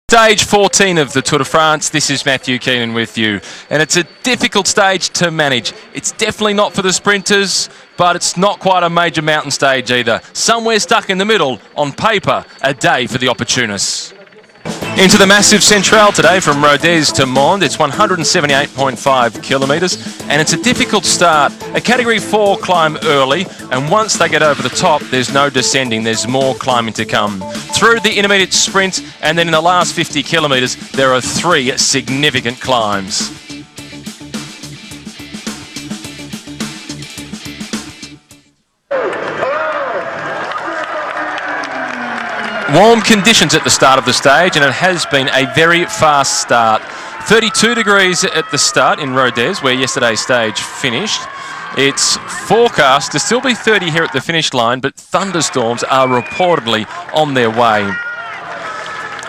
Stage 14 of the Tour de France. This is Matthew Keenan with you, and it's a difficult stage to manage. It's definitely not for the sprinters, but it's not quite a major mountain stage either. Somewhere stuck in the middle, on paper, a day for the opportunists. Into the massive Centrale today from Rodez to Mende. It's 178.5 kilometres, and it's a difficult start. A Category 4 climb early, and once they get over the top, there's no descending. There's more climbing to come. Through the intermediate sprint, and then in the last 50 kilometres, there are 3 significant climbs. Warm conditions at the start of the stage, and it has been a very fast start. 32 degrees at the start in Rodez, where yesterday's stage finished. It's forecast to still be 30 here at the finish line, but thunderstorms are reportedly on their way.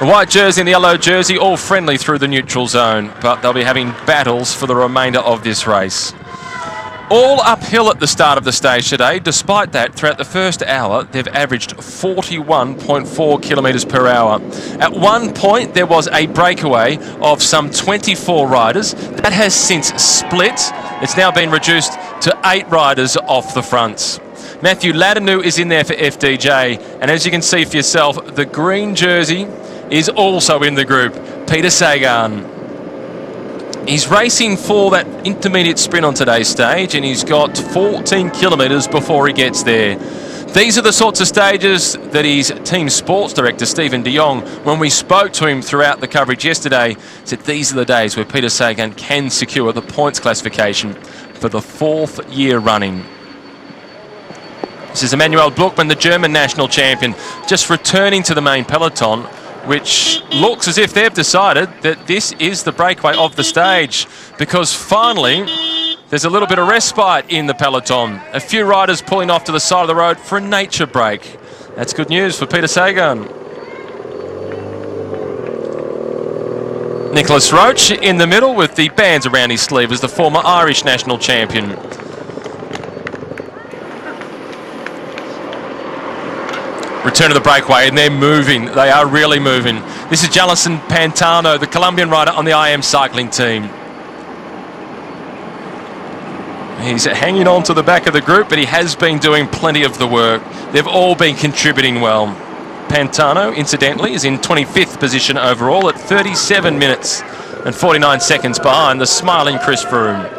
The white jersey and the yellow jersey all friendly through the neutral zone, but they'll be having battles for the remainder of this race. All uphill at the start of the stage today. Despite that, throughout the first hour, they've averaged 41.4 kilometres per hour. At one point, there was a breakaway of some 24 riders. That has since split. It's now been reduced to 8 riders off the fronts. Matthew Ladanu is in there for FDJ, and as you can see for yourself, the green jersey is also in the group, Peter Sagan. He's racing for that intermediate sprint on today's stage, and he's got 14 kilometres before he gets there. These are the sorts of stages that his team sports director, Stephen de Jong, when we spoke to him throughout the coverage yesterday, said these are the days where Peter Sagan can secure the points classification for the 4th year running. This is Emanuel Buchmann, the German national champion, just returning to the main peloton, which looks as if they've decided that this is the breakaway of the stage, because finally there's a little bit of respite in the peloton. A few riders pulling off to the side of the road for a nature break. That's good news for Peter Sagan. Nicholas Roach in the middle with the bands around his sleeve as the former Irish national champion. Return to the breakaway, and they're moving. They are really moving. This is Jalison Pantano, the Colombian rider on the IM cycling team. He's hanging on to the back of the group, but he has been doing plenty of the work. They've all been contributing well. Pantano, incidentally, is in 25th position overall at 37 minutes and 49 seconds behind the smiling Chris Froome.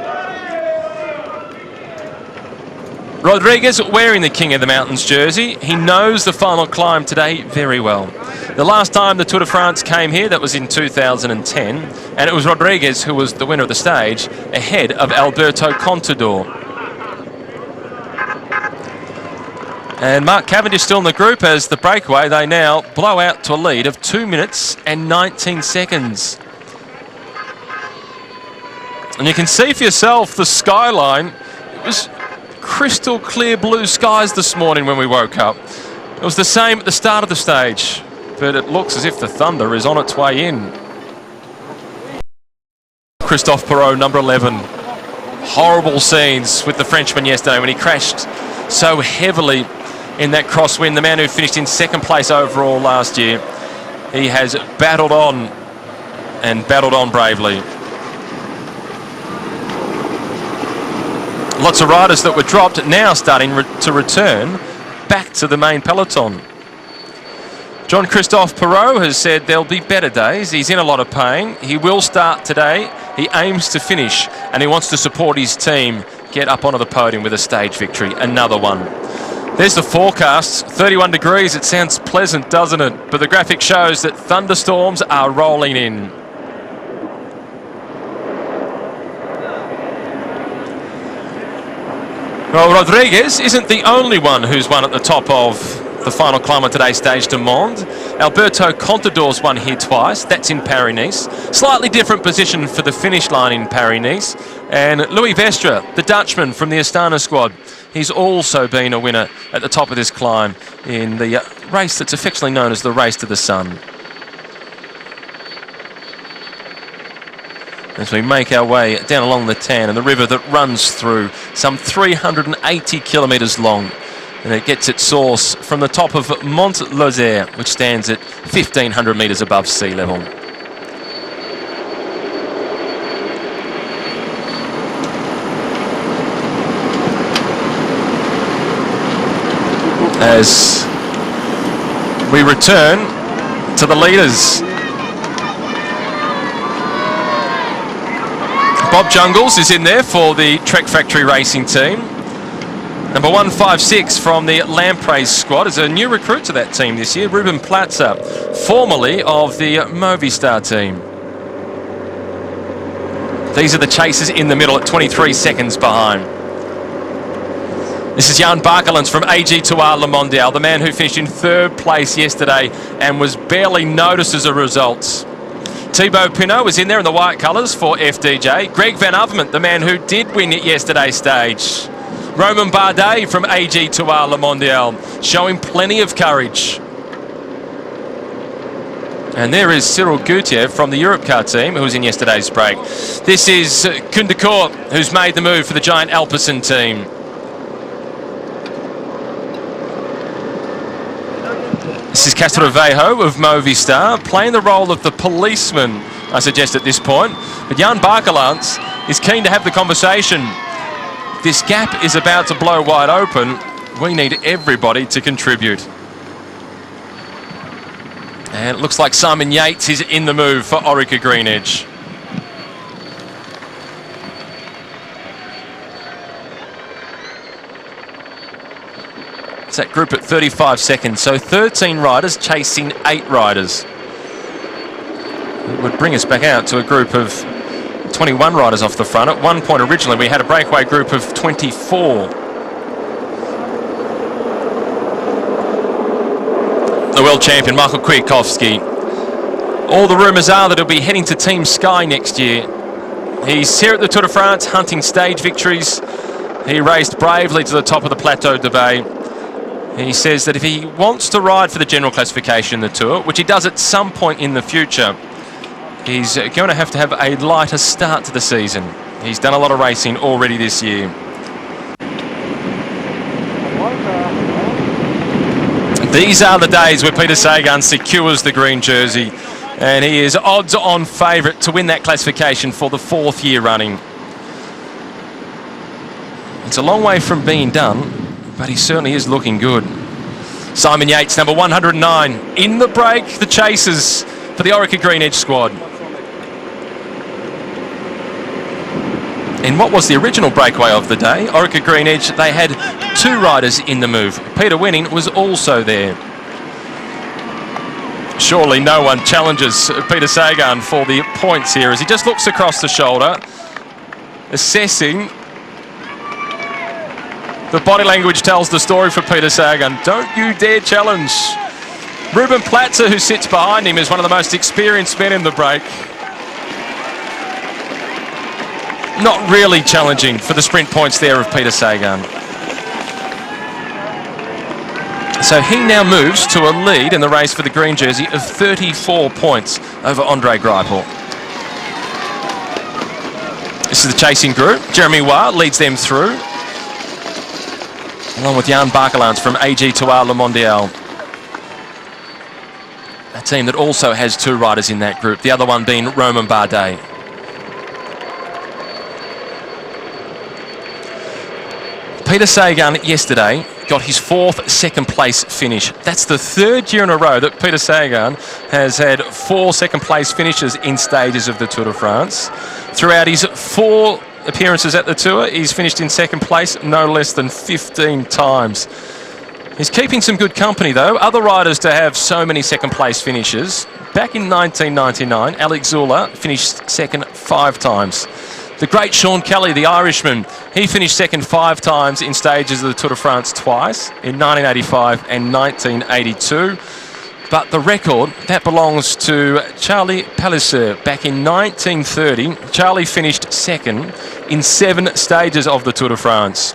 Rodriguez wearing the King of the Mountains jersey. He knows the final climb today very well. The last time the Tour de France came here, that was in 2010, and it was Rodriguez who was the winner of the stage, ahead of Alberto Contador. And Mark Cavendish still in the group as the breakaway. They now blow out to a lead of 2 minutes and 19 seconds. And you can see for yourself the skyline. It was crystal clear blue skies this morning when we woke up. It was the same at the start of the stage, but it looks as if the thunder is on its way in. Christophe Perrault, number 11. Horrible scenes with the Frenchman yesterday when he crashed so heavily in that crosswind. The man who finished in 2nd place overall last year. He has battled on and battled on bravely. Lots of riders that were dropped now starting to return back to the main peloton. Jean-Christophe Perrault has said there'll be better days. He's in a lot of pain. He will start today. He aims to finish, and he wants to support his team get up onto the podium with a stage victory. Another one. There's the forecast. 31 degrees. It sounds pleasant, doesn't it? But the graphic shows that thunderstorms are rolling in. Well, Rodriguez isn't the only one who's won at the top of the final climb on today's stage to Mende. Alberto Contador's won here twice. That's in Paris-Nice. Slightly different position for the finish line in Paris-Nice. And Louis Vestre, the Dutchman from the Astana squad, he's also been a winner at the top of this climb in the race that's affectionately known as the Race to the Sun. As we make our way down along the Tann and the river that runs through, some 380 kilometres long. And it gets its source from the top of Mont Lozère, which stands at 1,500 metres above sea level. As we return to the leaders. Bob Jungles is in there for the Trek Factory Racing team. Number 156 from the Lampreys squad is a new recruit to that team this year, Ruben Platzer, formerly of the Movistar team. These are the chasers in the middle at 23 seconds behind. This is Jan Bakelants from AG2R Le Mondial, the man who finished in third place yesterday and was barely noticed as a result. Thibaut Pinot was in there in the white colours for FDJ. Greg Van Avermaet, the man who did win at yesterday's stage. Romain Bardet from AG2R Le Mondial, showing plenty of courage. And there is Cyril Goutier from the Europcar team, who was in yesterday's break. This is Kundecourt, who's made the move for the Giant Alpecin team. This is Castrovejo of Movistar, playing the role of the policeman, I suggest at this point. But Jan Bakelants is keen to have the conversation. This gap is about to blow wide open. We need everybody to contribute. And it looks like Simon Yates is in the move for Orica Green Edge. It's that group at 35 seconds, so 13 riders chasing 8 riders. It would bring us back out to a group of 21 riders off the front. At one point originally we had a breakaway group of 24. The world champion Michael Kwiatkowski. All the rumours are that he'll be heading to Team Sky next year. He's here at the Tour de France hunting stage victories. He raced bravely to the top of the Plateau de Bay. He says that if he wants to ride for the general classification in the Tour, which he does at some point in the future, he's going to have a lighter start to the season. He's done a lot of racing already this year. These are the days where Peter Sagan secures the green jersey, and he is odds-on favourite to win that classification for the 4th year running. It's a long way from being done, but he certainly is looking good. Simon Yates, number 109, in the break, the chasers for the Orica Green Edge squad. In what was the original breakaway of the day, Orica Green Edge, they had 2 riders in the move. Peter Winning was also there. Surely no one challenges Peter Sagan for the points here as he just looks across the shoulder, assessing. The body language tells the story for Peter Sagan. Don't you dare challenge. Ruben Platzer, who sits behind him, is one of the most experienced men in the break. Not really challenging for the sprint points there of Peter Sagan. So he now moves to a lead in the race for the green jersey of 34 points over Andre Greipel. This is the chasing group. Jeremy Waugh leads them through, along with Jan Bakelants from AG2R Le Mondial. A team that also has 2 riders in that group, the other one being Romain Bardet. Peter Sagan yesterday got his 4th second-place finish. That's the 3rd year in a row that Peter Sagan has had 4 second-place finishes in stages of the Tour de France. Throughout his 4 appearances at the Tour, he's finished in 2nd place no less than 15 times. He's keeping some good company though. Other riders to have so many 2nd place finishes. Back in 1999, Alex Zula finished 2nd 5 times. The great Sean Kelly, the Irishman, he finished 2nd 5 times in stages of the Tour de France twice, in 1985 and 1982. But the record, that belongs to Charlie Palliser. Back in 1930, Charlie finished 2nd in 7 stages of the Tour de France.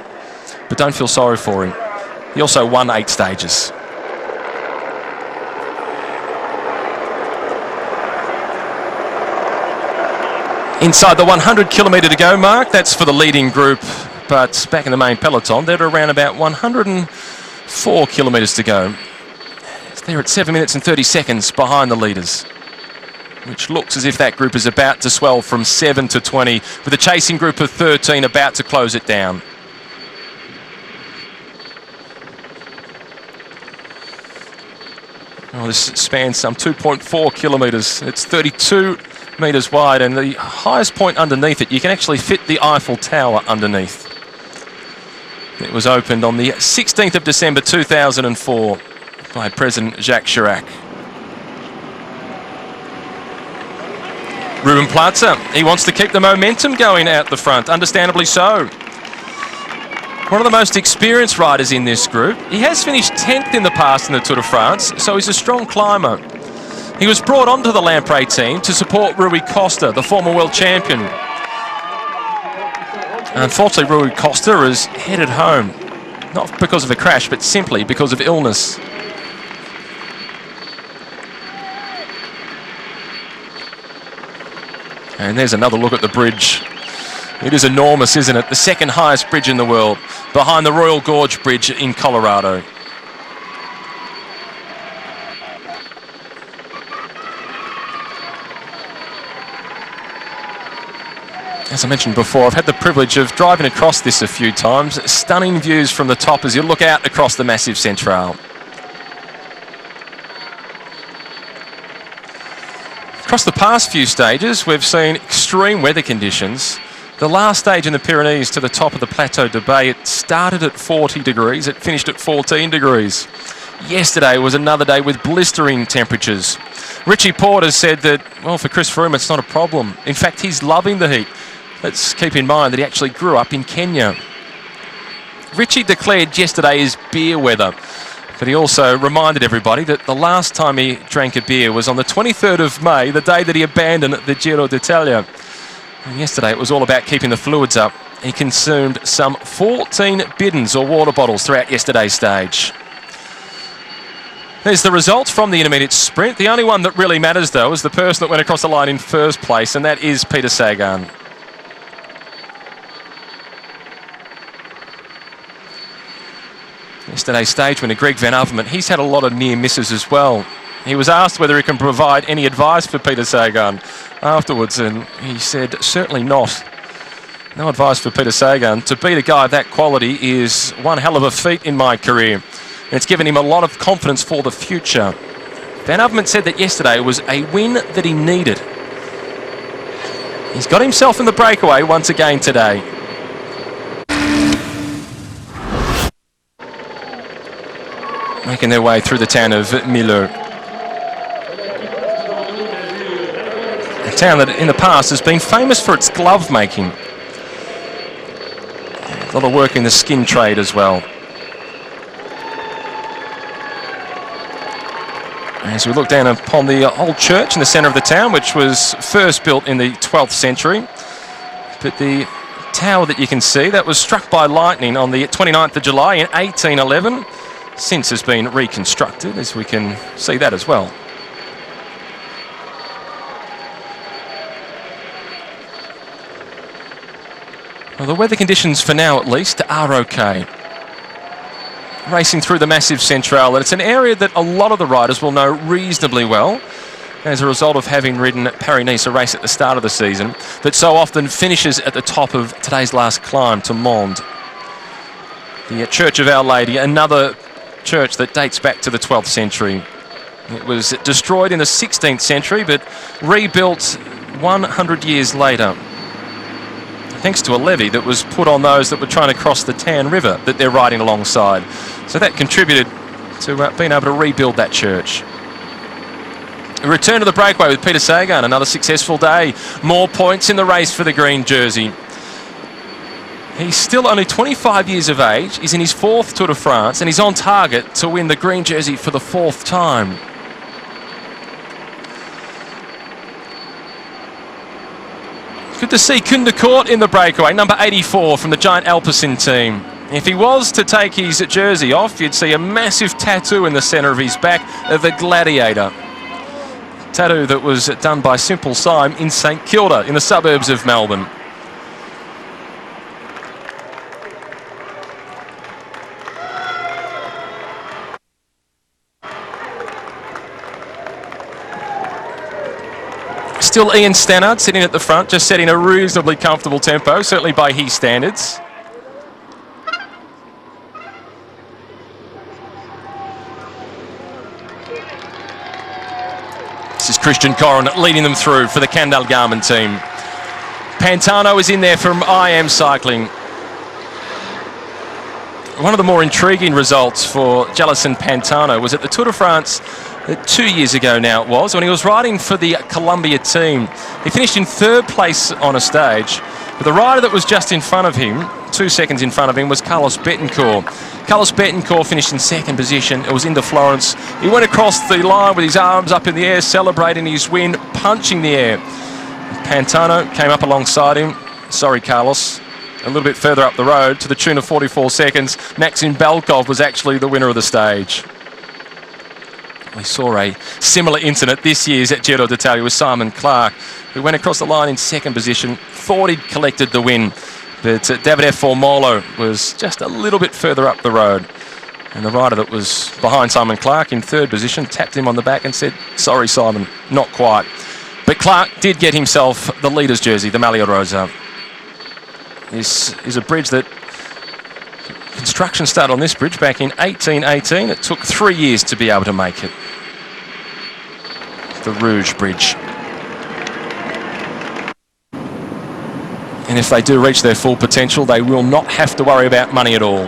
But don't feel sorry for him. He also won 8 stages. Inside the 100 kilometre to go mark, that's for the leading group. But back in the main peloton, they're around about 100 4 kilometres to go. They're at 7 minutes and 30 seconds behind the leaders, which looks as if that group is about to swell from 7 to 20, with a chasing group of 13 about to close it down. Oh, this spans some 2.4 kilometres. It's 32 metres wide, and the highest point underneath it, you can actually fit the Eiffel Tower underneath. It was opened on the 16th of December 2004 by President Jacques Chirac. Ruben Plaza, he wants to keep the momentum going out the front, understandably so. One of the most experienced riders in this group. He has finished 10th in the past in the Tour de France, so he's a strong climber. He was brought onto the Lampre team to support Rui Costa, the former world champion. Unfortunately, Rui Costa is headed home, not because of a crash, but simply because of illness. And there's another look at the bridge. It is enormous, isn't it? The second highest bridge in the world, behind the Royal Gorge Bridge in Colorado. As I mentioned before, I've had the privilege of driving across this a few times. Stunning views from the top as you look out across the Massif Central. Across the past few stages, we've seen extreme weather conditions. The last stage in the Pyrenees to the top of the Plateau de Bay, it started at 40 degrees, it finished at 14 degrees. Yesterday was another day with blistering temperatures. Richie Porter said that, well, for Chris Froome, it's not a problem. In fact, he's loving the heat. Let's keep in mind that he actually grew up in Kenya. Richie declared yesterday is beer weather, but he also reminded everybody that the last time he drank a beer was on the 23rd of May, the day that he abandoned the Giro d'Italia. And yesterday it was all about keeping the fluids up. He consumed some 14 bidons or water bottles throughout yesterday's stage. There's the results from the intermediate sprint. The only one that really matters, though, is the person that went across the line in first place, and that is Peter Sagan. Yesterday's stage winner, Greg Van Avermaet, he's had a lot of near misses as well. He was asked whether he can provide any advice for Peter Sagan afterwards, and he said, certainly not. No advice for Peter Sagan. To beat a guy of that quality is one hell of a feat in my career. And it's given him a lot of confidence for the future. Van Avermaet said that yesterday was a win that he needed. He's got himself in the breakaway once again today. Making their way through the town of Millau. A town that in the past has been famous for its glove making. A lot of work in the skin trade as well. As we look down upon the old church in the centre of the town, which was first built in the 12th century. But the tower that you can see, that was struck by lightning on the 29th of July in 1811. Since has been reconstructed, as we can see that as well. Well, the weather conditions for now at least are okay. Racing through the Massif Central, and it's an area that a lot of the riders will know reasonably well as a result of having ridden Paris-Nice, a race at the start of the season that so often finishes at the top of today's last climb to Mende. The Church of Our Lady, another church that dates back to the 12th century. It was destroyed in the 16th century but rebuilt 100 years later thanks to a levy that was put on those that were trying to cross the Tan River that they're riding alongside. So that contributed to being able to rebuild that church. A return to the breakaway with Peter Sagan, another successful day. More points in the race for the green jersey. He's still only 25 years of age, he's in his 4th Tour de France, and he's on target to win the green jersey for the 4th time. Good to see Koen de Kort in the breakaway, number 84 from the Giant Alpecin team. If he was to take his jersey off, you'd see a massive tattoo in the centre of his back of a gladiator. Tattoo that was done by Simple Syme in St Kilda in the suburbs of Melbourne. Still Ian Stannard sitting at the front, just setting a reasonably comfortable tempo, certainly by his standards. This is Christian Corrin leading them through for the Candel Garmin team. Pantano is in there from IM Cycling. One of the more intriguing results for Jelison Pantano was at the Tour de France 2 years ago now it was, when he was riding for the Columbia team. He finished in third place on a stage, but the rider that was just in front of him, 2 seconds in front of him, was Carlos Betancourt. Carlos Betancourt finished in second position. It was into Florence. He went across the line with his arms up in the air, celebrating his win, punching the air. Pantano came up alongside him. Sorry, Carlos. A little bit further up the road, to the tune of 44 seconds, Maxim Belkov was actually the winner of the stage. We saw a similar incident this year's at Giro d'Italia with Simon Clark, who went across the line in second position, thought he'd collected the win, but Davide Formolo was just a little bit further up the road. And the rider that was behind Simon Clark in third position tapped him on the back and said, sorry, Simon, not quite. But Clark did get himself the leader's jersey, the Maglia Rosa. This is a bridge that construction started on this bridge back in 1818. It took 3 years to be able to make it. The Rouge Bridge. And if they do reach their full potential, they will not have to worry about money at all.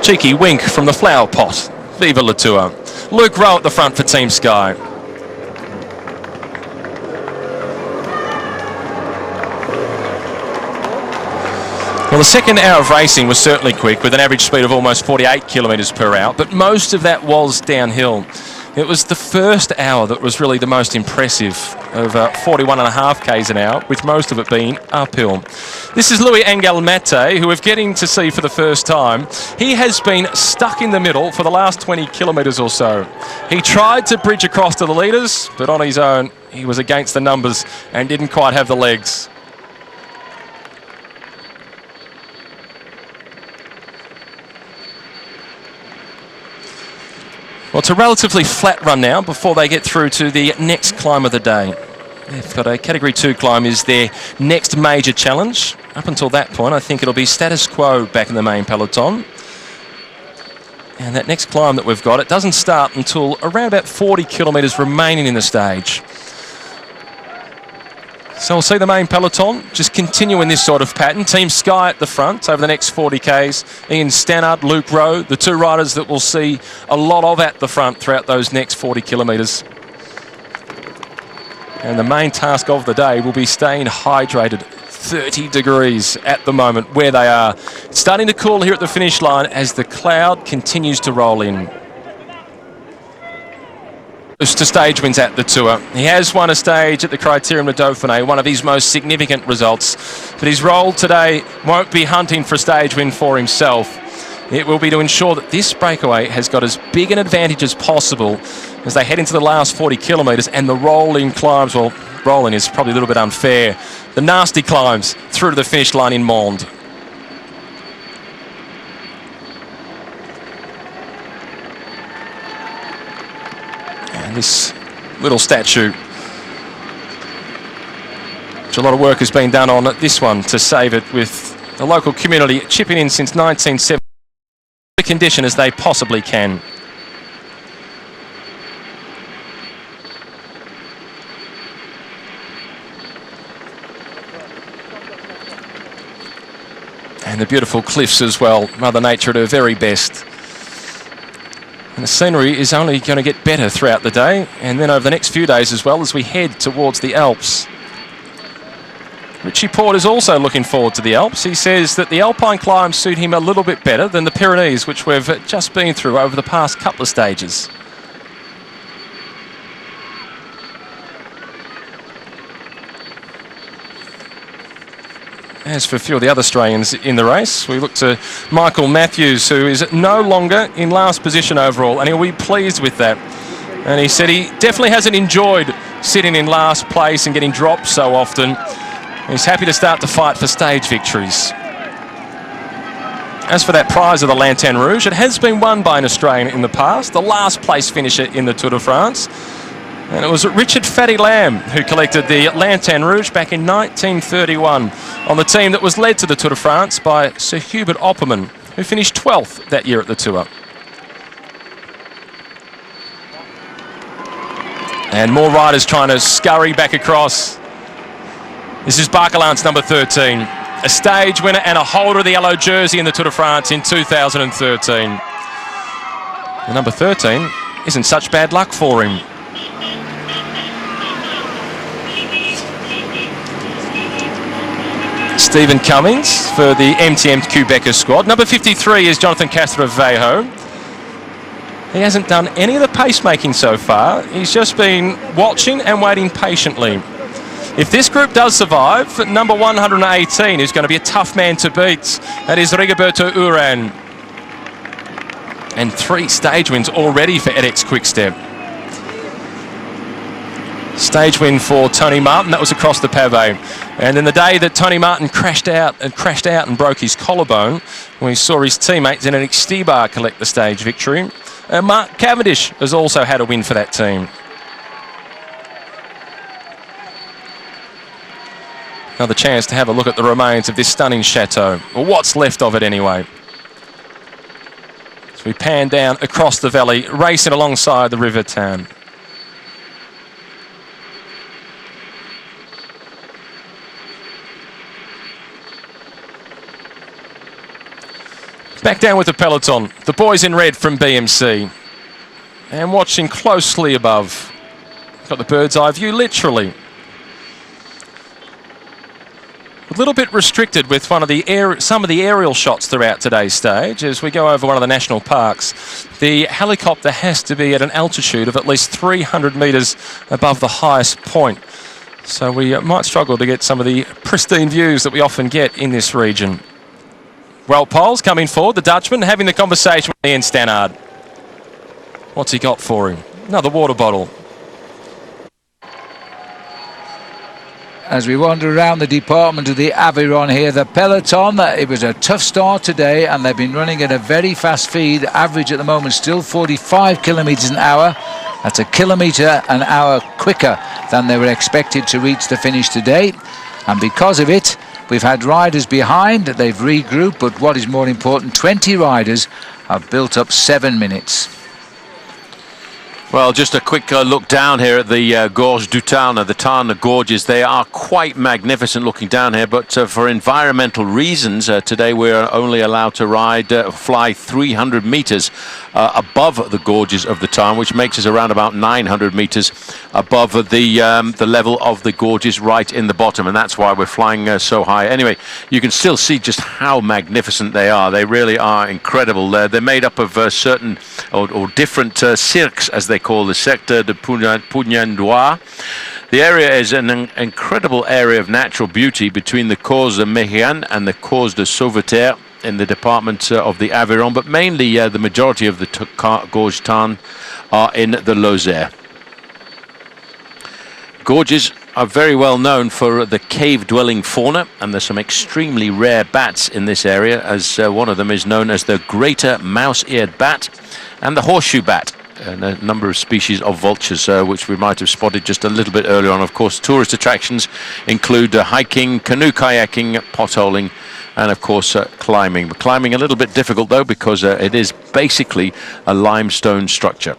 Cheeky wink from the flower pot. Viva La Tour. Luke Rowe at the front for Team Sky. Well, the second hour of racing was certainly quick, with an average speed of almost 48 kilometres per hour, but most of that was downhill. It was the first hour that was really the most impressive, of 41.5 k's an hour, with most of it being uphill. This is Louis Angel Mate, who we're getting to see for the first time. He has been stuck in the middle for the last 20 kilometres or so. He tried to bridge across to the leaders, but on his own, he was against the numbers and didn't quite have the legs. Well, it's a relatively flat run now before they get through to the next climb of the day. They've got a Category 2 climb is their next major challenge. Up until that point, I think it'll be status quo back in the main peloton. And that next climb that we've got, it doesn't start until around about 40 kilometres remaining in the stage. So we'll see the main peloton just continue in this sort of pattern. Team Sky at the front over the next 40 k's. Ian Stannard, Luke Rowe, the two riders that we'll see a lot of at the front throughout those next 40 kilometres. And the main task of the day will be staying hydrated. 30 degrees at the moment where they are. It's starting to cool here at the finish line as the cloud continues to roll in. To stage wins at the Tour. He has won a stage at the Criterium de Dauphiné, one of his most significant results. But his role today won't be hunting for a stage win for himself. It will be to ensure that this breakaway has got as big an advantage as possible as they head into the last 40 kilometres and the rolling climbs. Well, rolling is probably a little bit unfair. The nasty climbs through to the finish line in Mende. This little statue, which a lot of work has been done on this one to save it, with the local community chipping in since 1970, the condition as they possibly can. And the beautiful cliffs as well, Mother Nature at her very best. And the scenery is only going to get better throughout the day, and then over the next few days as well, as we head towards the Alps. Richie Porte is also looking forward to the Alps. He says that the Alpine climbs suit him a little bit better than the Pyrenees, which we've just been through over the past couple of stages. As for a few of the other Australians in the race, we look to Michael Matthews, who is no longer in last position overall, and he'll be pleased with that. And he said he definitely hasn't enjoyed sitting in last place and getting dropped so often. He's happy to start to fight for stage victories. As for that prize of the Lanterne Rouge, it has been won by an Australian in the past, the last place finisher in the Tour de France. And it was Richard Fatty Lamb who collected the Lanterne Rouge back in 1931 on the team that was led to the Tour de France by Sir Hubert Opperman, who finished 12th that year at the Tour. And more riders trying to scurry back across. This is Barkelant's number 13, a stage winner and a holder of the yellow jersey in the Tour de France in 2013. The number 13 isn't such bad luck for him. Stephen Cummings for the MTM Quebecer squad. Number 53 is Jonathan Castro-Vejo. He hasn't done any of the pacemaking so far. He's just been watching and waiting patiently. If this group does survive, number 118 is going to be a tough man to beat. That is Rigoberto Urán. And 3 stage wins already for edX Quick-Step. Stage win for Tony Martin, that was across the pavé. And then the day that Tony Martin crashed out and broke his collarbone, we saw his teammate Zdeněk Stybar collect the stage victory. Mark Cavendish has also had a win for that team. Another chance to have a look at the remains of this stunning chateau, or what's left of it anyway. As we pan down across the valley, racing alongside the River Tarn. Back down with the peloton, the boys in red from BMC. And watching closely above. Got the bird's eye view, literally. A little bit restricted with some of the aerial shots throughout today's stage. As we go over one of the national parks, the helicopter has to be at an altitude of at least 300 metres above the highest point. So we might struggle to get some of the pristine views that we often get in this region. Wout Poels coming forward, the Dutchman, having the conversation with Ian Stannard. What's he got for him? Another water bottle. As we wander around the department of the Aviron here, the peloton, it was a tough start today and they've been running at a very fast speed. Average at the moment still 45 kilometres an hour. That's a kilometre an hour quicker than they were expected to reach the finish today. And because of it, we've had riders behind, they've regrouped, but what is more important, 20 riders have built up 7 minutes. Well, just a quick look down here at the Gorge du Tarn, the Tarn Gorges. They are quite magnificent looking down here, but for environmental reasons, today we're only allowed to fly 300 meters above the gorges of the Tarn, which makes us around about 900 meters above the level of the gorges right in the bottom, and that's why we're flying so high. Anyway, you can still see just how magnificent they are. They really are incredible. They're made up of certain or different cirques, as they call the Sector de Pougnan-Doire. The area is an incredible area of natural beauty between the Causes de Mériane and the Causes de Sauveterre in the department of the Aveyron, but mainly the majority of the Gorge Tarn are in the Lozère. Gorges are very well known for the cave-dwelling fauna, and there's some extremely rare bats in this area, as one of them is known as the greater mouse-eared bat and the horseshoe bat, and a number of species of vultures, which we might have spotted just a little bit earlier on. Of course, tourist attractions include hiking, canoe kayaking, potholing, and of course climbing. But climbing a little bit difficult though, because it is basically a limestone structure.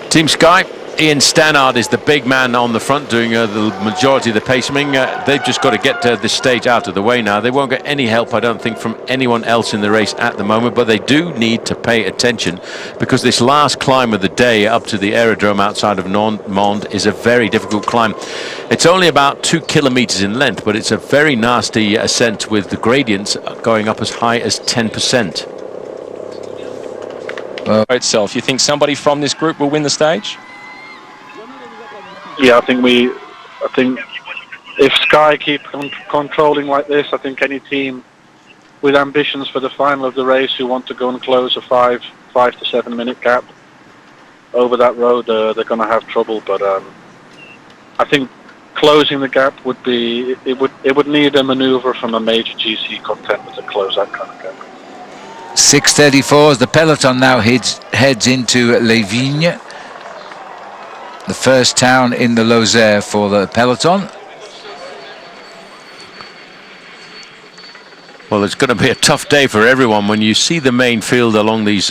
Team Sky, Ian Stannard is the big man on the front doing the majority of the pacing. They've just got to get this stage out of the way now. They won't get any help, I don't think, from anyone else in the race at the moment, but they do need to pay attention, because this last climb of the day up to the aerodrome outside of Monde is a very difficult climb. It's only about 2 kilometers in length, but it's a very nasty ascent with the gradients going up as high as 10%. Itself, you think somebody from this group will win the stage? Yeah, I think if Sky keep controlling like this, I think any team with ambitions for the final of the race who want to go and close a 5 to 7 minute gap over that road, they're going to have trouble. But I think closing the gap would be it would need a manoeuvre from a major GC contender to close that kind of gap. 6:34 as the peloton now heads into Les Vignes. the first town in the Lozère for the peloton. Well, it's going to be a tough day for everyone when you see the main field along these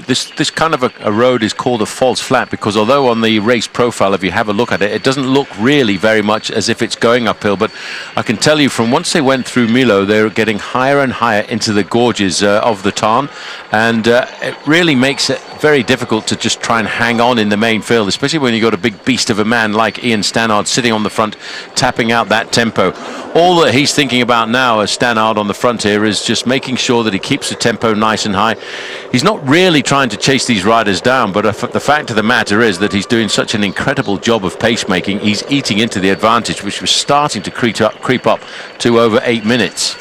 this kind of a road is called a false flat, because although on the race profile, if you have a look at it, it doesn't look really very much as if it's going uphill. But I can tell you, from once they went through Millau, they're getting higher and higher into the gorges of the Tarn, and it really makes it very difficult to just try and hang on in the main field, especially when you've got a big beast of a man like Ian Stannard sitting on the front, tapping out that tempo. All that he's thinking about now, as Stannard on the front here, is just making sure that he keeps the tempo nice and high. He's not really trying to chase these riders down, but the fact of the matter is that he's doing such an incredible job of pace making. He's eating into the advantage, which was starting to creep up to over 8 minutes.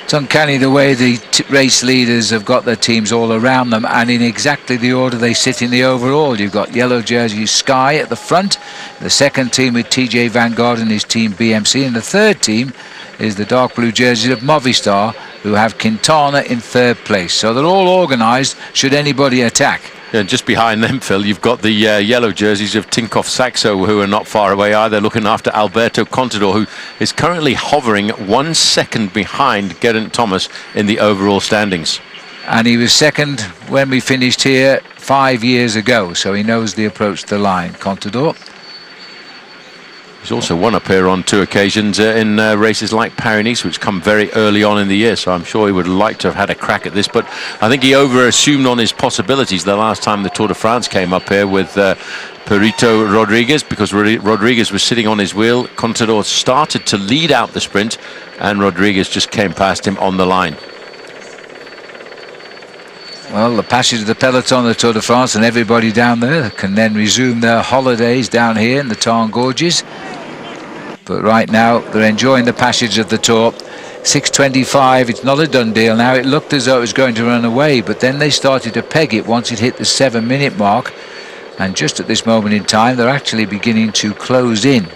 It's uncanny the way the race leaders have got their teams all around them, and in exactly the order they sit in the overall. You've got yellow jersey Sky at the front, the second team with TJ Vanguard and his team BMC, and the third team is the dark blue jerseys of Movistar, who have Quintana in third place. So they're all organised should anybody attack. And just behind them, Phil, you've got the yellow jerseys of Tinkoff Saxo, who are not far away either, looking after Alberto Contador, who is currently hovering 1 second behind Geraint Thomas in the overall standings. And he was second when we finished here 5 years ago, so he knows the approach to the line, Contador. He's also won up here on 2 occasions in races like Paris-Nice, which come very early on in the year, so I'm sure he would like to have had a crack at this, but I think he over-assumed on his possibilities the last time the Tour de France came up here with Perito Rodriguez, because Rodriguez was sitting on his wheel. Contador started to lead out the sprint, and Rodriguez just came past him on the line. Well, the passage of the peloton of the Tour de France, and everybody down there can then resume their holidays down here in the Tarn Gorges. But right now they're enjoying the passage of the Tour. 6:25, it's not a done deal now. It looked as though it was going to run away, but then they started to peg it once it hit the 7-minute mark, and just at this moment in time they're actually beginning to close in.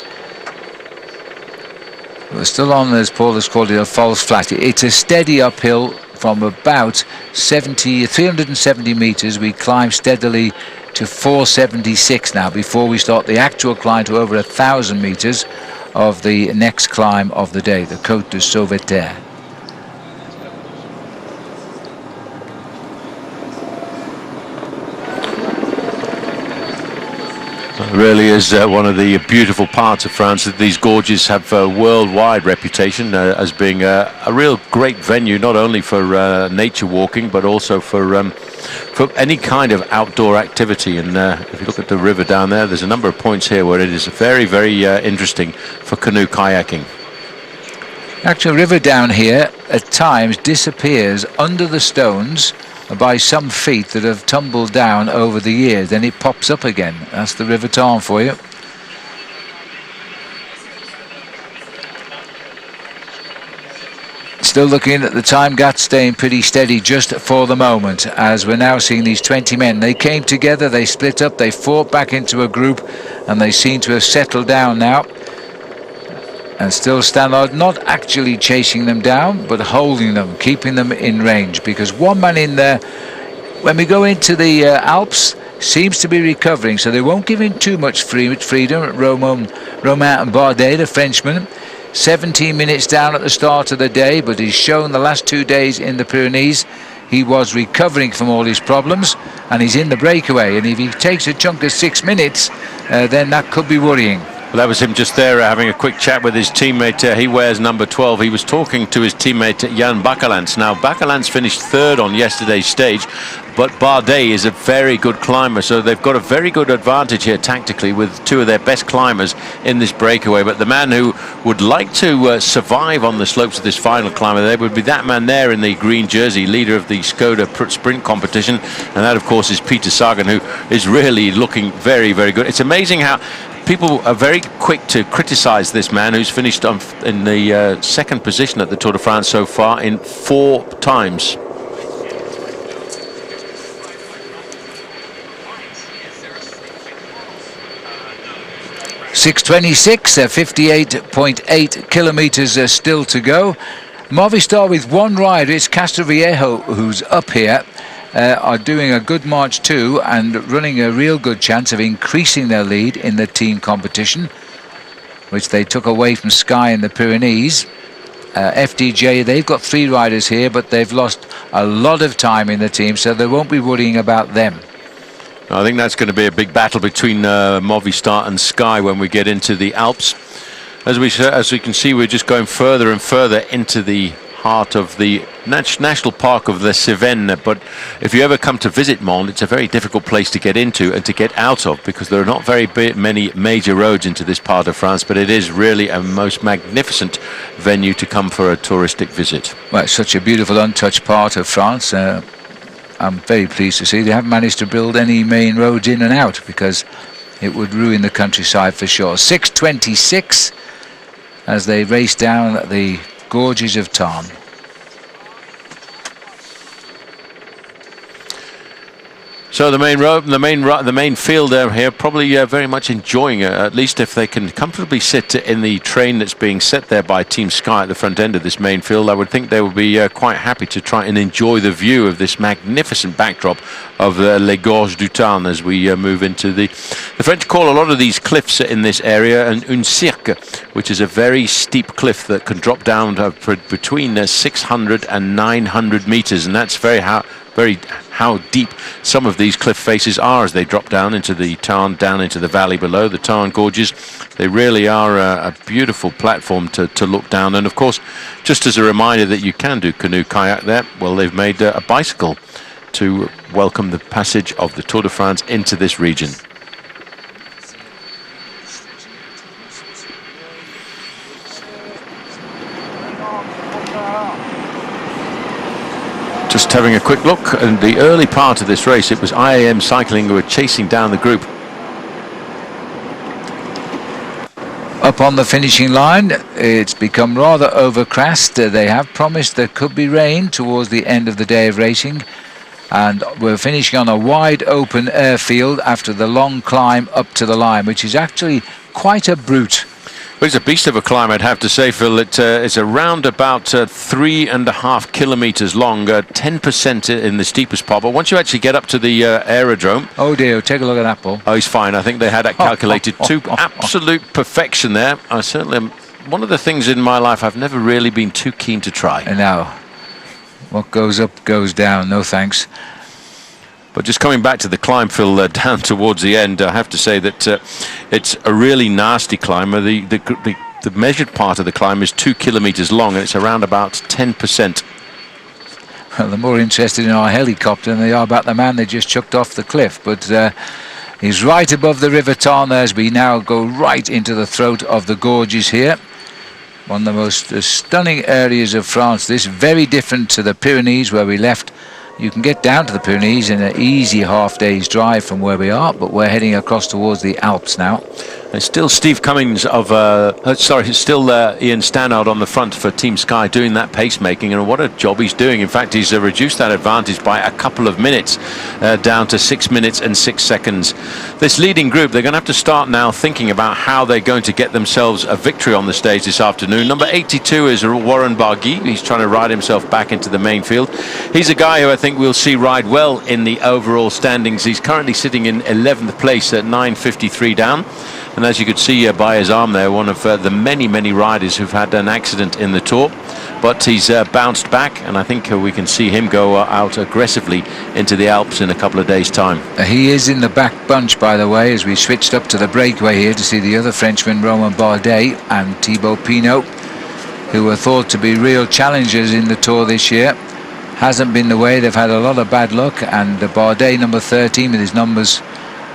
We're still on, as Paul has called it, a false flat. It's a steady uphill from about 370 meters. We climb steadily to 476 now before we start the actual climb to over 1,000 meters of the next climb of the day, the Côte de Sauveterre. It really is one of the beautiful parts of France, that these gorges have a worldwide reputation as being a real great venue, not only for nature walking, but also for any kind of outdoor activity. And if you look at the river down there, there's a number of points here where it is very, very interesting for canoe kayaking. Actual river down here at times disappears under the stones by some feet that have tumbled down over the years. Then it pops up again. That's the River Tarn for you. Still looking at the time gap, staying pretty steady just for the moment, as we're now seeing these 20 men. They came together, they split up, they fought back into a group, and they seem to have settled down now. And still Stannard not actually chasing them down, but holding them, keeping them in range, because one man in there, when we go into the Alps, seems to be recovering, so they won't give him too much freedom. Romain Bardet, the Frenchman, 17 minutes down at the start of the day, but he's shown the last 2 days in the Pyrenees he was recovering from all his problems, and he's in the breakaway, and if he takes a chunk of 6 minutes, then that could be worrying. Well, that was him just there having a quick chat with his teammate. He wears number 12. He was talking to his teammate Jan Bakelants. Now, Bakelants finished third on yesterday's stage, but Bardet is a very good climber, so they've got a very good advantage here tactically with 2 of their best climbers in this breakaway. But the man who would like to survive on the slopes of this final climber, there would be that man there in the green jersey, leader of the Skoda sprint competition, and that of course is Peter Sagan, who is really looking very, very good. It's amazing how people are very quick to criticize this man, who's finished in the second position at the Tour de France so far in 4 times. .626, 58.8 kilometers still to go. Movistar with one rider, it's Castroviejo, who's up here. are doing a good march too and running a real good chance of increasing their lead in the team competition, which they took away from Sky in the Pyrenees. FDJ, they've got 3 riders here, but they've lost a lot of time in the team, so they won't be worrying about them. I think that's going to be a big battle between Movistar and Sky when we get into the Alps. As we can see, we're just going further and further into the heart of the national park of the Cévennes. But if you ever come to visit Mende, it's a very difficult place to get into and to get out of, because there are not very many major roads into this part of France, but it is really a most magnificent venue to come for a touristic visit. Well, it's such a beautiful untouched part of France. I'm very pleased to see they haven't managed to build any main roads in and out, because it would ruin the countryside for sure. 6:26 as they race down the gorges of Tarn. So the main road, the main field here, probably very much enjoying it. At least if they can comfortably sit in the train that's being set there by Team Sky at the front end of this main field, I would think they would be quite happy to try and enjoy the view of this magnificent backdrop of Les Gorges du Tarn as we move into the French call a lot of these cliffs in this area un cirque, which is a very steep cliff that can drop down between 600 and 900 meters, and that's how deep some of these cliff faces are as they drop down into the Tarn, down into the valley below, the Tarn gorges. They really are a beautiful platform to look down. And of course, just as a reminder that you can do canoe kayak there, well, they've made a bicycle to welcome the passage of the Tour de France into this region. Just having a quick look at the early part of this race, it was IAM Cycling who were chasing down the group. Up on the finishing line, it's become rather overcast. They have promised there could be rain towards the end of the day of racing, and we're finishing on a wide open airfield after the long climb up to the line, which is actually quite a brute. Well, it's a beast of a climb, I'd have to say, Phil. It's around about 3.5 kilometers long, 10% in the steepest part. But once you actually get up to the aerodrome... Oh dear, take a look at that, Paul. Oh, he's fine. I think they had that calculated to absolute perfection there. I certainly am. One of the things in my life I've never really been too keen to try. And now, what goes up goes down. No thanks. But just coming back to the climb, Phil, down towards the end, I have to say that it's a really nasty climb. The measured part of the climb is 2 kilometers long, and it's around about 10%. Well, they're more interested in our helicopter than they are about the man they just chucked off the cliff. But he's right above the River Tarn as we now go right into the throat of the gorges here. One of the most stunning areas of France. This very different to the Pyrenees where we left. You can get down to the Pyrenees in an easy half-day's drive from where we are, but we're heading across towards the Alps now. It's still Steve Cummings still Ian Stannard on the front for Team Sky doing that pacemaking, and what a job he's doing. In fact, he's reduced that advantage by a couple of minutes, down to 6 minutes and 6 seconds. This leading group, they're going to have to start now thinking about how they're going to get themselves a victory on the stage this afternoon. Number 82 is Warren Barguil. He's trying to ride himself back into the main field. He's a guy who I think we'll see ride well in the overall standings. He's currently sitting in 11th place at 9:53 down. And as you could see by his arm there, one of the many riders who've had an accident in the Tour. But he's bounced back, and I think we can see him go out aggressively into the Alps in a couple of days' time. He is in the back bunch, by the way, as we switched up to the breakaway here to see the other Frenchman, Romain Bardet and Thibaut Pinot, who were thought to be real challengers in the Tour this year. Hasn't been the way. They've had a lot of bad luck, and Bardet, number 13, with his numbers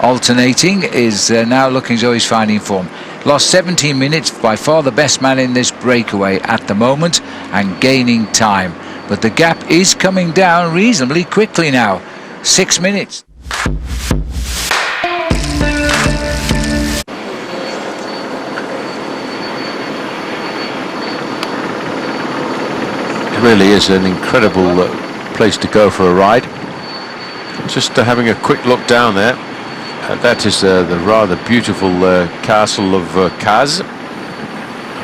alternating, is now looking as though he's finding form. Lost 17 minutes, by far the best man in this breakaway at the moment, and gaining time. But the gap is coming down reasonably quickly now. 6 minutes. It really is an incredible place to go for a ride. Just having a quick look down there. That is the rather beautiful castle of Cazes.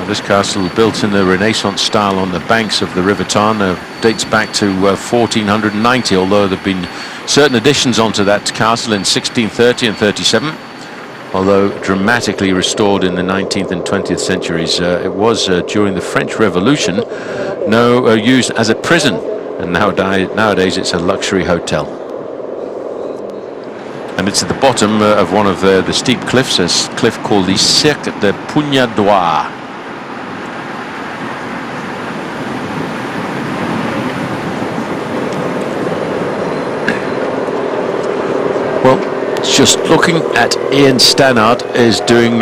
This castle, built in the Renaissance style on the banks of the River Tarn, dates back to 1490, although there have been certain additions onto that castle in 1630 and 37. Although dramatically restored in the 19th and 20th centuries, it was during the French Revolution used as a prison, and nowadays it's a luxury hotel. And it's at the bottom of one of the steep cliffs, a cliff called the Cirque de Pugnadoir. Well, just looking at Ian Stannard is doing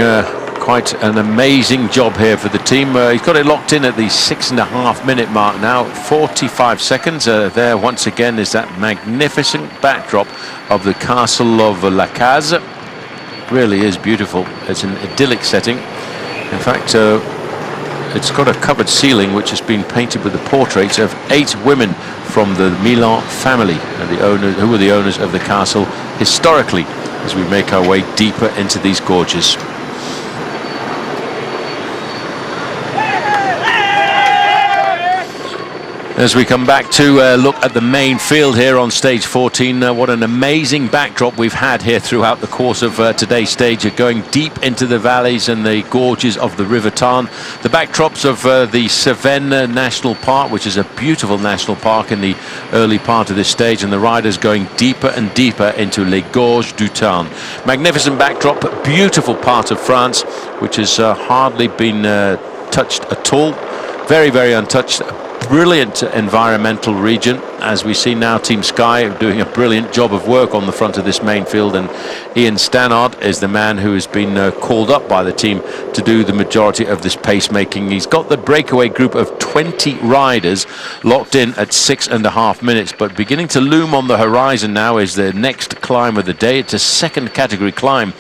quite an amazing job here for the team. He's got it locked in at the 6.5 minute mark now, 45 seconds. There once again is that magnificent backdrop of the castle of La Case. Really is beautiful. It's an idyllic setting. In fact, it's got a covered ceiling which has been painted with the portraits of 8 women from the Milan family, who were the owners of the castle historically, as we make our way deeper into these gorges. As we come back to look at the main field here on stage 14, what an amazing backdrop we've had here throughout the course of today's stage, going deep into the valleys and the gorges of the River Tarn. The backdrops of the Cevennes National Park, which is a beautiful national park in the early part of this stage, and the riders going deeper and deeper into Les Gorges du Tarn. Magnificent backdrop, beautiful part of France, which has hardly been touched at all. Very, very untouched. Brilliant environmental region, as we see now. Team Sky doing a brilliant job of work on the front of this main field, and Ian Stannard is the man who has been called up by the team to do the majority of this pacemaking. He's got the breakaway group of 20 riders locked in at 6.5 minutes, but beginning to loom on the horizon now is the next climb of the day. It's a second category climb,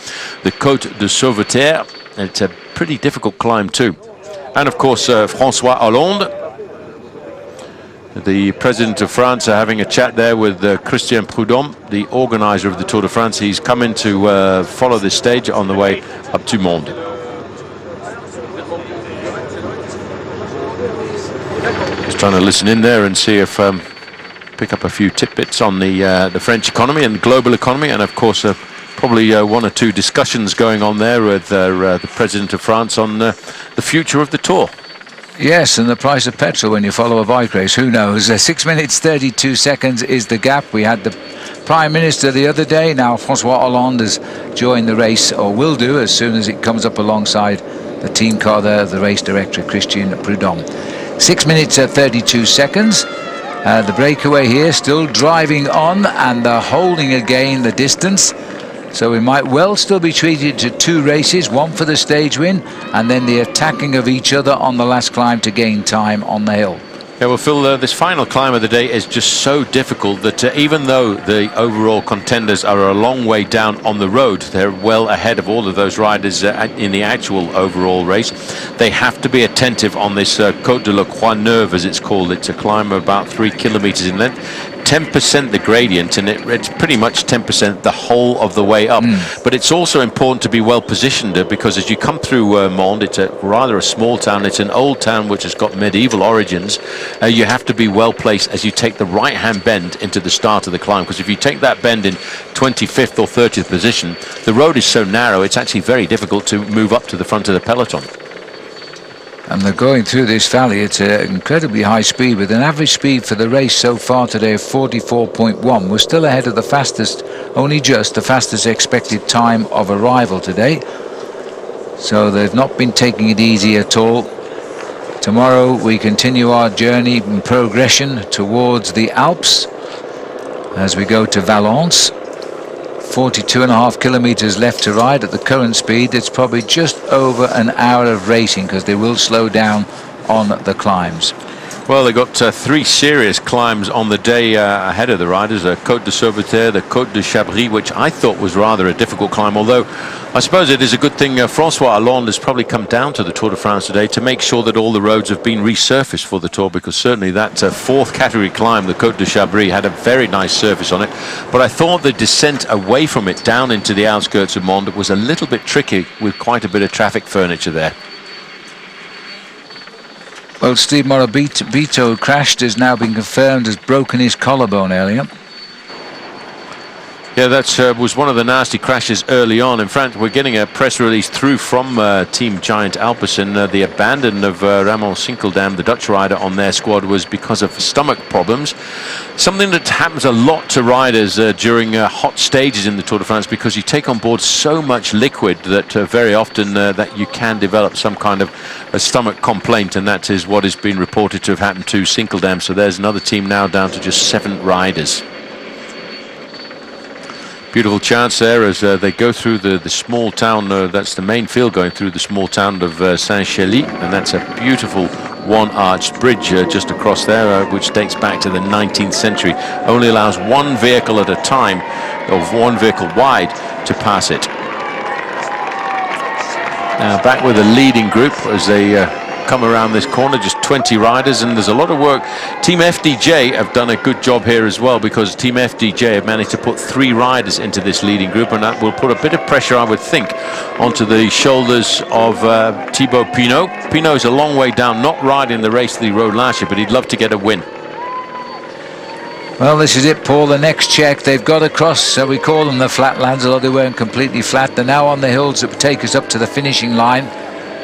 the Côte de Sauveterre. It's a pretty difficult climb too. And of course François Hollande, the President of France, having a chat there with Christian Prudhomme, the organizer of the Tour de France. He's come in to follow this stage on the way up to Mende. Just trying to listen in there and see if pick up a few tidbits on the French economy and the global economy, and of course probably 1 or 2 discussions going on there with the President of France on the future of the Tour. Yes, and the price of petrol when you follow a bike race, who knows? 6 minutes 32 seconds is the gap. We had the Prime Minister the other day. Now François Hollande has joined the race, or will do as soon as it comes up alongside the team car there, the race director Christian Prudhomme. 6 minutes 32 seconds. The breakaway here still driving on, and they're holding again the distance. So we might well still be treated to 2 races, one for the stage win and then the attacking of each other on the last climb to gain time on the hill. Yeah, well, Phil, this final climb of the day is just so difficult that even though the overall contenders are a long way down on the road, they're well ahead of all of those riders in the actual overall race. They have to be attentive on this Côte de la Croix-Neuve, as it's called. It's a climb of about 3 kilometers in length. 10% the gradient, and it's pretty much 10% the whole of the way up. But it's also important to be well positioned because as you come through Mende, it's rather a small town. It's an old town which has got medieval origins. You have to be well placed as you take the right-hand bend into the start of the climb, because if you take that bend in 25th or 30th position, the road is so narrow it's actually very difficult to move up to the front of the peloton. And they're going through this valley at an incredibly high speed, with an average speed for the race so far today of 44.1. We're still ahead of the fastest, only just the fastest expected time of arrival today. So they've not been taking it easy at all. Tomorrow we continue our journey and progression towards the Alps as we go to Valence. 42.5 kilometers left to ride at the current speed. It's probably just over an hour of racing, because they will slow down on the climbs. Well, they got 3 serious climbs on the day ahead of the riders. The Côte de Sauveterre, the Côte de Chabris, which I thought was rather a difficult climb, although I suppose it is a good thing François Hollande has probably come down to the Tour de France today to make sure that all the roads have been resurfaced for the Tour, because certainly that 4th category climb, the Côte de Chabris, had a very nice surface on it. But I thought the descent away from it down into the outskirts of Mende was a little bit tricky, with quite a bit of traffic furniture there. Well, Steve Morabito crashed, has now been confirmed, has broken his collarbone earlier. Yeah, that was one of the nasty crashes early on. In fact, we're getting a press release through from Team Giant Alpecin. The abandon of Ramon Sinkeldam, the Dutch rider on their squad, was because of stomach problems. Something that happens a lot to riders during hot stages in the Tour de France, because you take on board so much liquid that very often that you can develop some kind of a stomach complaint, and that is what has been reported to have happened to Sinkeldam. So there's another team now down to just 7 riders. Beautiful chance there as they go through the small town, that's the main field going through the small town of Saint-Chély, and that's a beautiful one-arched bridge just across there, which dates back to the 19th century. Only allows one vehicle at a time, or one vehicle wide, to pass it. Now back with the leading group as they come around this corner, just 20 riders, and there's a lot of work. Team FDJ have done a good job here as well, because Team FDJ have managed to put 3 riders into this leading group, and that will put a bit of pressure, I would think, onto the shoulders of Thibaut Pinot. Pinot's a long way down, not riding the race that he rode last year, but he'd love to get a win. Well, this is it, Paul. The next check, they've got across, we call them the flatlands, although they weren't completely flat. They're now on the hills that would take us up to the finishing line.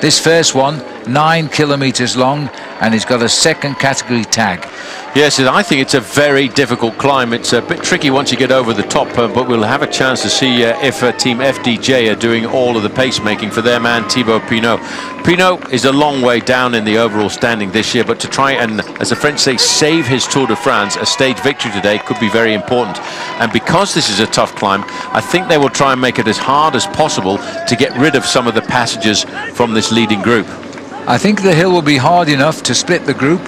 This first one, 9 kilometers long, and it's got a second category tag. Yes, I think it's a very difficult climb. It's a bit tricky once you get over the top, but we'll have a chance to see if Team FDJ are doing all of the pacemaking for their man Thibaut Pinot. Pinot is a long way down in the overall standing this year, but to try and, as the French say, save his Tour de France, a stage victory today could be very important. And because this is a tough climb, I think they will try and make it as hard as possible to get rid of some of the passengers from this leading group. I think the hill will be hard enough to split the group.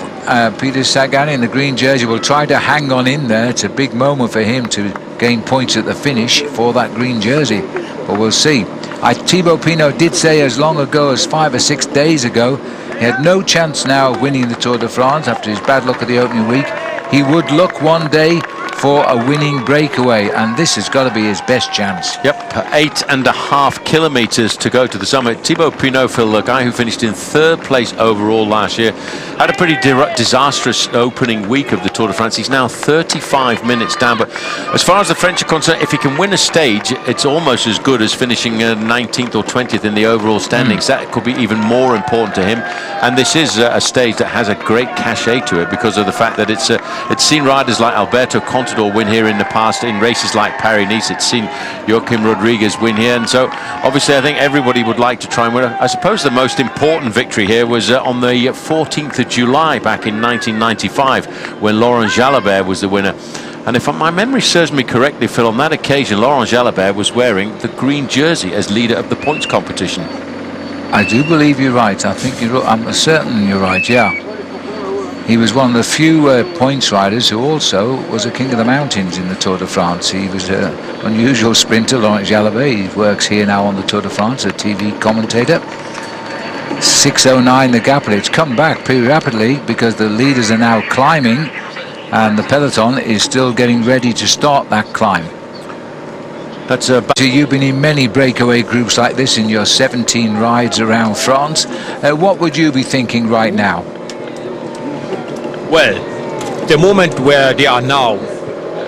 Peter Sagan in the green jersey will try to hang on in there. It's a big moment for him to gain points at the finish for that green jersey, but we'll see. Thibaut Pinot did say as long ago as 5 or 6 days ago he had no chance now of winning the Tour de France after his bad luck at the opening week. He would look one day for a winning breakaway, and this has got to be his best chance. Yep, 8.5 kilometers to go to the summit. Thibaut Pinot, Phil, the guy who finished in 3rd place overall last year, had a pretty disastrous opening week of the Tour de France. He's now 35 minutes down, but as far as the French are concerned, if he can win a stage, it's almost as good as finishing 19th or 20th in the overall standings. That could be even more important to him, and this is a stage that has a great cachet to it because of the fact that it's seen riders like Alberto Contador win here in the past in races like Paris-Nice. It's seen Joaquim Rodriguez win here, and so obviously I think everybody would like to try and win. I suppose the most important victory here was on the 14th of July back in 1995 when Laurent Jalabert was the winner. And if my memory serves me correctly, Phil, on that occasion Laurent Jalabert was wearing the green jersey as leader of the points competition. I do believe you're right. I'm certain you're right, yeah. He was one of the few points riders who also was a king of the mountains in the Tour de France. He was an unusual sprinter, Laurent Jalabert. He works here now on the Tour de France, a TV commentator. 6:09 the gap, and it's come back pretty rapidly because the leaders are now climbing and the peloton is still getting ready to start that climb. So you've been in many breakaway groups like this in your 17 rides around France. What would you be thinking right now? Well, the moment where they are now,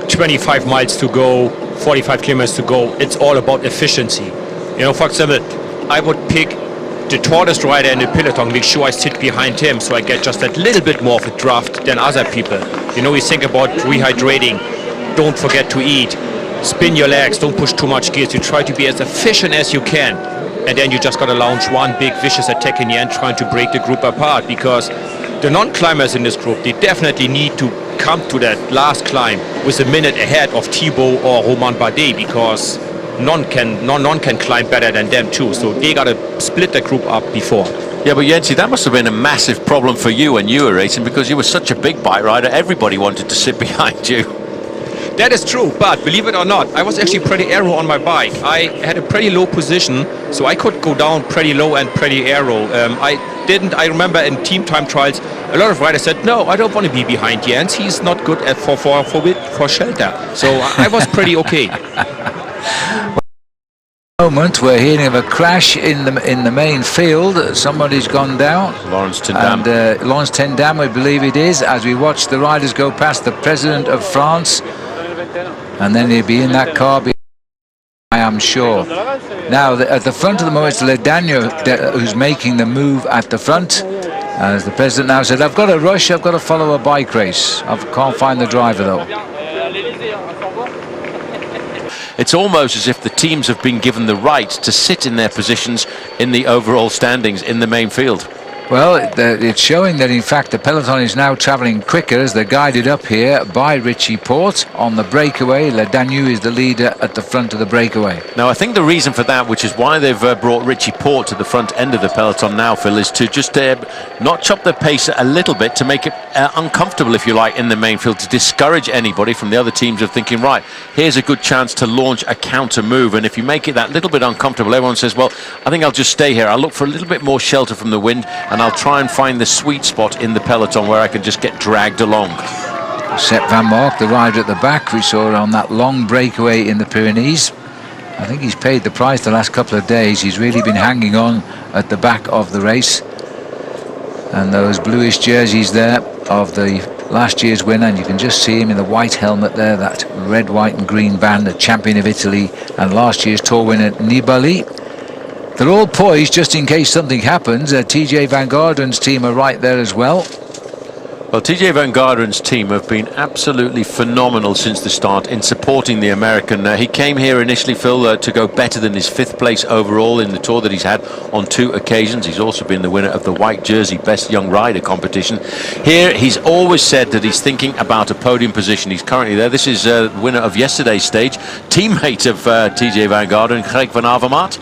25 miles to go, 45 kilometers to go, it's all about efficiency. You know, for example, I would pick the tallest rider in the peloton, make sure I sit behind him so I get just that little bit more of a draft than other people. You know, we think about rehydrating, don't forget to eat, spin your legs, don't push too much gears, you try to be as efficient as you can, and then you just got to launch one big vicious attack in the end trying to break the group apart, because the non-climbers in this group, they definitely need to come to that last climb with a minute ahead of Thibaut or Romain Bardet, because none can climb better than them too. So they got to split the group up before. Yeah, but Jensi, that must have been a massive problem for you when you were racing, because you were such a big bike rider. Everybody wanted to sit behind you. That is true, but believe it or not, I was actually pretty aero on my bike. I had a pretty low position, so I could go down pretty low and pretty aero. I remember in team time trials, a lot of riders said, no, I don't want to be behind Jens. He's not good at for shelter. So I was pretty okay. Moment we're hearing of a crash in the main field. Somebody's gone down. Laurens ten Dam. And Laurens ten Dam, we believe it is, as we watch the riders go past the President of France. and then he'll be in that car, I am sure. Now, at the front of the moment, it's Ledagno who's making the move at the front. As the president now said, I've got to rush, I've got to follow a bike race. I can't find the driver, though. It's almost as if the teams have been given the right to sit in their positions in the overall standings in the main field. Well, it's showing that, in fact, the peloton is now travelling quicker as they're guided up here by Richie Porte on the breakaway. Ledagno is the leader at the front of the breakaway. Now, I think the reason for that, which is why they've brought Richie Porte to the front end of the peloton now, Phil, is to just notch up the pace a little bit to make it uncomfortable, if you like, in the main field, to discourage anybody from the other teams of thinking, right, here's a good chance to launch a counter move. And if you make it that little bit uncomfortable, everyone says, well, I think I'll just stay here. I'll look for a little bit more shelter from the wind, and I'll try and find the sweet spot in the peloton where I can just get dragged along. Sepp Van Mark, the rider at the back, we saw on that long breakaway in the Pyrenees. I think he's paid the price the last couple of days. He's really been hanging on at the back of the race. And those bluish jerseys there of the last year's winner, and you can just see him in the white helmet there, that red, white and green band, the champion of Italy and last year's Tour winner Nibali. They're all poised just in case something happens. TJ Van Garden's team are right there as well. Well, TJ Van Garden's team have been absolutely phenomenal since the start in supporting the American. He came here initially, Phil, to go better than his 5th place overall in the Tour that he's had on 2 occasions. He's also been the winner of the white jersey Best Young Rider competition. Here, he's always said that he's thinking about a podium position. He's currently there. This is the winner of yesterday's stage, teammate of TJ Van Garden, Greg van Avermaet.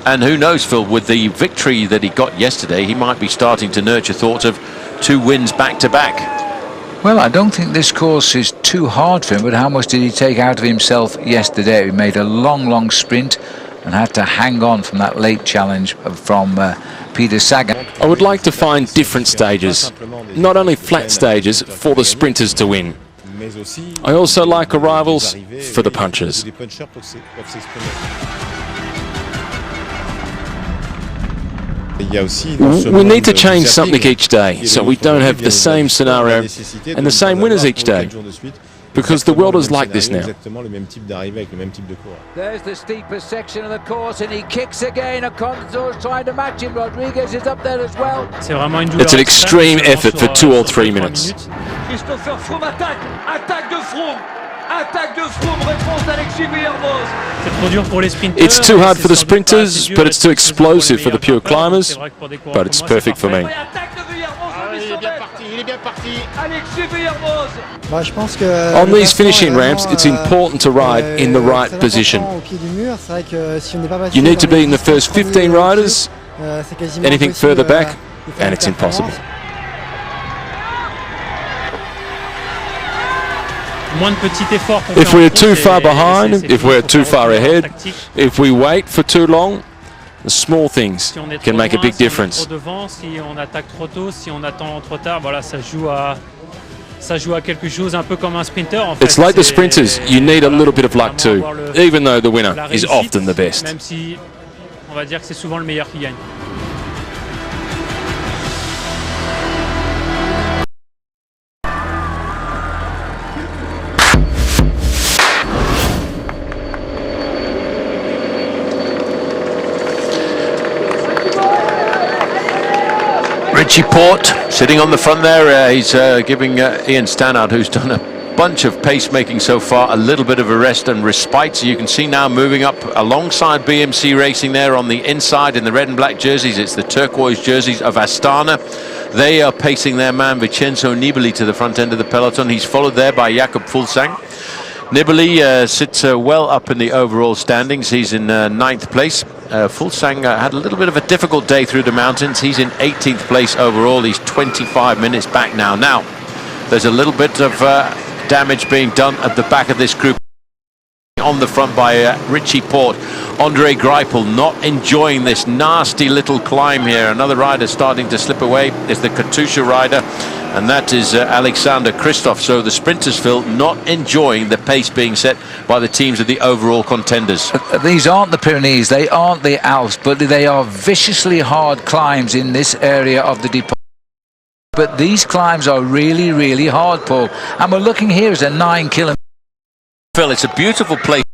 And who knows, Phil, with the victory that he got yesterday, he might be starting to nurture thoughts of 2 wins back-to-back. Well, I don't think this course is too hard for him, but how much did he take out of himself yesterday? He made a long sprint and had to hang on from that late challenge from Peter Sagan. I would like to find different stages, not only flat stages for the sprinters to win. I also like arrivals for the punchers. We need to change something each day, so we don't have the same scenario and the same winners each day, because the world is like this now. There's the steepest section of the course, and he kicks again. Aconso's trying to match him. Rodriguez is up there as well. It's an extreme effort for 2 or 3 minutes. Christopher Froome attaque de Froome. Attaque de Froome, réponse d'Alexis Vuillermoz. It's too hard for the sprinters, but it's too explosive for the pure climbers, but it's perfect for me. On these finishing ramps, it's important to ride in the right position. You need to be in the first 15 riders. Anything further back, and it's impossible. If we're too far behind, if we're too far ahead, if we wait for too long, the small things can make a big difference. It's like the sprinters, you need a little bit of luck too, even though the winner is often the best. Richie Porte sitting on the front there. He's giving Ian Stannard, who's done a bunch of pacemaking so far, a little bit of a rest and respite. So you can see now moving up alongside BMC Racing there on the inside in the red and black jerseys. It's the turquoise jerseys of Astana. They are pacing their man Vincenzo Nibali to the front end of the peloton. He's followed there by Jakob Fuglsang. Nibali sits well up in the overall standings. He's in 9th place. Fuglsang had a little bit of a difficult day through the mountains. He's in 18th place overall. He's 25 minutes back now. Now, there's a little bit of damage being done at the back of this group. On the front by Richie Porte. Andre Greipel not enjoying this nasty little climb here. Another rider starting to slip away is the Katusha rider, and that is Alexander Kristoff. So the sprinters, Phil, not enjoying the pace being set by the teams of the overall contenders. These aren't the Pyrenees, they aren't the Alps, but they are viciously hard climbs in this area of the department. But these climbs are really hard, Paul. And we're looking here as a 9 kilometer Phil, it's a beautiful place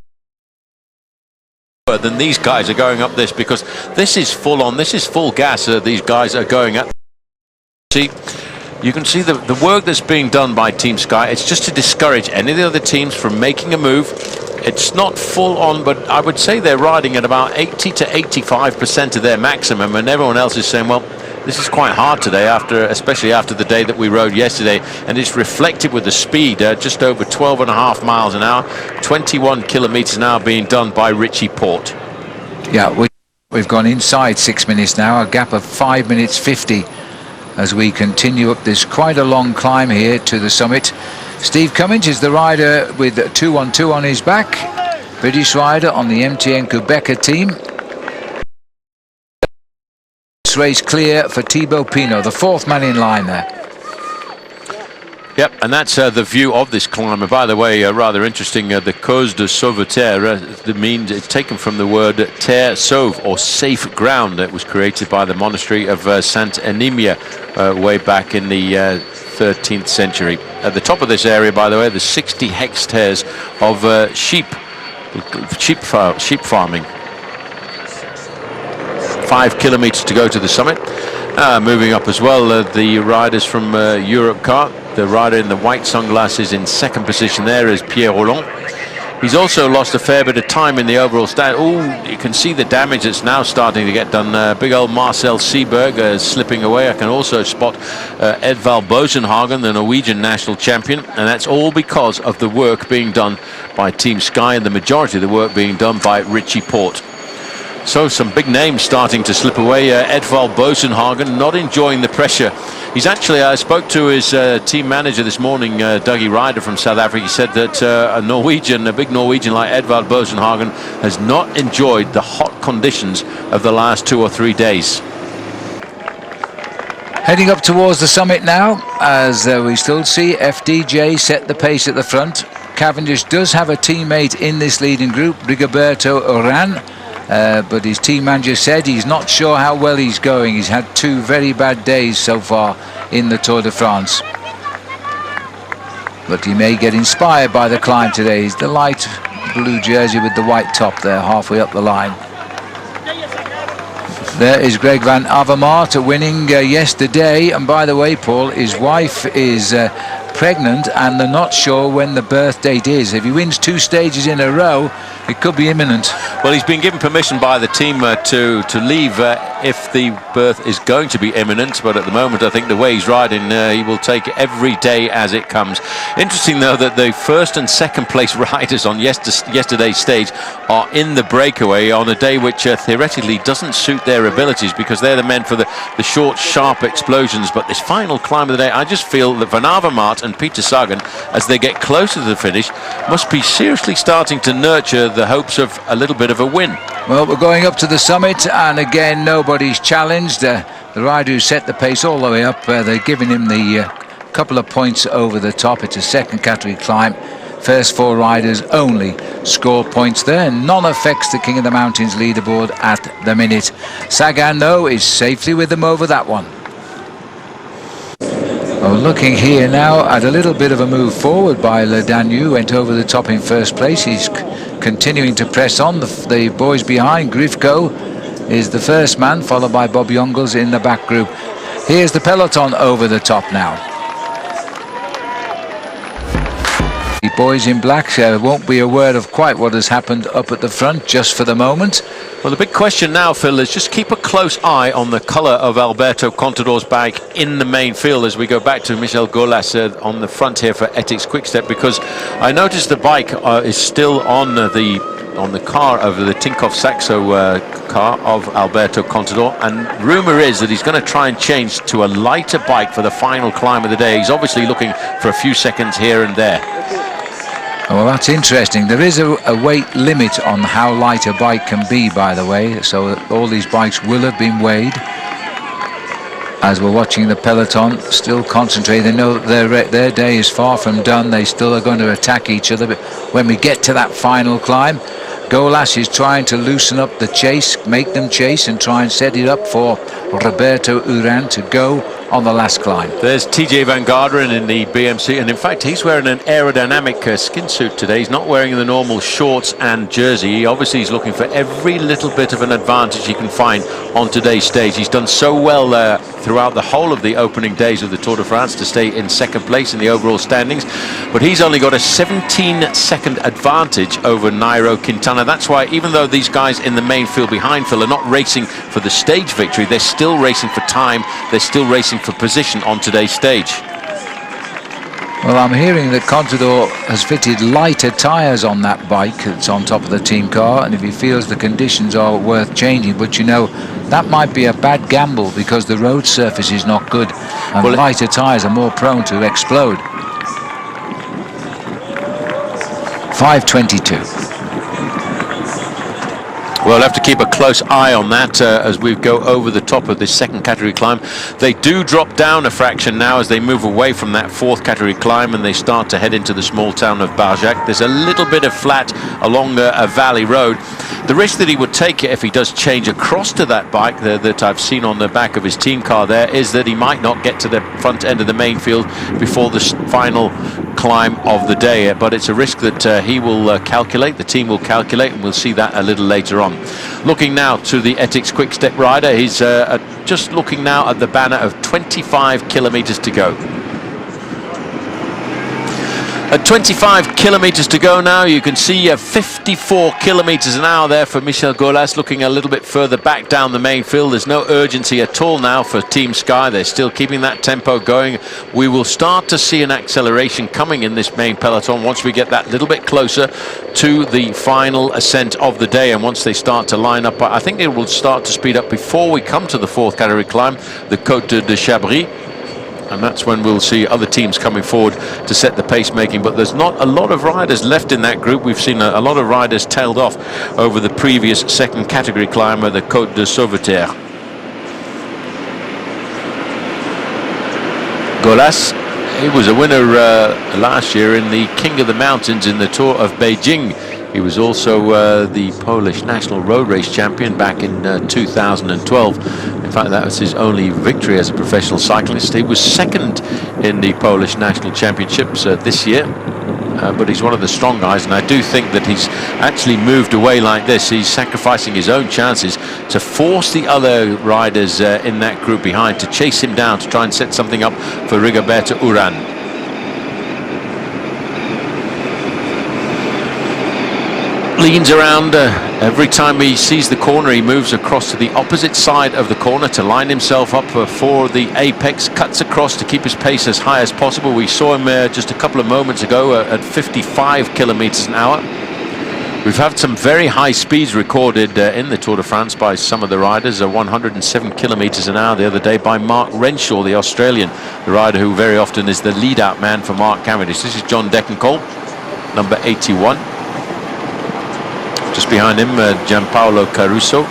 than these guys are going up this, because this is full on, this is full gas. These guys are going up. See, you can see the work that's being done by Team Sky. It's just to discourage any of the other teams from making a move. It's not full on, but I would say they're riding at about 80 to 85% of their maximum, and everyone else is saying, well, this is quite hard today, especially after the day that we rode yesterday, and it's reflected with the speed, just over 12.5 miles an hour, 21 kilometers an hour being done by Richie Porte. Yeah, we've gone inside 6 minutes now, a gap of 5 minutes 50 as we continue up this quite a long climb here to the summit. Steve Cummins is the rider with 212 on his back, British rider on the MTN Quebecer team. Race clear for Thibaut Pinot, the fourth man in line there. Yep, and that's the view of this climb. By the way, rather interesting, the Cause de Sauveterre, it's taken from the word terre sauve, or safe ground. It was created by the monastery of Saint Enimia way back in the 13th century. At the top of this area, by the way, there's 60 hectares of sheep farming. 5 kilometers to go to the summit. Moving up as well, the riders from Europcar. The rider in the white sunglasses in second position there is Pierre Rolland. He's also lost a fair bit of time in the overall stat. Oh, you can see the damage that's now starting to get done. Big old Marcel Seberg slipping away. I can also spot Edvald Bosenhagen, the Norwegian national champion, and that's all because of the work being done by Team Sky, and the majority of the work being done by Richie Porte. So some big names starting to slip away. Edvald Bosenhagen not enjoying the pressure. He's actually, I spoke to his team manager this morning, Dougie Ryder from South Africa. He said that a big Norwegian like Edvald Bosenhagen has not enjoyed the hot conditions of the last 2 or 3 days. Heading up towards the summit now, as we still see FDJ set the pace at the front. Cavendish does have a teammate in this leading group, Rigoberto Urán. But his team manager said he's not sure how well he's going. He's had 2 very bad days so far in the Tour de France. But he may get inspired by the climb today. He's the light blue jersey with the white top there, halfway up the line. There is Greg Van Avermaet winning yesterday. And by the way, Paul, his wife is pregnant, and they're not sure when the birth date is. If he wins 2 stages in a row, it could be imminent. Well, he's been given permission by the team to leave if the birth is going to be imminent, but at the moment I think the way he's riding, he will take every day as it comes. Interesting though that the first and second place riders on yesterday's stage are in the breakaway on a day which theoretically doesn't suit their abilities, because they're the men for the short, sharp explosions. But this final climb of the day, I just feel that Van Avermaet and Peter Sagan, as they get closer to the finish, must be seriously starting to nurture the hopes of a little bit of a win. Well, we're going up to the summit, and again nobody's challenged. The rider who set the pace all the way up, they're giving him the couple of points over the top. It's a second category climb. First 4 riders only score points there. None affects the King of the Mountains leaderboard at the minute. Sagan though is safely with them over that one. Oh, looking here now at a little bit of a move forward by Le Danu, went over the top in first place. He's continuing to press on. The boys behind, Grifko is the first man, followed by Bob Jongels in the back group. Here's the peloton over the top now. The boys in black won't be aware of quite what has happened up at the front just for the moment. Well, the big question now, Phil, is just keep a close eye on the colour of Alberto Contador's bike in the main field as we go back to Michel Golas on the front here for Ethics Quickstep, because I noticed the bike is still on the car of the Tinkoff Saxo car of Alberto Contador, and rumour is that he's going to try and change to a lighter bike for the final climb of the day. He's obviously looking for a few seconds here and there. Well, that's interesting. There is a weight limit on how light a bike can be, by the way, so all these bikes will have been weighed. As we're watching the peloton still concentrate, they know their day is far from done. They still are going to attack each other, but when we get to that final climb, Golas is trying to loosen up the chase, make them chase, and try and set it up for Rigoberto Urán to go on the last climb. There's TJ Van Garderen in the BMC, and in fact he's wearing an aerodynamic skin suit today. He's not wearing the normal shorts and jersey. He obviously is looking for every little bit of an advantage he can find on today's stage. He's done so well throughout the whole of the opening days of the Tour de France to stay in second place in the overall standings, but he's only got a 17-second advantage over Nairo Quintana. That's why, even though these guys in the main field behind Phil are not racing for the stage victory, they're still racing for time, they're still racing for position on today's stage. Well, I'm hearing that Contador has fitted lighter tyres on that bike that's on top of the team car, and if he feels the conditions are worth changing, but you know, that might be a bad gamble because the road surface is not good, and well, lighter tyres are more prone to explode. 5:22. We'll have to keep a close eye on that as we go over the top of this second category climb. They do drop down a fraction now as they move away from that fourth category climb and they start to head into the small town of Barjac. There's a little bit of flat along a valley road. The risk that he would take if he does change across to that bike that I've seen on the back of his team car there is that he might not get to the front end of the main field before the final climb of the day, but it's a risk that he will calculate, the team will calculate, and we'll see that a little later on. Looking now to the Etixx Quick Step rider, he's just looking now at the banner of 25 kilometers to go. At 25 kilometers to go now, you can see 54 kilometers an hour there for Michel Golas, looking a little bit further back down the main field. There's no urgency at all now for Team Sky. They're still keeping that tempo going. We will start to see an acceleration coming in this main peloton once we get that little bit closer to the final ascent of the day, and once they start to line up, I think it will start to speed up before we come to the fourth category climb, the Côte de Chabris. And that's when we'll see other teams coming forward to set the pace making. But there's not a lot of riders left in that group. We've seen a lot of riders tailed off over the previous second category climber, the Côte de Sauveterre. Golas, he was a winner last year in the King of the Mountains in the Tour of Beijing. He was also the Polish national road race champion back in 2012. In fact, that was his only victory as a professional cyclist. He was second in the Polish national championships this year, but he's one of the strong guys, and I do think that he's actually moved away like this. He's sacrificing his own chances to force the other riders in that group behind to chase him down, to try and set something up for Rigoberto Urán. Leans around every time he sees the corner. He moves across to the opposite side of the corner to line himself up for the apex, cuts across to keep his pace as high as possible. We saw him just a couple of moments ago at 55 kilometers an hour. We've had some very high speeds recorded in the Tour de France by some of the riders. 107 kilometers an hour the other day by Mark Renshaw, the Australian, the rider who very often is the lead-out man for Mark Cavendish. This is John Degenkolb, number 81. Just behind him, Gianpaolo Caruso.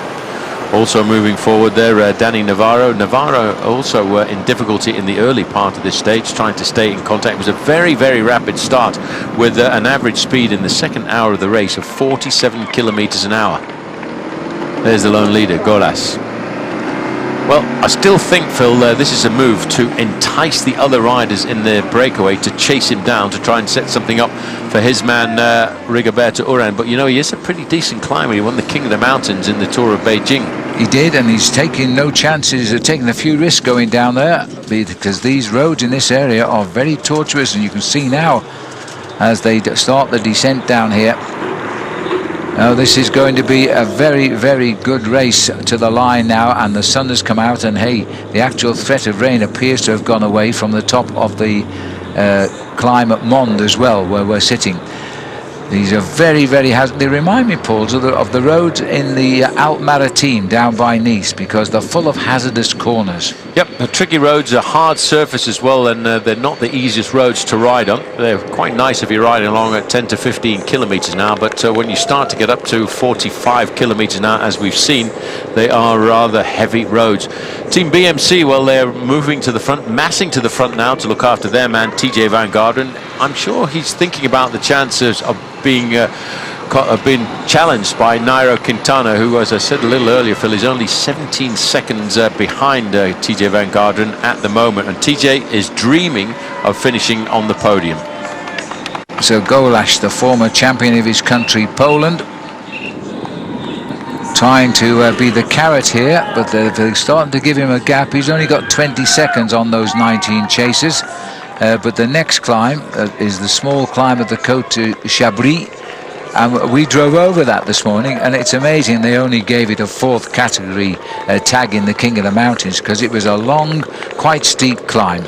Also moving forward there, Danny Navarro. Navarro also in difficulty in the early part of this stage, trying to stay in contact. It was a very, very rapid start with an average speed in the second hour of the race of 47 kilometers an hour. There's the lone leader, Golas. Well, I still think, Phil, this is a move to entice the other riders in the breakaway to chase him down, to try and set something up for his man Rigoberto Urán. But you know, he is a pretty decent climber. He won the King of the Mountains in the Tour of Beijing. He did, and he's taking no chances. He's taking a few risks going down there because these roads in this area are very tortuous, and you can see now as they start the descent down here. Now this is going to be a very, very good race to the line now, and the sun has come out, and hey, the actual threat of rain appears to have gone away from the top of the climb at Mende as well, where we're sitting. These are very, very they remind me, Paul, of the roads in the Alpes Maritimes down by Nice, because they're full of hazardous corners. Yep, the tricky roads are hard surface as well, and they're not the easiest roads to ride on. They're quite nice if you're riding along at 10 to 15 kilometers an hour, but when you start to get up to 45 kilometers an hour, as we've seen, they are rather heavy roads. Team BMC, well, they're moving to the front, massing to the front now to look after their man, TJ Van Garderen. I'm sure he's thinking about the chances of being been challenged by Nairo Quintana, who, as I said a little earlier, Phil, is only 17 seconds behind TJ Van Garderen at the moment, and TJ is dreaming of finishing on the podium. So Golash, the former champion of his country, Poland, trying to be the carrot here, but they're starting to give him a gap. He's only got 20 seconds on those 19 chasers, but the next climb is the small climb of the Côte de Chabris, and we drove over that this morning, and it's amazing they only gave it a 4th category tag in the King of the Mountains, because it was a long, quite steep climb.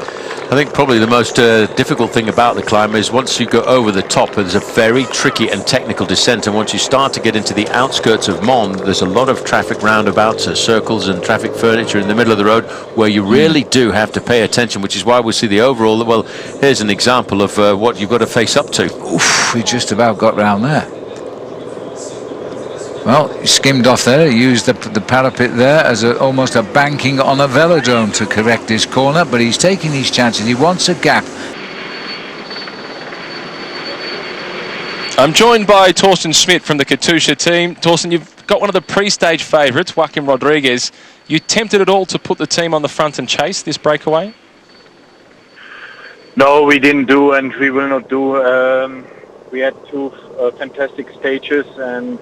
I think probably the most difficult thing about the climb is once you go over the top, there's a very tricky and technical descent, and once you start to get into the outskirts of Mons, there's a lot of traffic roundabouts, circles and traffic furniture in the middle of the road where you really do have to pay attention, which is why we see the overall. Well, here's an example of what you've got to face up to. Oof, we just about got round there. Well, he skimmed off there, he used the parapet there as almost a banking on a velodrome to correct his corner, but he's taking these chances. He wants a gap. I'm joined by Torsten Schmidt from the Katusha team. Torsten, you've got one of the pre-stage favourites, Joaquim Rodriguez. You tempted at all to put the team on the front and chase this breakaway? No, we didn't do, and we will not do. We had 2 fantastic stages, and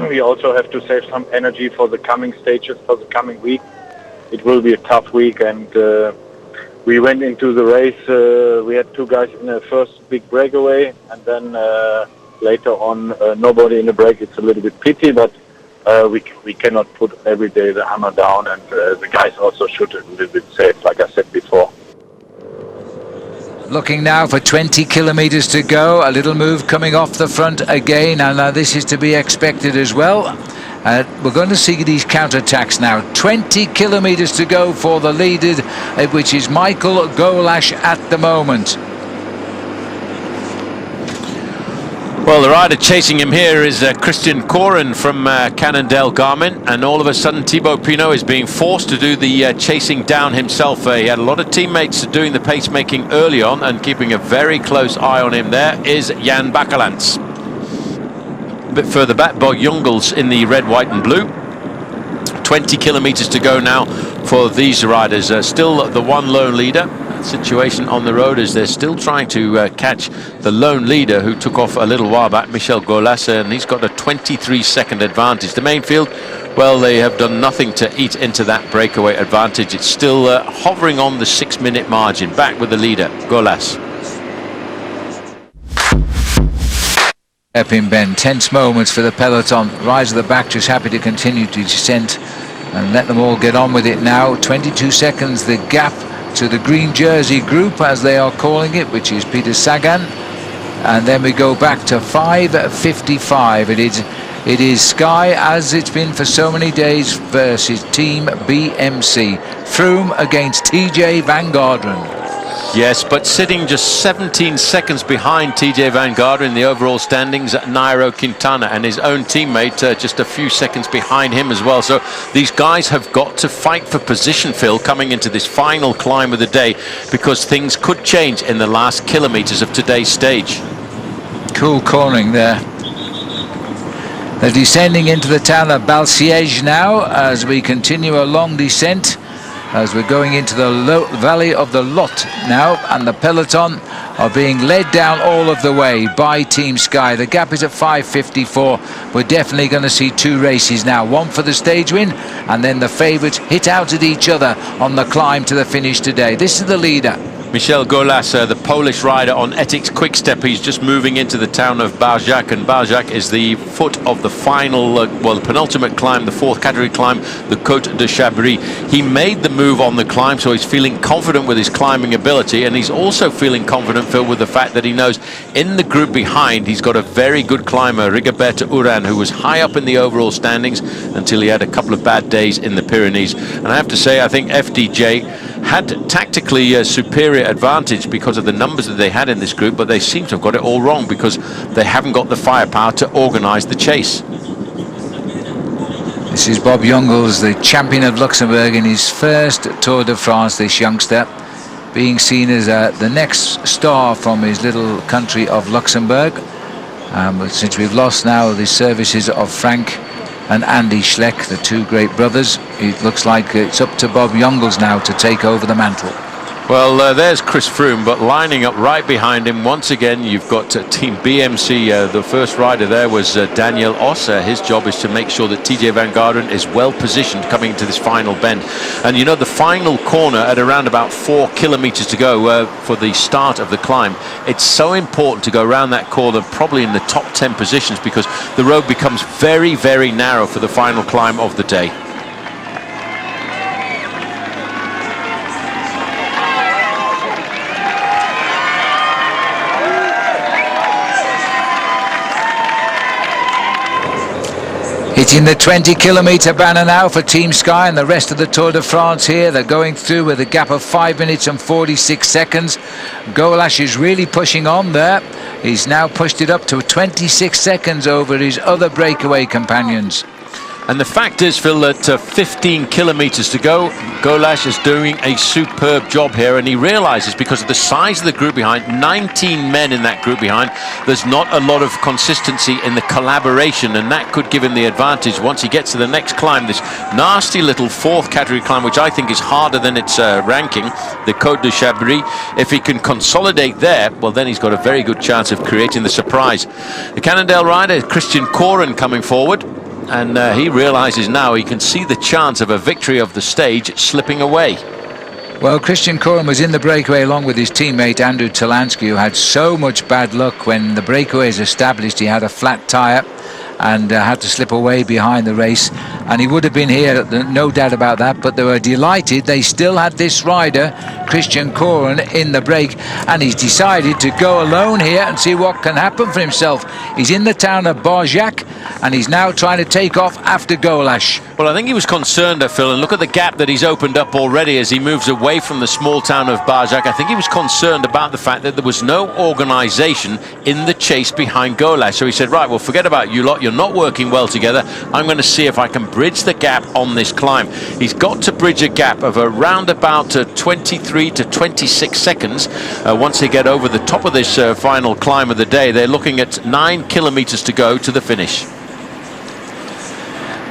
we also have to save some energy for the coming stages, for the coming week. It will be a tough week, and we went into the race. We had 2 guys in the first big breakaway, and then later on nobody in the break. It's a little bit pity, but we cannot put every day the hammer down, and the guys also should a little bit safe, like I said before. Looking now for 20 kilometers to go. A little move coming off the front again, and this is to be expected as well. We're going to see these counterattacks now. 20 kilometers to go for the leader, which is Michael Golash at the moment. Well, the rider chasing him here is Christian Koren from Cannondale Garmin, and all of a sudden Thibaut Pinot is being forced to do the chasing down himself. He had a lot of teammates doing the pacemaking early on, and keeping a very close eye on him there is Jan Bakelants. A bit further back, Bob Jungels in the red, white and blue. 20 kilometers to go now for these riders. Still the one lone leader. Situation on the road is they're still trying to catch the lone leader who took off a little while back, Michel Golash, and he's got a 23-second advantage. The main field, well, they have done nothing to eat into that breakaway advantage. It's still hovering on the 6-minute margin. Back with the leader, Golash. Hairpin bend, tense moments for the peloton. Rise of the back, just happy to continue to descend and let them all get on with it now. 22 seconds, the gap to the green jersey group, as they are calling it, which is Peter Sagan, and then we go back to 5:55. It is Sky, as it's been for so many days, versus Team BMC. Froome against TJ Van Garderen. Yes, but sitting just 17 seconds behind TJ Van Garderen in the overall standings, Nairo Quintana, and his own teammate just a few seconds behind him as well. So these guys have got to fight for position, Phil, coming into this final climb of the day, because things could change in the last kilometers of today's stage. Cool cornering there. They're descending into the town of Balsiège now as we continue a long descent, as we're going into the valley of the Lot now, and the peloton are being led down all of the way by Team Sky. The gap is at 5:54. We're definitely going to see 2 races now, one for the stage win, and then the favourites hit out at each other on the climb to the finish today. This is the leader, Michel Golash, the Polish rider on Ethics Quickstep. He's just moving into the town of Barjac, and Barjac is the foot of the final, well, the penultimate climb, the 4th category climb, the Côte de Chabris. He made the move on the climb, so he's feeling confident with his climbing ability, and he's also feeling confident, Phil, with the fact that he knows in the group behind he's got a very good climber, Rigobert Uran, who was high up in the overall standings until he had a couple of bad days in the Pyrenees. And I have to say, I think FDJ had tactically a superior advantage because of the numbers that they had in this group, but they seem to have got it all wrong because they haven't got the firepower to organise the chase. This is Bob Jungels, the champion of Luxembourg in his first Tour de France, this youngster, being seen as the next star from his little country of Luxembourg. But since we've lost now the services of Frank and Andy Schleck, the two great brothers, it looks like it's up to Bob Jungels now to take over the mantle. Well, there's Chris Froome, but lining up right behind him once again, you've got Team BMC. The first rider there was Daniel Oss. His job is to make sure that TJ Van Garderen is well positioned coming into this final bend. And you know, the final corner at around about 4 kilometers to go for the start of the climb, it's so important to go around that corner probably in the top 10 positions, because the road becomes very, very narrow for the final climb of the day. Hitting the 20-kilometre banner now for Team Sky and the rest of the Tour de France here. They're going through with a gap of 5 minutes and 46 seconds. Golash is really pushing on there. He's now pushed it up to 26 seconds over his other breakaway companions. And the fact is, Phil, that 15 kilometres to go, Golash is doing a superb job here, and he realises, because of the size of the group behind, 19 men in that group behind, there's not a lot of consistency in the collaboration, and that could give him the advantage once he gets to the next climb, this nasty little 4th category climb, which I think is harder than its ranking, the Côte de Chabris. If he can consolidate there, well, then he's got a very good chance of creating the surprise. The Cannondale rider, Christian Coren, coming forward. And he realises now he can see the chance of a victory of the stage slipping away. Well, Christian Coren was in the breakaway along with his teammate Andrew Talansky, who had so much bad luck when the breakaway is established. He had a flat tyre and had to slip away behind the race, and he would have been here, no doubt about that, but they were delighted they still had this rider, Christian Coren, in the break, and he's decided to go alone here and see what can happen for himself. He's in the town of Barjac, and he's now trying to take off after Golash. Well, I think he was concerned, Phil, and look at the gap that he's opened up already as he moves away from the small town of Barjac. I think he was concerned about the fact that there was no organisation in the chase behind Golash. So he said, right, well, forget about you lot. You're not working well together. I'm going to see if I can bridge the gap on this climb. He's got to bridge a gap of around about 23 to 26 seconds. Once they get over the top of this final climb of the day, they're looking at 9 kilometres to go to the finish.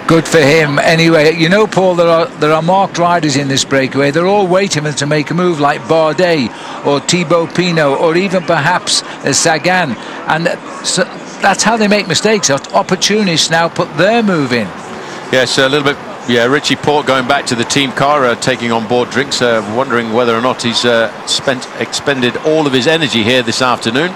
Good for him. Anyway, you know, Paul, there are marked riders in this breakaway. They're all waiting to make a move, like Bardet or Thibaut Pinot or even perhaps Sagan. And so that's how they make mistakes. Opportunists now put their move in. Yes, a little bit. Yeah, Richie Porte going back to the team car, taking on board drinks, wondering whether or not he's expended all of his energy here this afternoon.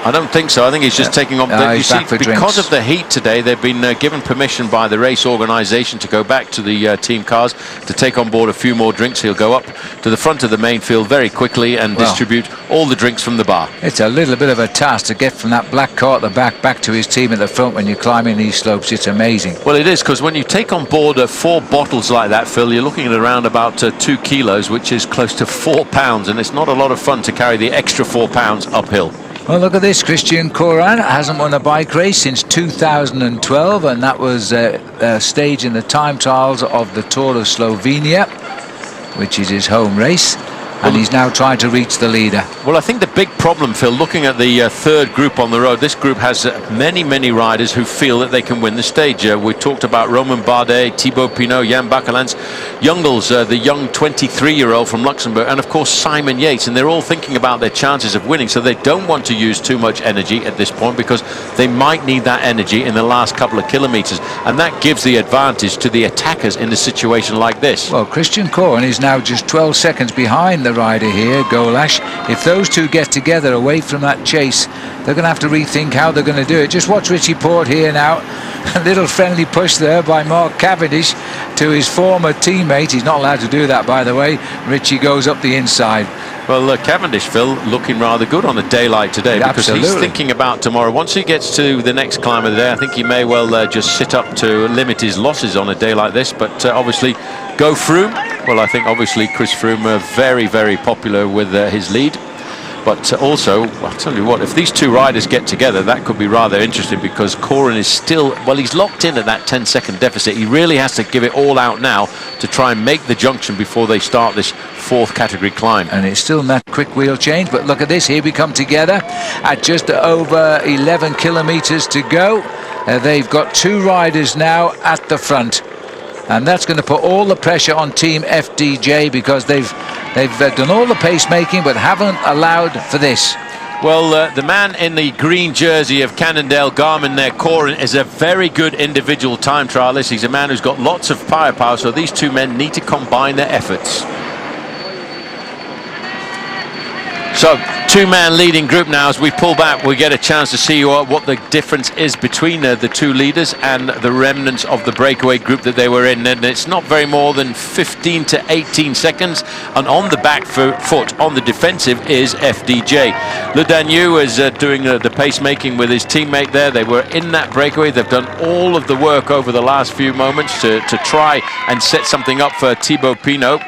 I don't think so. I think he's just taking on. You see, because of the heat today, they've been given permission by the race organisation to go back to the team cars to take on board a few more drinks. He'll go up to the front of the main field very quickly and distribute all the drinks from the bar. It's a little bit of a task to get from that black car at the back to his team at the front when you're climbing these slopes. It's amazing. Well, it is, because when you take on board 4 bottles like that, Phil, you're looking at around about 2 kilos, which is close to 4 pounds, and it's not a lot of fun to carry the extra 4 pounds uphill. Well, look at this. Christian Coren hasn't won a bike race since 2012, and that was a stage in the time trials of the Tour of Slovenia, which is his home race. And he's now trying to reach the leader. Well, I think the big problem, Phil, looking at the third group on the road, this group has many riders who feel that they can win the stage. We talked about Romain Bardet, Thibaut Pinot, Jan Bakelants, Jungels, the young 23-year-old from Luxembourg, and of course Simon Yates, and they're all thinking about their chances of winning, so they don't want to use too much energy at this point because they might need that energy in the last couple of kilometres, and that gives the advantage to the attackers in a situation like this. Well, Christian Coren is now just 12 seconds behind the rider here, Golash. If those two get together away from that chase, they're going to have to rethink how they're going to do it. Just watch Richie Porte here now. A little friendly push there by Mark Cavendish to his former teammate. He's not allowed to do that, by the way. Richie goes up the inside. Well, Cavendish, Phil, looking rather good on the daylight today because he's thinking about tomorrow. Once he gets to the next climb of the day, I think he may well just sit up to limit his losses on a day like this. But obviously, go Froome. Well, I think obviously Chris Froome very popular with his lead. But also, I'll tell you what, if these two riders get together, that could be rather interesting, because Corin is still, well, he's locked in at that 10-second deficit. He really has to give it all out now to try and make the junction before they start this fourth category climb. And it's still not quick wheel change, but look at this. Here we come together at just over 11 kilometers to go. They've got two riders now at the front, and that's going to put all the pressure on Team FDJ, because they've done all the pacemaking but haven't allowed for this. Well, the man in the green jersey of Cannondale Garmin there, Corin, is a very good individual time trialist. He's a man who's got lots of firepower, so these two men need to combine their efforts. So, two-man leading group now. As we pull back, we get a chance to see what the difference is between the two leaders and the remnants of the breakaway group that they were in. And it's not very more than 15 to 18 seconds. And on the back foot, on the defensive, is FDJ. Le Danu is doing the pacemaking with his teammate there. They were in that breakaway. They've done all of the work over the last few moments to try and set something up for Thibaut Pinot.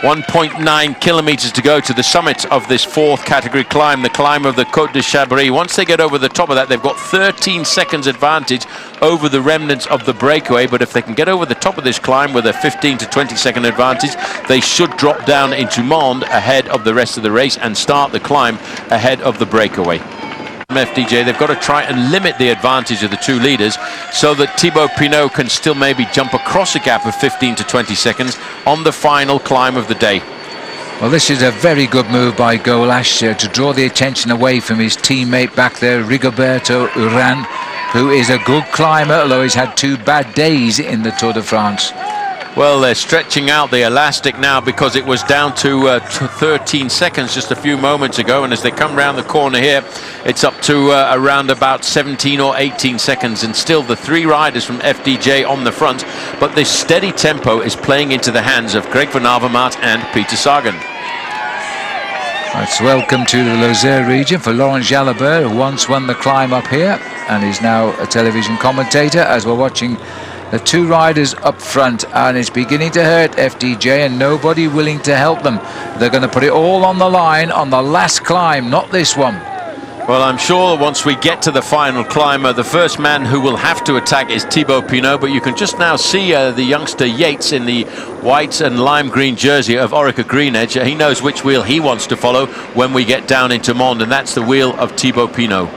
1.9 kilometers to go to the summit of this fourth category climb, the climb of the Côte de Chabris. Once they get over the top of that, they've got 13 seconds advantage over the remnants of the breakaway. But if they can get over the top of this climb with a 15 to 20 second advantage, they should drop down into Mende ahead of the rest of the race and start the climb ahead of the breakaway. FDJ, they've got to try and limit the advantage of the two leaders so that Thibaut Pinot can still maybe jump across a gap of 15 to 20 seconds on the final climb of the day. Well, this is a very good move by Golash to draw the attention away from his teammate back there, Rigoberto Urán, who is a good climber, although he's had two bad days in the Tour de France. Well, they're stretching out the elastic now, because it was down to 13 seconds just a few moments ago, and as they come round the corner here, it's up to around about 17 or 18 seconds, and still the three riders from FDJ on the front, but this steady tempo is playing into the hands of Greg van Avermaet and Peter Sagan. It's welcome to the Lozère region for Laurent Jalabert, who once won the climb up here and is now a television commentator, as we're watching the two riders up front, and it's beginning to hurt FDJ, and nobody willing to help them. They're going to put it all on the line on the last climb, not this one. Well, I'm sure once we get to the final climber, the first man who will have to attack is Thibaut Pinot, but you can just now see the youngster Yates in the white and lime green jersey of Orica Green Edge. He knows which wheel he wants to follow when we get down into Mende, and that's the wheel of Thibaut Pinot.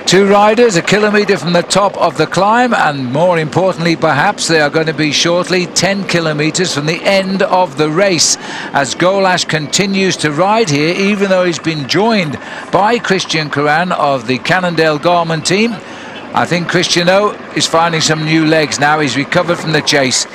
Two riders a kilometre from the top of the climb, and more importantly perhaps, they are going to be shortly 10 kilometres from the end of the race, as Golash continues to ride here, even though he's been joined by Christian Corin of the Cannondale Garmin team. I think Cristiano is finding some new legs now. He's recovered from the chase,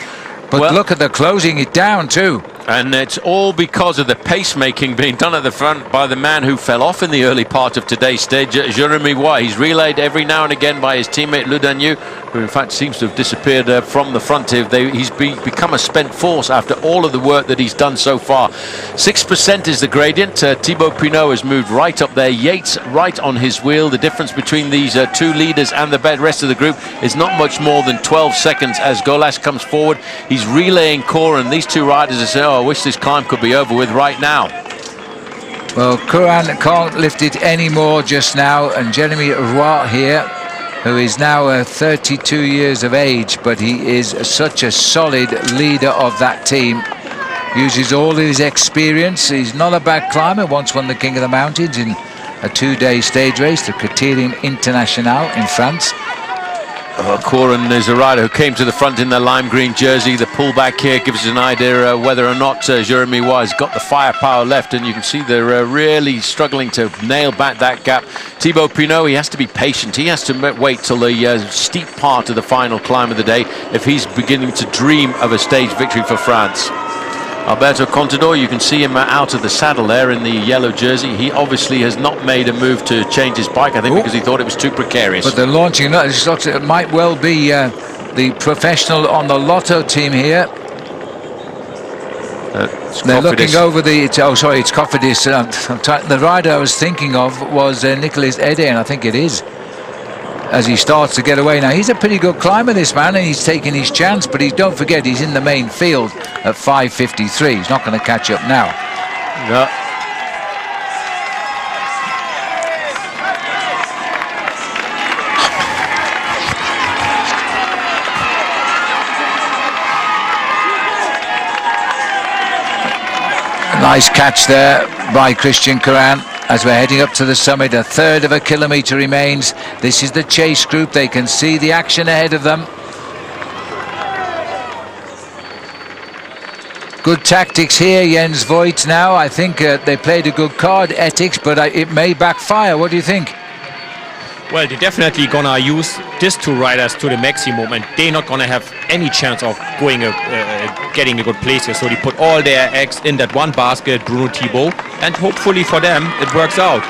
but well, look at the closing it down too. And it's all because of the pacemaking being done at the front by the man who fell off in the early part of today's stage, Jeremy White. He's relayed every now and again by his teammate Le Danu, who in fact seems to have disappeared from the front. He's become a spent force after all of the work that he's done so far. 6% is the gradient. Thibaut Pinot has moved right up there. Yates right on his wheel. The difference between these two leaders and the rest of the group is not much more than 12 seconds as Golash comes forward. He's relaying Corin. These two riders are saying, oh, I wish this climb could be over with right now. Well, Corin can't lift it anymore just now, and Jeremy Roy here, who is now 32 years of age, but he is such a solid leader of that team. Uses all his experience. He's not a bad climber. Once won the King of the Mountains in a two-day stage race, the Critérium International in France. Corin is a rider who came to the front in the lime green jersey. The pullback here gives us an idea whether or not Jeremy Roy has got the firepower left, and you can see they're really struggling to nail back that gap. Thibaut Pinot, he has to be patient. He has to wait till the steep part of the final climb of the day if he's beginning to dream of a stage victory for France. Alberto Contador, you can see him out of the saddle there in the yellow jersey. He obviously has not made a move to change his bike, I think, because he thought it was too precarious. But they're launching, it might well be the professional on the Lotto team here. They're looking over the, it's Cofidis. The rider I was thinking of was Nicolas Ede, and I think it is, as he starts to get away. Now, he's a pretty good climber, this man, and he's taking his chance, but don't forget, he's in the main field at 5:53. He's not going to catch up now. No. Nice catch there by Christian Curran as we're heading up to the summit. A third of a kilometre remains. This is the chase group. They can see the action ahead of them. Good tactics here, Jens Voigt now. I think they played a good card, ethics, but it may backfire. What do you think? Well, they're definitely gonna use these two riders to the maximum, and they're not gonna have any chance of going getting a good place here. So they put all their eggs in that one basket, Bruno Thibault, and hopefully for them it works out.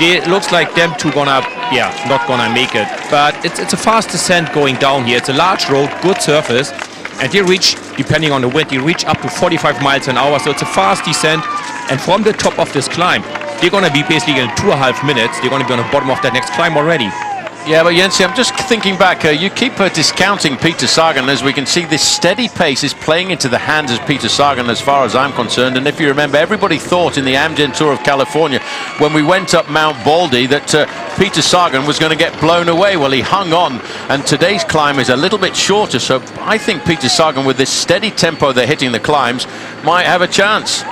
It looks like them two not gonna make it, but it's a fast descent going down here. It's a large road, good surface, and they reach, depending on the wind, they reach up to 45 miles an hour. So it's a fast descent, and from the top of this climb, they're going to be basically in 2.5 minutes. They're going to be on the bottom of that next climb already. Yeah, but Jens, I'm just thinking back. You keep discounting Peter Sagan. As we can see, this steady pace is playing into the hands of Peter Sagan as far as I'm concerned. And if you remember, everybody thought in the Amgen Tour of California, when we went up Mount Baldy, that Peter Sagan was going to get blown away. Well, he hung on, and today's climb is a little bit shorter. So I think Peter Sagan, with this steady tempo they're hitting the climbs, might have a chance.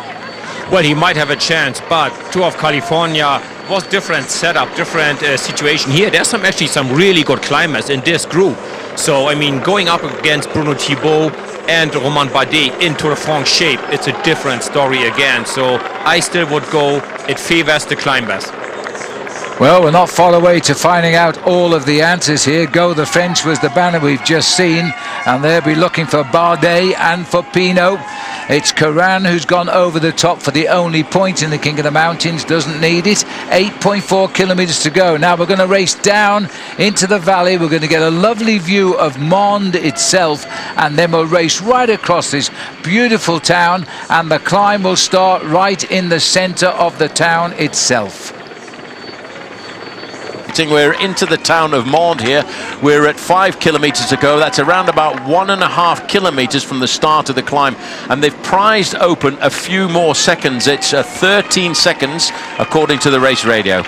Well, he might have a chance, but Tour of California was different setup, different situation. Here, there's actually some really good climbers in this group. So, I mean, going up against Bruno Thibault and Romain Bardet in Tour de France shape, it's a different story again. So, I still would go, it favors the climbers. Well, we're not far away to finding out all of the answers here. Go the French was the banner we've just seen, and they'll be looking for Bardet and for Pinot. It's Curran who's gone over the top for the only point in the King of the Mountains. Doesn't need it. 8.4 kilometres to go. Now we're going to race down into the valley. We're going to get a lovely view of Mende itself, and then we'll race right across this beautiful town, and the climb will start right in the centre of the town itself. We're into the town of Mende here. We're at 5 kilometres to go. That's around about 1.5 kilometres from the start of the climb, and they've prized open a few more seconds. It's 13 seconds according to the race radio.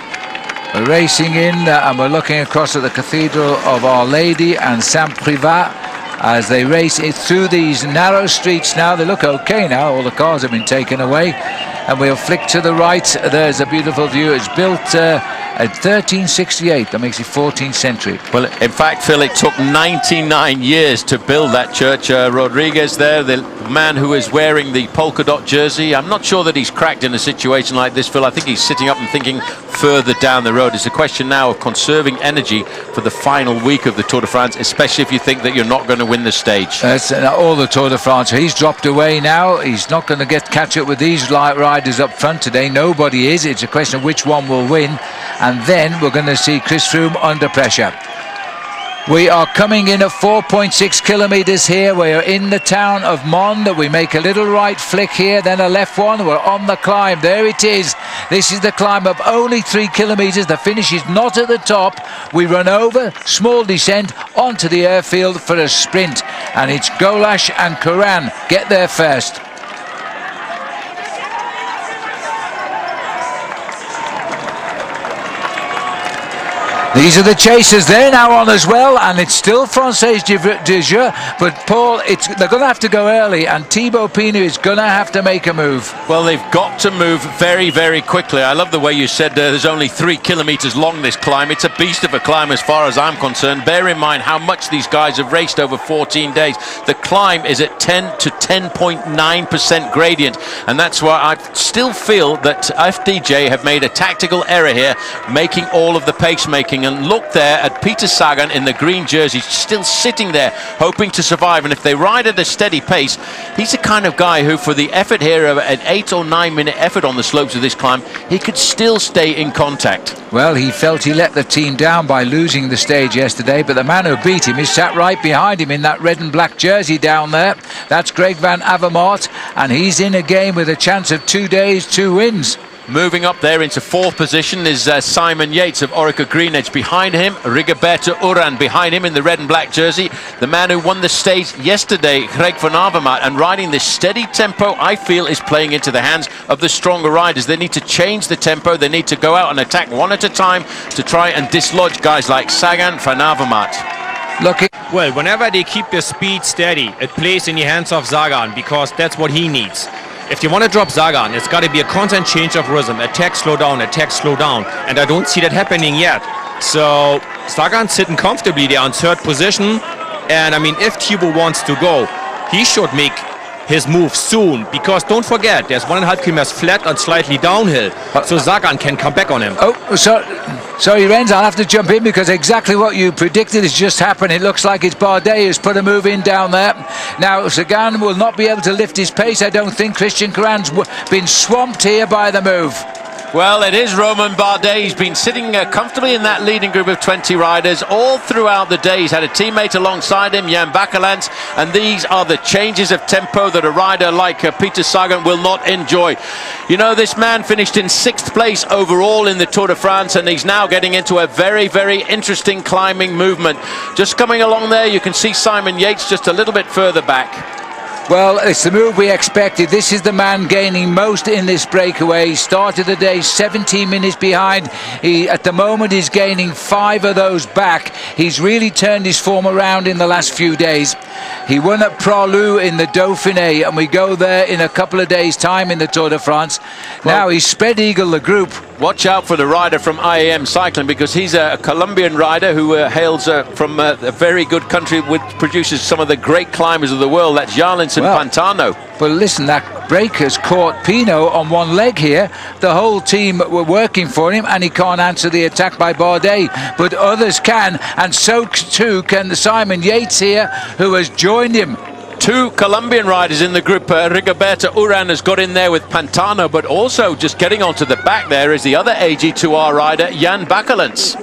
We're racing in and we're looking across at the Cathedral of Our Lady and Saint-Privat as they race it through these narrow streets now. They look okay now. All the cars have been taken away, and we'll flick to the right. There's a beautiful view. It's built at 1368. That makes it 14th century. Well, in fact, Phil, it took 99 years to build that church. Rodriguez there, the man who is wearing the polka dot jersey, I'm not sure that he's cracked in a situation like this, Phil. I think he's sitting up and thinking further down the road. It's a question now of conserving energy for the final week of the Tour de France, especially if you think that you're not going to win the stage. That's all the Tour de France. He's dropped away now. He's not going to catch up with these light riders up front today. Nobody is. It's a question of which one will win. And then we're going to see Chris Froome under pressure. We are coming in at 4.6 kilometres here. We are in the town of Mende. We make a little right flick here, then a left one. We're on the climb. There it is. This is the climb of only 3 kilometres. The finish is not at the top. We run over, small descent, onto the airfield for a sprint. And it's Golash and Curran get there first. These are the chasers. They're now on as well, and it's still Française de Jeu, but Paul, they're going to have to go early, and Thibaut Pinot is going to have to make a move. Well, they've got to move very, very quickly. I love the way you said there's only 3 kilometres long, this climb. It's a beast of a climb as far as I'm concerned. Bear in mind how much these guys have raced over 14 days. The climb is at 10 to 10.9% gradient, and that's why I still feel that FDJ have made a tactical error here, making all of the pacemaking. And look there at Peter Sagan in the green jersey, still sitting there, hoping to survive. And if they ride at a steady pace, he's the kind of guy who, for the effort here of an 8 or 9 minute effort on the slopes of this climb, he could still stay in contact. Well, he felt he let the team down by losing the stage yesterday, but the man who beat him is sat right behind him in that red and black jersey down there. That's Greg Van Avermaet, and he's in a game with a chance of 2 days, 2 wins. Moving up there into 4th position is Simon Yates of Orica Green Edge. Behind him, Rigoberto Urán. Behind him in the red and black jersey, the man who won the stage yesterday, Greg Van Avermaet. And riding this steady tempo, I feel, is playing into the hands of the stronger riders. They need to change the tempo. They need to go out and attack one at a time to try and dislodge guys like Sagan, Van Avermaet. Well, whenever they keep the speed steady, it plays in the hands of Sagan, because that's what he needs. if you want to drop Sagan, it's got to be a constant change of rhythm. Attack, slow down, and I don't see that happening yet. So Sagan's sitting comfortably there on third position, and I mean, if Thibaut wants to go, he should make his move soon, because don't forget, there's 1.5 kilometers flat and slightly downhill, so Sagan can come back on him. Sorry, Renz, I'll have to jump in because exactly what you predicted has just happened. It looks like it's Bardet who's put a move in down there. Now, Sagan will not be able to lift his pace, I don't think. Christian Caran's been swamped here by the move. Well, it is Romain Bardet. He's been sitting comfortably in that leading group of 20 riders all throughout the day. He's had a teammate alongside him, Jan Bakelants, and these are the changes of tempo that a rider like Peter Sagan will not enjoy. You know, this man finished in 6th place overall in the Tour de France, and he's now getting into a very, very interesting climbing movement. Just coming along there, you can see Simon Yates just a little bit further back. Well, it's the move we expected. This is the man gaining most in this breakaway. He started the day 17 minutes behind. At the moment, he's gaining 5 of those back. He's really turned his form around in the last few days. He won at Pralou in the Dauphiné, and we go there in a couple of days' time in the Tour de France. Well, now he's spread eagle the group. Watch out for the rider from IAM Cycling, because he's a Colombian rider who hails from a very good country which produces some of the great climbers of the world. That's Jarlinson Pantano. But listen, that break has caught Pinot on one leg here. The whole team were working for him, and he can't answer the attack by Bardet. But others can, and so too can Simon Yates here, who has joined him. 2 Colombian riders in the group. Rigoberto Urán has got in there with Pantano, but also just getting onto the back there is the other AG2R rider, Jan Bakelants.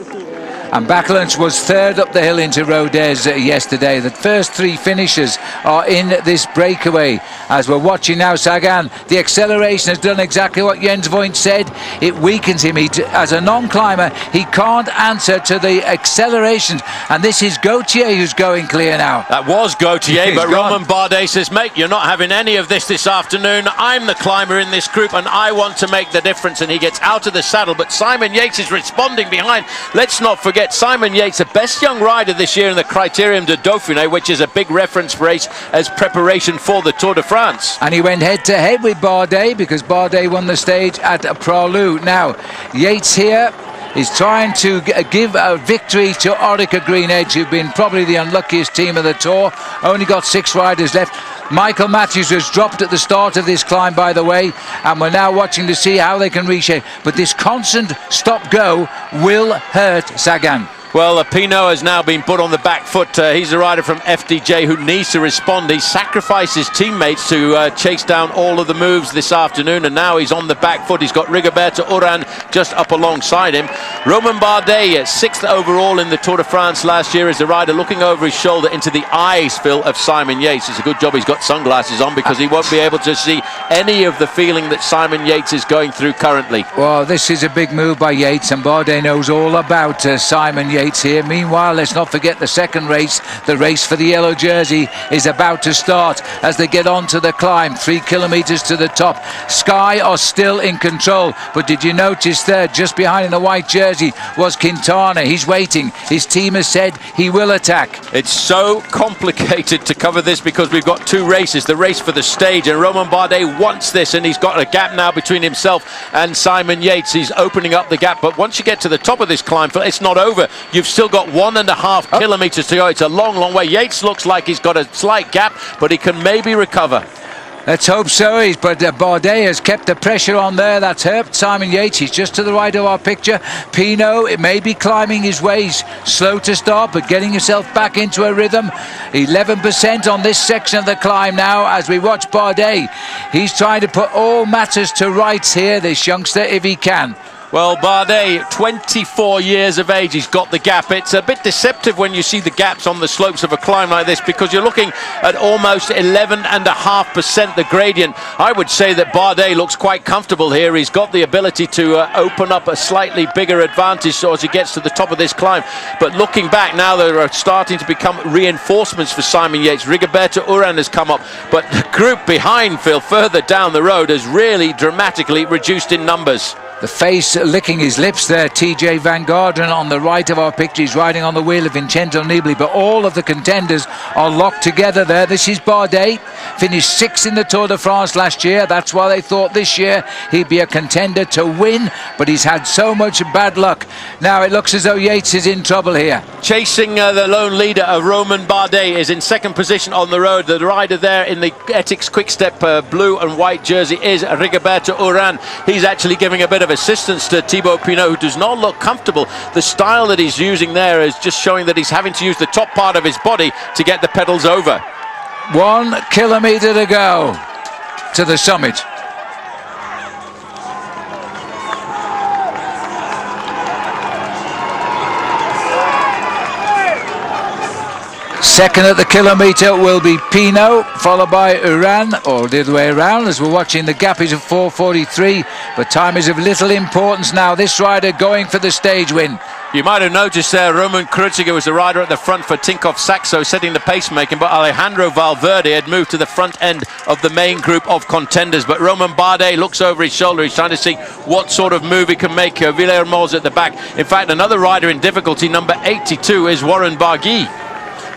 And Bakelants was 3rd up the hill into Rodez yesterday. The first 3 finishers are in this breakaway. As we're watching now, Sagan, the acceleration has done exactly what Jens Voigt said. It weakens him. As a non-climber, he can't answer to the accelerations. And this is Gautier who's going clear now. That was Gautier, but Romain Bardet says, mate, you're not having any of this afternoon. I'm the climber in this group, and I want to make the difference. And he gets out of the saddle, but Simon Yates is responding behind. Let's not forget Simon Yates, the best young rider this year in the Critérium de Dauphiné, which is a big reference race as preparation for the Tour de France. And he went head-to-head with Bardet, because Bardet won the stage at Pralou. Now, Yates here is trying to give a victory to Orica Green Edge, who've been probably the unluckiest team of the Tour. Only got 6 riders left. Michael Matthews was dropped at the start of this climb, by the way, and we're now watching to see how they can reshape. But this constant stop-go will hurt Sagan. Well, Pinot has now been put on the back foot. He's a rider from FDJ who needs to respond. He sacrificed his teammates to chase down all of the moves this afternoon, and now he's on the back foot. He's got Rigoberto Urán just up alongside him. Romain Bardet, 6th overall in the Tour de France last year, is the rider looking over his shoulder into the eyes, Phil, of Simon Yates. It's a good job he's got sunglasses on, because he won't be able to see any of the feeling that Simon Yates is going through currently. Well, this is a big move by Yates, and Bardet knows all about Simon Yates here. Meanwhile, let's not forget the second race. The race for the yellow jersey is about to start as they get onto the climb. 3 kilometers to the top. Sky are still in control, but did you notice there, just behind in the white jersey, was Quintana? He's waiting. His team has said he will attack. It's so complicated to cover this, because we've got 2 races. The race for the stage, and Romain Bardet wants this, and he's got a gap now between himself and Simon Yates. He's opening up the gap, but once you get to the top of this climb, it's not over. You've still got 1.5 kilometers to go. It's a long, long way. Yates looks like he's got a slight gap, but he can maybe recover. Let's hope so. But Bardet has kept the pressure on there. That's hurt Simon Yates. He's just to the right of our picture. Pinot, it may be climbing his ways. Slow to start, but getting himself back into a rhythm. 11% on this section of the climb now as we watch Bardet. He's trying to put all matters to rights here, this youngster, if he can. Well, Bardet, 24 years of age, he's got the gap. It's a bit deceptive when you see the gaps on the slopes of a climb like this, because you're looking at almost 11.5% the gradient. I would say that Bardet looks quite comfortable here. He's got the ability to open up a slightly bigger advantage so as he gets to the top of this climb. But looking back now, there are starting to become reinforcements for Simon Yates. Rigoberto Urán has come up, but the group behind, Phil, further down the road, has really dramatically reduced in numbers. The face licking his lips there, TJ Van Garderen on the right of our picture. He's riding on the wheel of Vincenzo Nibali, but all of the contenders are locked together there. This is Bardet. finished 6th in the Tour de France last year. That's why they thought this year he'd be a contender to win, but he's had so much bad luck. Now it looks as though Yates is in trouble here. Chasing the lone leader, Romain Bardet, is in second position on the road. The rider there in the Ethics Quick-Step blue and white jersey is Rigoberto Urán. He's actually giving a bit of assistance to Thibaut Pinot, who does not look comfortable. The style that he's using there is just showing that he's having to use the top part of his body to get the pedals over. 1 kilometre to go to the summit. Second at the kilometre will be Pinot, followed by Urán, or the other way around, as we're watching. The gap is of 4:43, but time is of little importance now. This rider going for the stage win. You might have noticed there, Roman Kreuziger was the rider at the front for Tinkoff Saxo, setting the pacemaking, but Alejandro Valverde had moved to the front end of the main group of contenders. But Romain Bardet looks over his shoulder. He's trying to see what sort of move he can make. Villermoz at the back. In fact, another rider in difficulty, number 82, is Warren Barguil.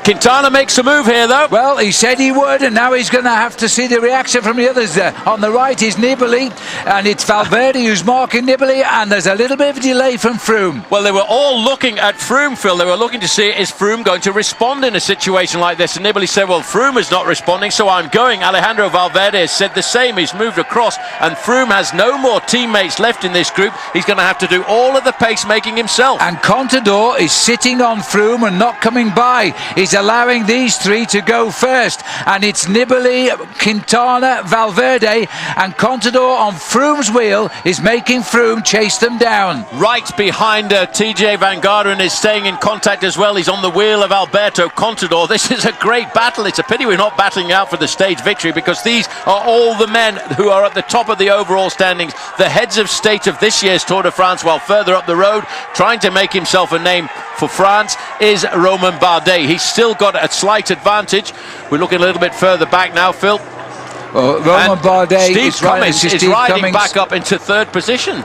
Quintana makes a move here, though. Well, he said he would, and now he's going to have to see the reaction from the others. On the right is Nibali, and it's Valverde who's marking Nibali, and there's a little bit of a delay from Froome. Well, they were all looking at Froome, Phil. They were looking to see, is Froome going to respond in a situation like this? And Nibali said, well, Froome is not responding, so I'm going. Alejandro Valverde has said the same. He's moved across, and Froome has no more teammates left in this group. He's going to have to do all of the pacemaking himself. And Contador is sitting on Froome and not coming by. He's allowing these three to go first, and it's Nibali, Quintana, Valverde, and Contador on Froome's wheel is making Froome chase them down. Right behind TJ Van Garderen is staying in contact as well. He's on the wheel of Alberto Contador. This is a great battle. It's a pity we're not battling out for the stage victory, because these are all the men who are at the top of the overall standings, the heads of state of this year's Tour de France, while further up the road, trying to make himself a name for France, is Romain Bardet. He's still got a slight advantage. We're looking a little bit further back now, Phil. Well, Romain Bardet Steve Cummings is riding back up into third position,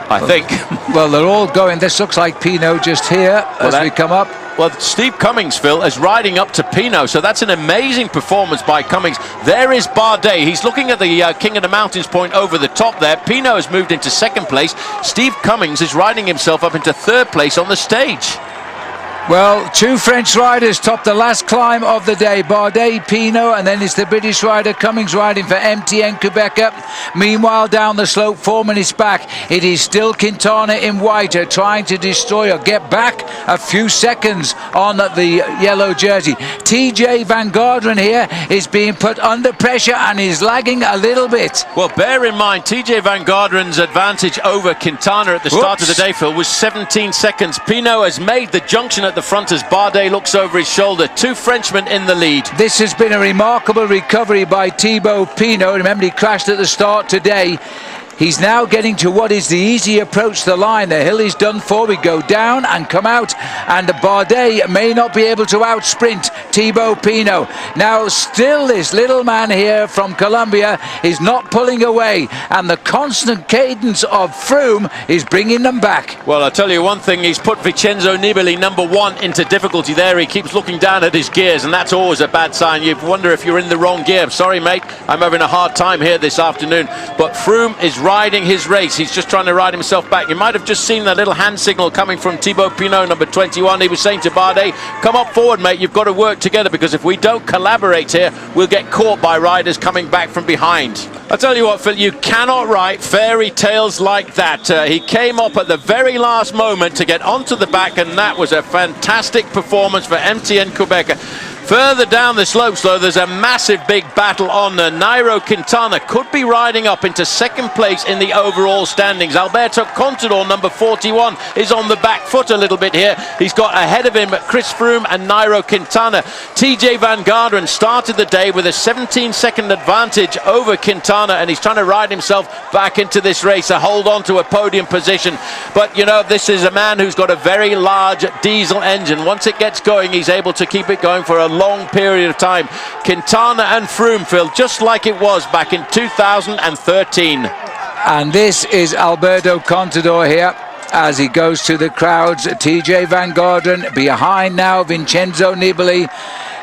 I think. Well, they're all going. This looks like Pinot just here as we come up. Well, Steve Cummings, Phil, is riding up to Pinot, so that's an amazing performance by Cummings. There is Bardet. He's looking at the King of the Mountains point over the top there. Pinot has moved into second place. Steve Cummings is riding himself up into third place on the stage. Well, two French riders topped the last climb of the day. Bardet, Pinot, and then it's the British rider Cummings riding for MTN Quebec. Meanwhile, down the slope, 4 minutes back, it is still Quintana in white trying to destroy or get back a few seconds on the yellow jersey. TJ Van Garderen here is being put under pressure and is lagging a little bit. Well, bear in mind, TJ Van Garderen's advantage over Quintana at the start of the day, Phil, was 17 seconds. Pinot has made the junction at the front as Bardet looks over his shoulder. Two Frenchmen in the lead. This has been a remarkable recovery by Thibaut Pinot. Remember, he crashed at the start today. He's now getting to what is the easy approach to the line. The hill is done for. We go down and come out, and Bardet may not be able to outsprint Thibaut Pinot. Now, still this little man here from Colombia is not pulling away, and the constant cadence of Froome is bringing them back. Well, I'll tell you one thing, he's put Vincenzo Nibali, number one, into difficulty there. He keeps looking down at his gears, and that's always a bad sign. You wonder if you're in the wrong gear. Sorry, mate, I'm having a hard time here this afternoon. But Froome is riding his race. He's just trying to ride himself back. You might have just seen that little hand signal coming from Thibaut Pinot, number 21. He was saying to Bardet, come up forward, mate, you've got to work together, because if we don't collaborate here, we'll get caught by riders coming back from behind. I'll tell you what, Phil, you cannot write fairy tales like that. He came up at the very last moment to get onto the back, and that was a fantastic performance for MTN Quebec. Further down the slopes, though, there's a massive big battle on. Nairo Quintana could be riding up into second place in the overall standings. Alberto Contador, number 41, is on the back foot a little bit here. He's got ahead of him Chris Froome and Nairo Quintana. TJ Van Garderen started the day with a 17-second advantage over Quintana, and he's trying to ride himself back into this race to hold on to a podium position. But, you know, this is a man who's got a very large diesel engine. Once it gets going, he's able to keep it going for a long period of time. Quintana and Froome, Phil, just like it was back in 2013. And this is Alberto Contador here as he goes to the crowds. TJ Van Garderen behind now, Vincenzo Nibali.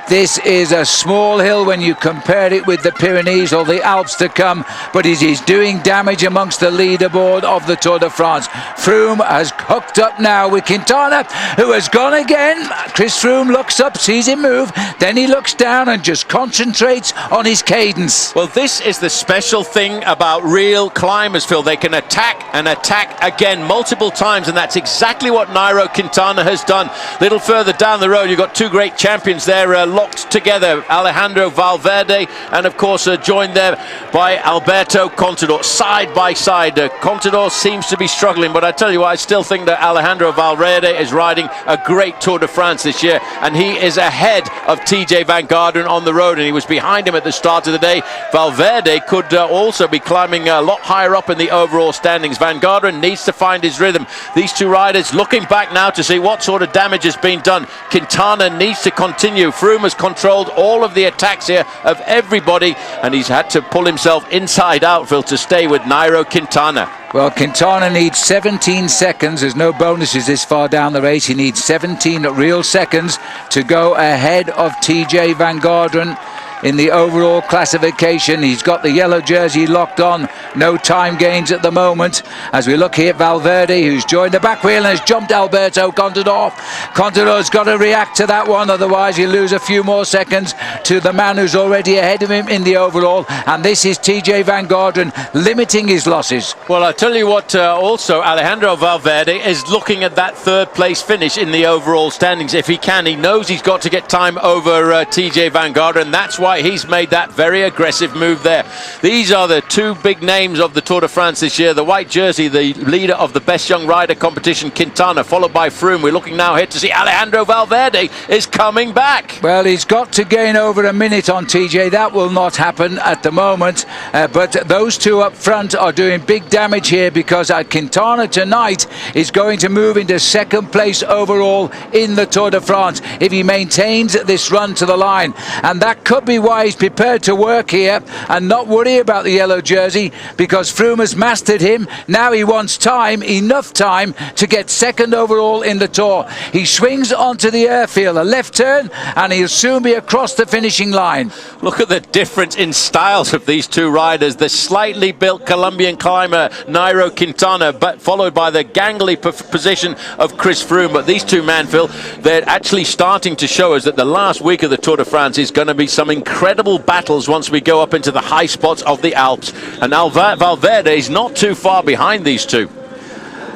This is a small hill when you compare it with the Pyrenees or the Alps to come, but it is doing damage amongst the leaderboard of the Tour de France. Froome has hooked up now with Quintana, who has gone again. Chris Froome looks up, sees him move, then he looks down and just concentrates on his cadence. Well, this is the special thing about real climbers, Phil. They can attack and attack again multiple times, and that's exactly what Nairo Quintana has done. A little further down the road, you've got two great champions there locked together, Alejandro Valverde and of course joined there by Alberto Contador, side by side. Contador seems to be struggling, but I tell you what, I still think that Alejandro Valverde is riding a great Tour de France this year, and he is ahead of TJ Van Garderen on the road, and he was behind him at the start of the day. Valverde could also be climbing a lot higher up in the overall standings. Van Garderen needs to find his rhythm. These two riders looking back now to see what sort of damage has been done. Quintana needs to continue. Froome has controlled all of the attacks here of everybody, and he's had to pull himself inside out, Phil, to stay with Nairo Quintana. Well, Quintana needs 17 seconds. There's no bonuses this far down the race. He needs 17 real seconds to go ahead of TJ Van Garderen in the overall classification. He's got the yellow jersey locked on. No time gains at the moment. As we look here, Valverde, who's joined the back wheel and has jumped Alberto Contador. Contador's got to react to that one, otherwise he'll lose a few more seconds to the man who's already ahead of him in the overall. And this is TJ Van Garderen limiting his losses. Well, I'll tell you what, also Alejandro Valverde is looking at that third place finish in the overall standings. If he can, he knows he's got to get time over TJ Van Garderen. That's why he's made that very aggressive move there. These are the two big names of the Tour de France this year. The white jersey, the leader of the best young rider competition, Quintana, followed by Froome. We're looking now here to see Alejandro Valverde is coming back. Well, he's got to gain over a minute on TJ. That will not happen at the moment. But those two up front are doing big damage here, because Quintana tonight is going to move into second place overall in the Tour de France if he maintains this run to the line. And that could be why he's prepared to work here and not worry about the yellow jersey, because Froome has mastered him. Now he wants time, enough time to get second overall in the Tour. He swings onto the airfield, a left turn, and he'll soon be across the finishing line. Look at the difference in styles of these two riders. The slightly built Colombian climber Nairo Quintana, but followed by the gangly position of Chris Froome. But these two men, Phil, they're actually starting to show us that the last week of the Tour de France is going to be some incredible battles once we go up into the high spots of the Alps. And Valverde is not too far behind these two.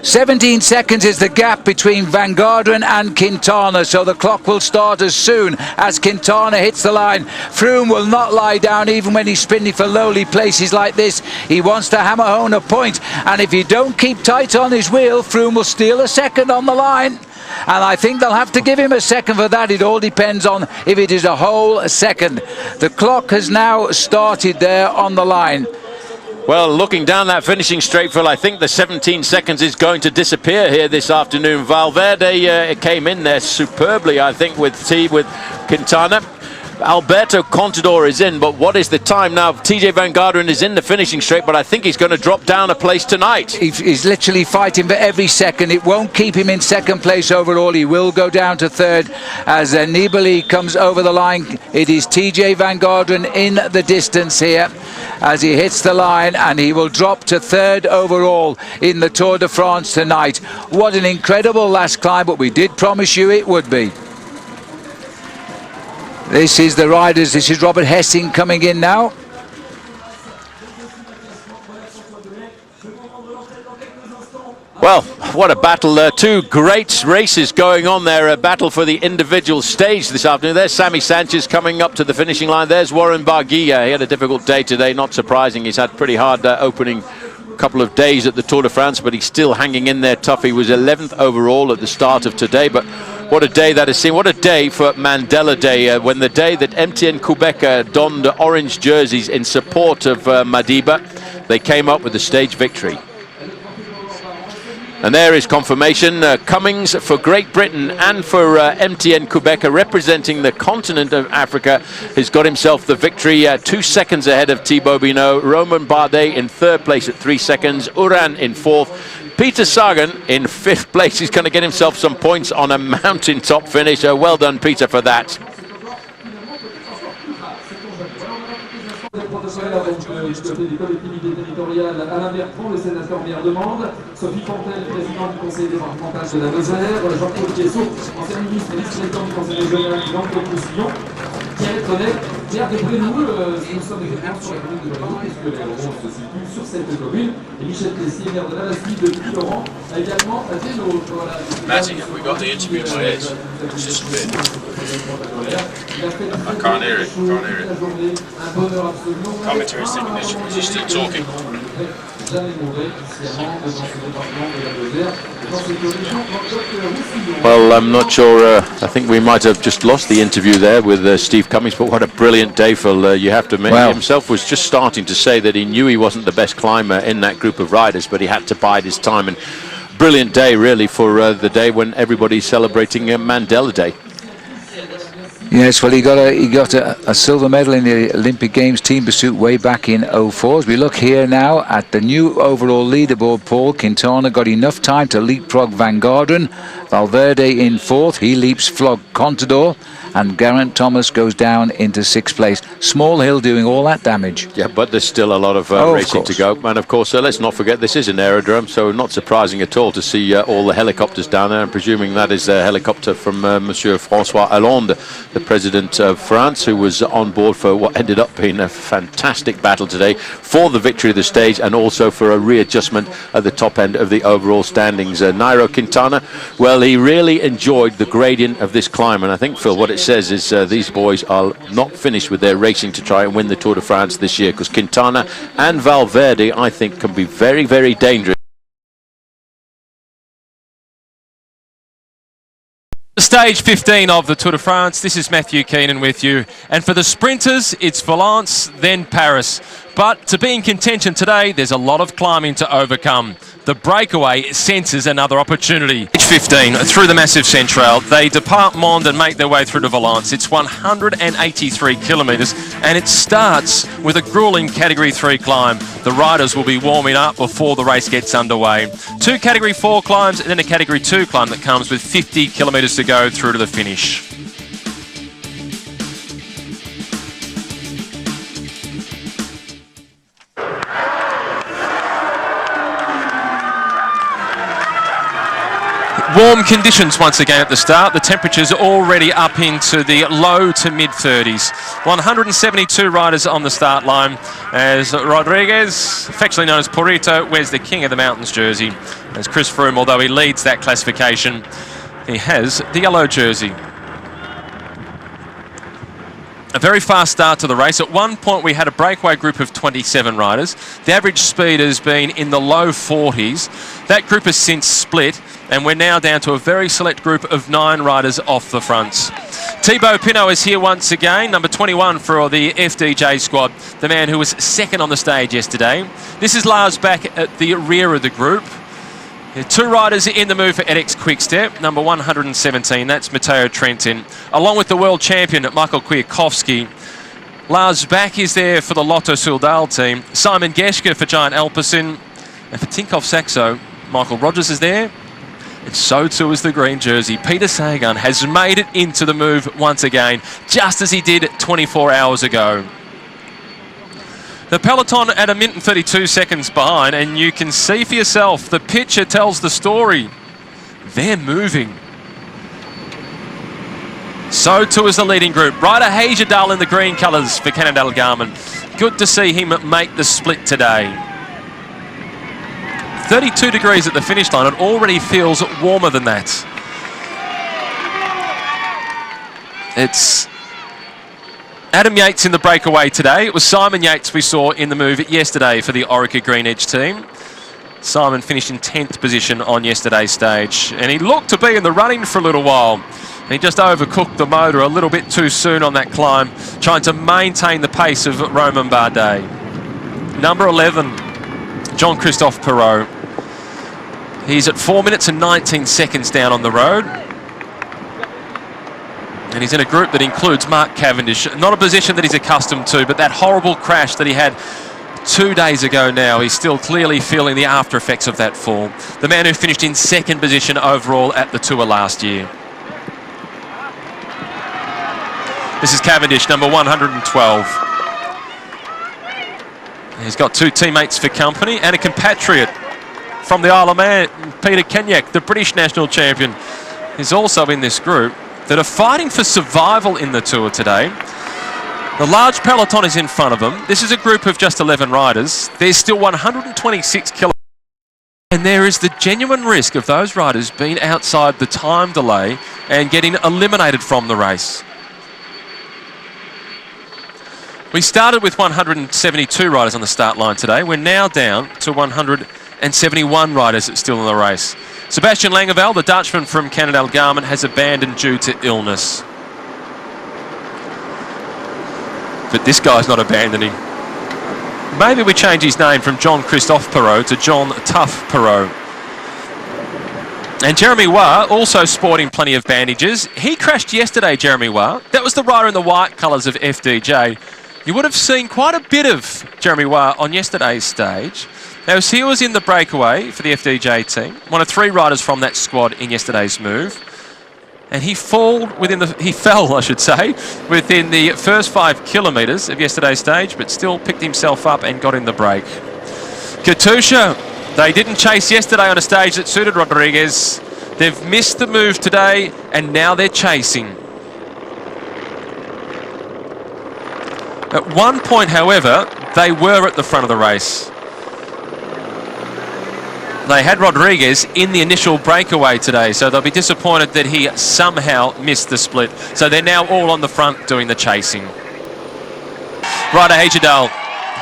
17 seconds is the gap between Van Garderen and Quintana, so the clock will start as soon as Quintana hits the line. Froome will not lie down even when he's sprinting for lowly places like this. He wants to hammer home a point, and if you don't keep tight on his wheel, Froome will steal a second on the line. And I think they'll have to give him a second for that. It all depends on if it is a whole second. The clock has now started there on the line. Well, looking down that finishing straight, Phil, I think the 17 seconds is going to disappear here this afternoon. Valverde came in there superbly, I think, with Quintana. Alberto Contador is in, but what is the time now? TJ Van Garderen is in the finishing straight, but I think he's going to drop down a place tonight. He's literally fighting for every second. It won't keep him in second place overall. He will go down to third as Nibali comes over the line. It is TJ Van Garderen in the distance here as he hits the line, and he will drop to third overall in the Tour de France tonight. What an incredible last climb, but we did promise you it would be. This is the riders. This is Robert Hessing coming in now. Well, what a battle. Two great races going on there. A battle for the individual stage this afternoon. There's Sammy Sanchez coming up to the finishing line. There's Warren Barguil. He had a difficult day today. Not surprising. He's had pretty hard opening couple of days at the Tour de France, but he's still hanging in there tough. He was 11th overall at the start of today, but what a day that has seen. What a day for Mandela Day, when the day that Etienne Kubeka donned orange jerseys in support of Madiba, they came up with a stage victory. And there is confirmation. Cummings for Great Britain and for Etienne Kubeka, representing the continent of Africa, has got himself the victory. 2 seconds ahead of Thibaut Pinot. Romain Bardet in third place at 3 seconds. Uran in fourth. Peter Sagan in fifth place. He's going to get himself some points on a mountaintop finish. Well done, Peter, for that. donc du côté des collectivités territoriales, Alain Bertrand, le sénateur maire de Mende, Sophie Fontaine, présidente du conseil départemental de la Lozère, Jean-Claude Guessot, ancien ministre et vice-président du conseil régional, Jean-Claude Roussillon, Pierre Tonnet, Pierre de Brénoul, nous sommes effectivement sur la commune de Brénoul, puisque les Laurent se situe sur cette commune, et Michel Tessier, maire de la Lassie de Puy-Laurent, a également des nôtres. Voilà. Matty, we got the interview to Edge. It's just a bit. I can't hear it. Can't hear it. Commentary's taking this. Is he still talking? Well, I'm not sure. I think we might have just lost the interview there with Steve Cummings, but what a brilliant day, Phil. You have to admit, he himself was just starting to say that he knew he wasn't the best climber in that group of riders, but he had to bide his time. And brilliant day, really, for the day when everybody's celebrating Mandela Day. Yes, well, he got a silver medal in the Olympic Games team pursuit way back in 04. As we look here now at the new overall leaderboard, Paul Quintana got enough time to leapfrog Van Garderen. Valverde in fourth, he leapfrog Contador, and Geraint Thomas goes down into sixth place. Small Hill doing all that damage. Yeah, but there's still a lot of racing to go. And of course, let's not forget this is an aerodrome, so not surprising at all to see all the helicopters down there. I'm presuming that is a helicopter from Monsieur François Hollande, the President of France, who was on board for what ended up being a fantastic battle today for the victory of the stage and also for a readjustment at the top end of the overall standings. Nairo Quintana, well, he really enjoyed the gradient of this climb, and I think, Phil, what it says is these boys are not finished with their racing to try and win the Tour de France this year, because Quintana and Valverde, I think, can be very, very dangerous. Stage 15 of the Tour de France. This is Matthew Keenan with you. And for the sprinters, it's Valence, then Paris. But to be in contention today, there's a lot of climbing to overcome. The breakaway senses another opportunity. Stage 15, through the massive Centrale, they depart Mende and make their way through to Valence. It's 183 kilometres, and it starts with a gruelling Category 3 climb. The riders will be warming up before the race gets underway. 2 Category 4 climbs and then a Category 2 climb that comes with 50 kilometres to go through to the finish. Warm conditions once again at the start. The temperature's already up into the low to mid 30s. 172 riders on the start line as Rodriguez, affectionately known as Porrito, wears the King of the Mountains jersey. As Chris Froome, although he leads that classification, he has the yellow jersey. A very fast start to the race. At one point we had a breakaway group of 27 riders. The average speed has been in the low 40s. That group has since split, and we're now down to a very select group of 9 riders off the fronts. Thibaut Pinot is here once again, number 21 for the FDJ squad, the man who was second on the stage yesterday. This is Lars Bak at the rear of the group. 2 riders in the move for edX Quickstep, number 117, that's Matteo Trentin, along with the world champion Michael Kwiatkowski. Lars Bak is there for the Lotto Soudal team, Simon Geschke for Giant Alpecin, and for Tinkoff Saxo, Michael Rogers is there, and so too is the green jersey. Peter Sagan has made it into the move once again, just as he did 24 hours ago. The peloton at 1 minute and 32 seconds behind, and you can see for yourself, the picture tells the story. They're moving. So too is the leading group. Ryder Hagedal in the green colours for Cannondale Garmin. Good to see him make the split today. 32 degrees at the finish line. It already feels warmer than that. It's Adam Yates in the breakaway today. It was Simon Yates we saw in the move yesterday for the Orica Green Edge team. Simon finished in 10th position on yesterday's stage, and he looked to be in the running for a little while. He just overcooked the motor a little bit too soon on that climb, trying to maintain the pace of Romain Bardet. Number 11, Jean-Christophe Perrault. He's at 4 minutes and 19 seconds down on the road. And he's in a group that includes Mark Cavendish. Not a position that he's accustomed to, but that horrible crash that he had 2 days ago now, he's still clearly feeling the after effects of that fall. The man who finished in 2nd position overall at the Tour last year. This is Cavendish, number 112. He's got two teammates for company and a compatriot from the Isle of Man, Peter Kenyak, the British national champion, is also in this group that are fighting for survival in the Tour today. The large peloton is in front of them. This is a group of just 11 riders. There's still 126 kilometres. And there is the genuine risk of those riders being outside the time delay and getting eliminated from the race. We started with 172 riders on the start line today. We're now down to 171 riders still in the race. Sebastian Langevel, the Dutchman from Canada Garmin, has abandoned due to illness. But this guy's not abandoning. Maybe we change his name from Jean-Christophe Perrault to John Tough Perrault. And Jeremy Waugh, also sporting plenty of bandages. He crashed yesterday, Jeremy Waugh. That was the rider in the white colours of FDJ. You would have seen quite a bit of Jeremy Waugh on yesterday's stage. Now, he was in the breakaway for the FDJ team, one of 3 riders from that squad in yesterday's move. And he fell, within the first 5 kilometres of yesterday's stage, but still picked himself up and got in the break. Katusha, they didn't chase yesterday on a stage that suited Rodriguez. They've missed the move today, and now they're chasing. At one point, however, they were at the front of the race. They had Rodriguez in the initial breakaway today, so they'll be disappointed that he somehow missed the split. So they're now all on the front doing the chasing. Ryder Hagedal,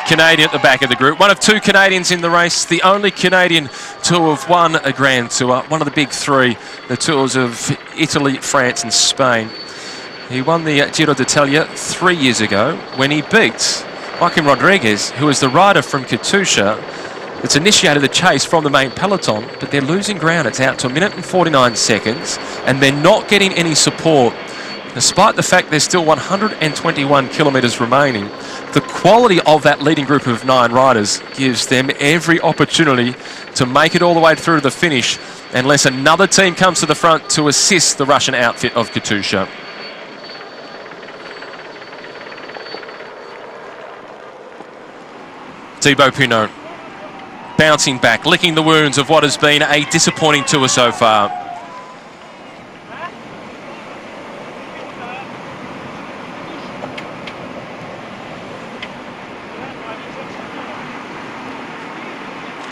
Canadian at the back of the group. One of 2 Canadians in the race, the only Canadian to have won a Grand Tour, one of the big 3, the tours of Italy, France and Spain. He won the Giro d'Italia 3 years ago when he beat Joaquim Rodriguez, who is the rider from Katusha that's initiated the chase from the main peloton, but they're losing ground. It's out to 1 minute and 49 seconds, and they're not getting any support. Despite the fact there's still 121 kilometres remaining, the quality of that leading group of 9 riders gives them every opportunity to make it all the way through to the finish, unless another team comes to the front to assist the Russian outfit of Katusha. Thibaut Pinot bouncing back, licking the wounds of what has been a disappointing tour so far.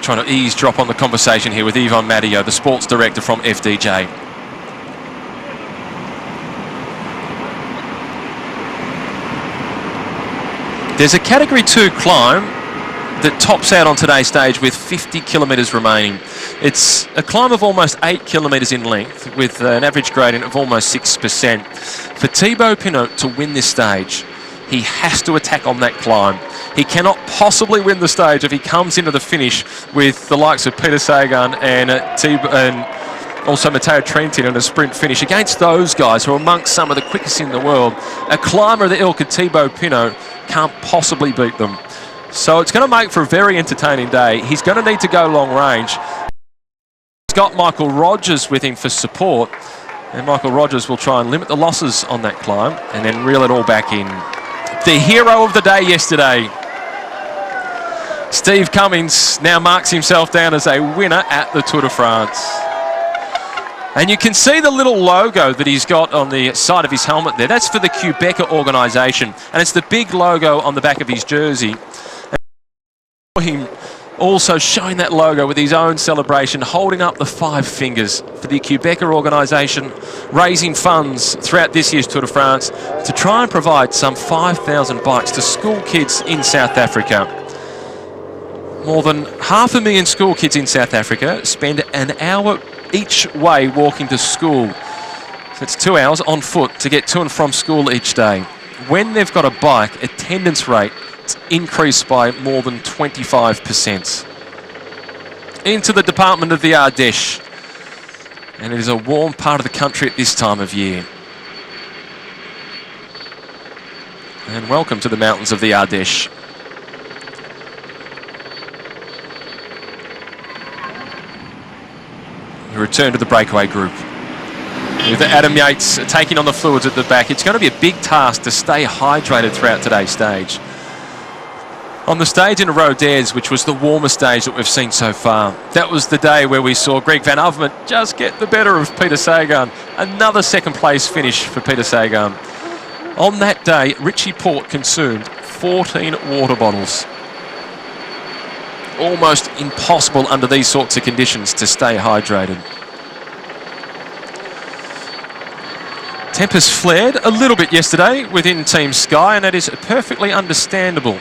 Trying to eavesdrop on the conversation here with Yvon Matteo, the sports director from FDJ. There's a Category 2 climb that tops out on today's stage with 50 kilometres remaining. It's a climb of almost 8 kilometres in length with an average gradient of almost 6%. For Thibaut Pinot to win this stage, he has to attack on that climb. He cannot possibly win the stage if he comes into the finish with the likes of Peter Sagan and also Matteo Trentin in a sprint finish. Against those guys who are amongst some of the quickest in the world, a climber of the ilk of Thibaut Pinot can't possibly beat them. So it's going to make for a very entertaining day. He's going to need to go long range. He's got Michael Rogers with him for support, and Michael Rogers will try and limit the losses on that climb and then reel it all back in. The hero of the day yesterday, Steve Cummings, now marks himself down as a winner at the Tour de France. And you can see the little logo that he's got on the side of his helmet there. That's for the Quebecer organisation, and it's the big logo on the back of his jersey. Him also showing that logo with his own celebration, holding up the 5 fingers for the Quebecer organisation, raising funds throughout this year's Tour de France to try and provide some 5,000 bikes to school kids in South Africa. More than 500,000 school kids in South Africa spend an hour each way walking to school. So it's 2 hours on foot to get to and from school each day. When they've got a bike, attendance rate increased by more than 25%. Into the department of the Ardèche, and it is a warm part of the country at this time of year. And welcome to the mountains of the Ardèche. We return to the breakaway group with Adam Yates taking on the fluids at the back. It's going to be a big task to stay hydrated throughout today's stage. On the stage in Rodez, which was the warmest stage that we've seen so far, that was the day where we saw Greg Van Avermaet just get the better of Peter Sagan. Another second place finish for Peter Sagan. On that day, Richie Porte consumed 14 water bottles. Almost impossible under these sorts of conditions to stay hydrated. Tempers flared a little bit yesterday within Team Sky, and that is perfectly understandable.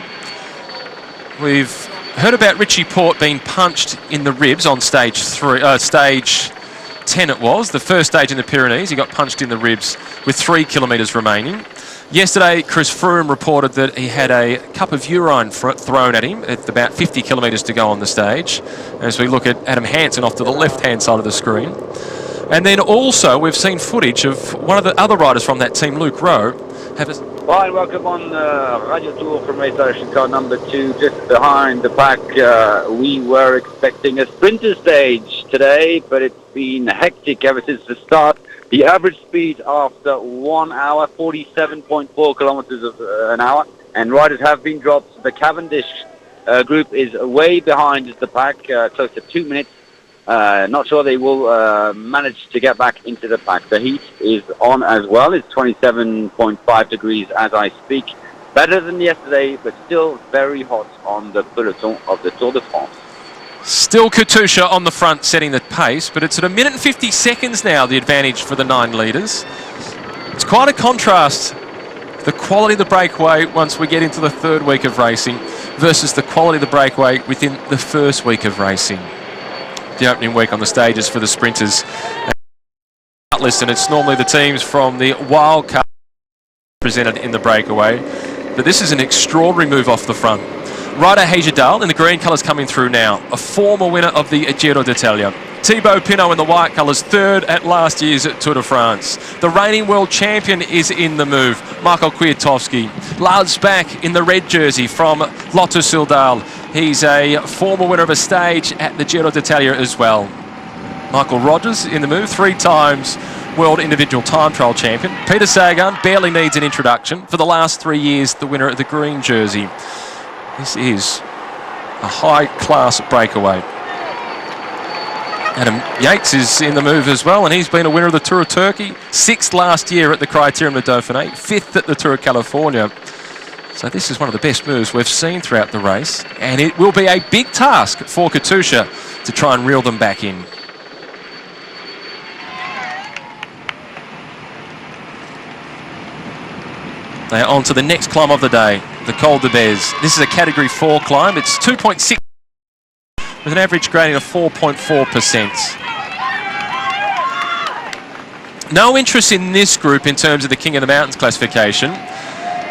We've heard about Richie Porte being punched in the ribs on stage 10 it was, the first stage in the Pyrenees. He got punched in the ribs with 3 kilometres remaining. Yesterday, Chris Froome reported that he had a cup of urine thrown at him at about 50 kilometres to go on the stage, as we look at Adam Hansen off to the left-hand side of the screen. And then also, we've seen footage of one of the other riders from that team, Luke Rowe, have a... Hi, welcome on Radio Tour from race direction car number 2, just behind the pack. We were expecting a sprinter stage today, but it's been hectic ever since the start. The average speed after 1 hour, 47.4 kilometers an hour, and riders have been dropped. The Cavendish group is way behind the pack, close to 2 minutes. Not sure they will manage to get back into the pack. The heat is on as well. It's 27.5 degrees as I speak. Better than yesterday, but still very hot on the peloton of the Tour de France. Still Katusha on the front setting the pace, but it's at 1 minute and 50 seconds now, the advantage for the 9 leaders. It's quite a contrast, the quality of the breakaway once we get into the 3rd week of racing versus the quality of the breakaway within the 1st week of racing. The opening week on the stages for the sprinters. And it's normally the teams from the wildcard presented in the breakaway, but this is an extraordinary move off the front. Ryder Hagedal in the green colours coming through now, a former winner of the Giro d'Italia. Thibaut Pinot in the white colours, 3rd at last year's Tour de France. The reigning world champion is in the move, Marco Kwiatkowski. Lars Bak in the red jersey from Lotto Soudal. He's a former winner of a stage at the Giro d'Italia as well. Michael Rogers in the move, 3 times world individual time trial champion. Peter Sagan barely needs an introduction. For the last 3 years, the winner of the green jersey. This is a high-class breakaway. Adam Yates is in the move as well, and he's been a winner of the Tour of Turkey, 6th last year at the Criterium de Dauphiné, 5th at the Tour of California. So this is one of the best moves we've seen throughout the race, and it will be a big task for Katusha to try and reel them back in. They are on to the next climb of the day, the Col de Bez. This is a Category 4 climb. It's 2.6 with an average grading of 4.4%. No interest in this group in terms of the King of the Mountains classification,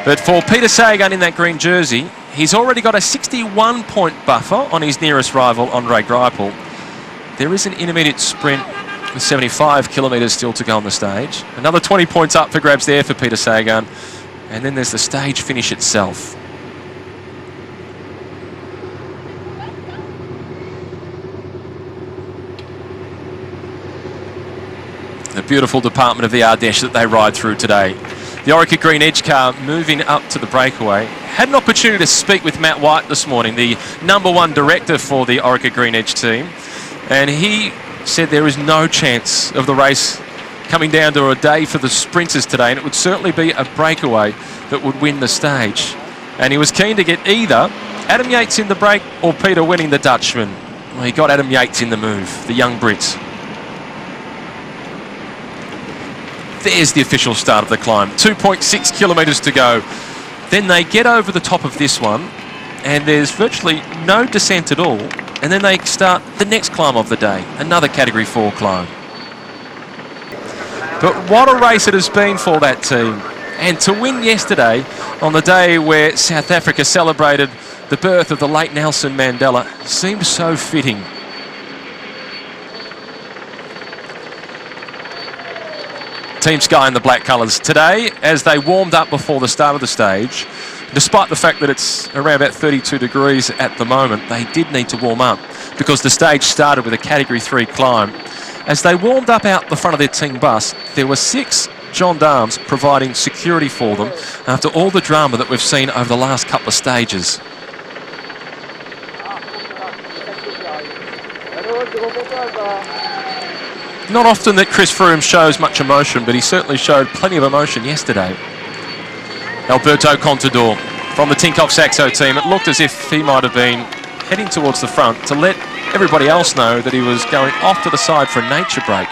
but for Peter Sagan in that green jersey, he's already got a 61-point buffer on his nearest rival, Andre Greipel. There is an intermediate sprint with 75 kilometres still to go on the stage. Another 20 points up for grabs there for Peter Sagan. And then there's the stage finish itself. The beautiful department of the Ardèche that they ride through today. The Orica Green Edge car moving up to the breakaway. Had an opportunity to speak with Matt White this morning, the #1 director for the Orica Green Edge team. And he said there is no chance of the race coming down to a day for the sprinters today, and it would certainly be a breakaway that would win the stage. And he was keen to get either Adam Yates in the break or Peter winning the Dutchman. Well, he got Adam Yates in the move, the young Brit. There's the official start of the climb. 2.6 kilometres to go. Then they get over the top of this one, and there's virtually no descent at all. And then they start the next climb of the day, another Category 4 climb. But what a race it has been for that team. And to win yesterday, on the day where South Africa celebrated the birth of the late Nelson Mandela, seems so fitting. Team Sky in the black colours. Today, as they warmed up before the start of the stage, despite the fact that it's around about 32 degrees at the moment, they did need to warm up because the stage started with a Category 3 climb. As they warmed up out the front of their team bus, there were 6 gendarmes providing security for them after all the drama that we've seen over the last couple of stages. Not often that Chris Froome shows much emotion, but he certainly showed plenty of emotion yesterday. Alberto Contador from the Tinkoff Saxo team. It looked as if he might have been heading towards the front to let everybody else know that he was going off to the side for a nature break.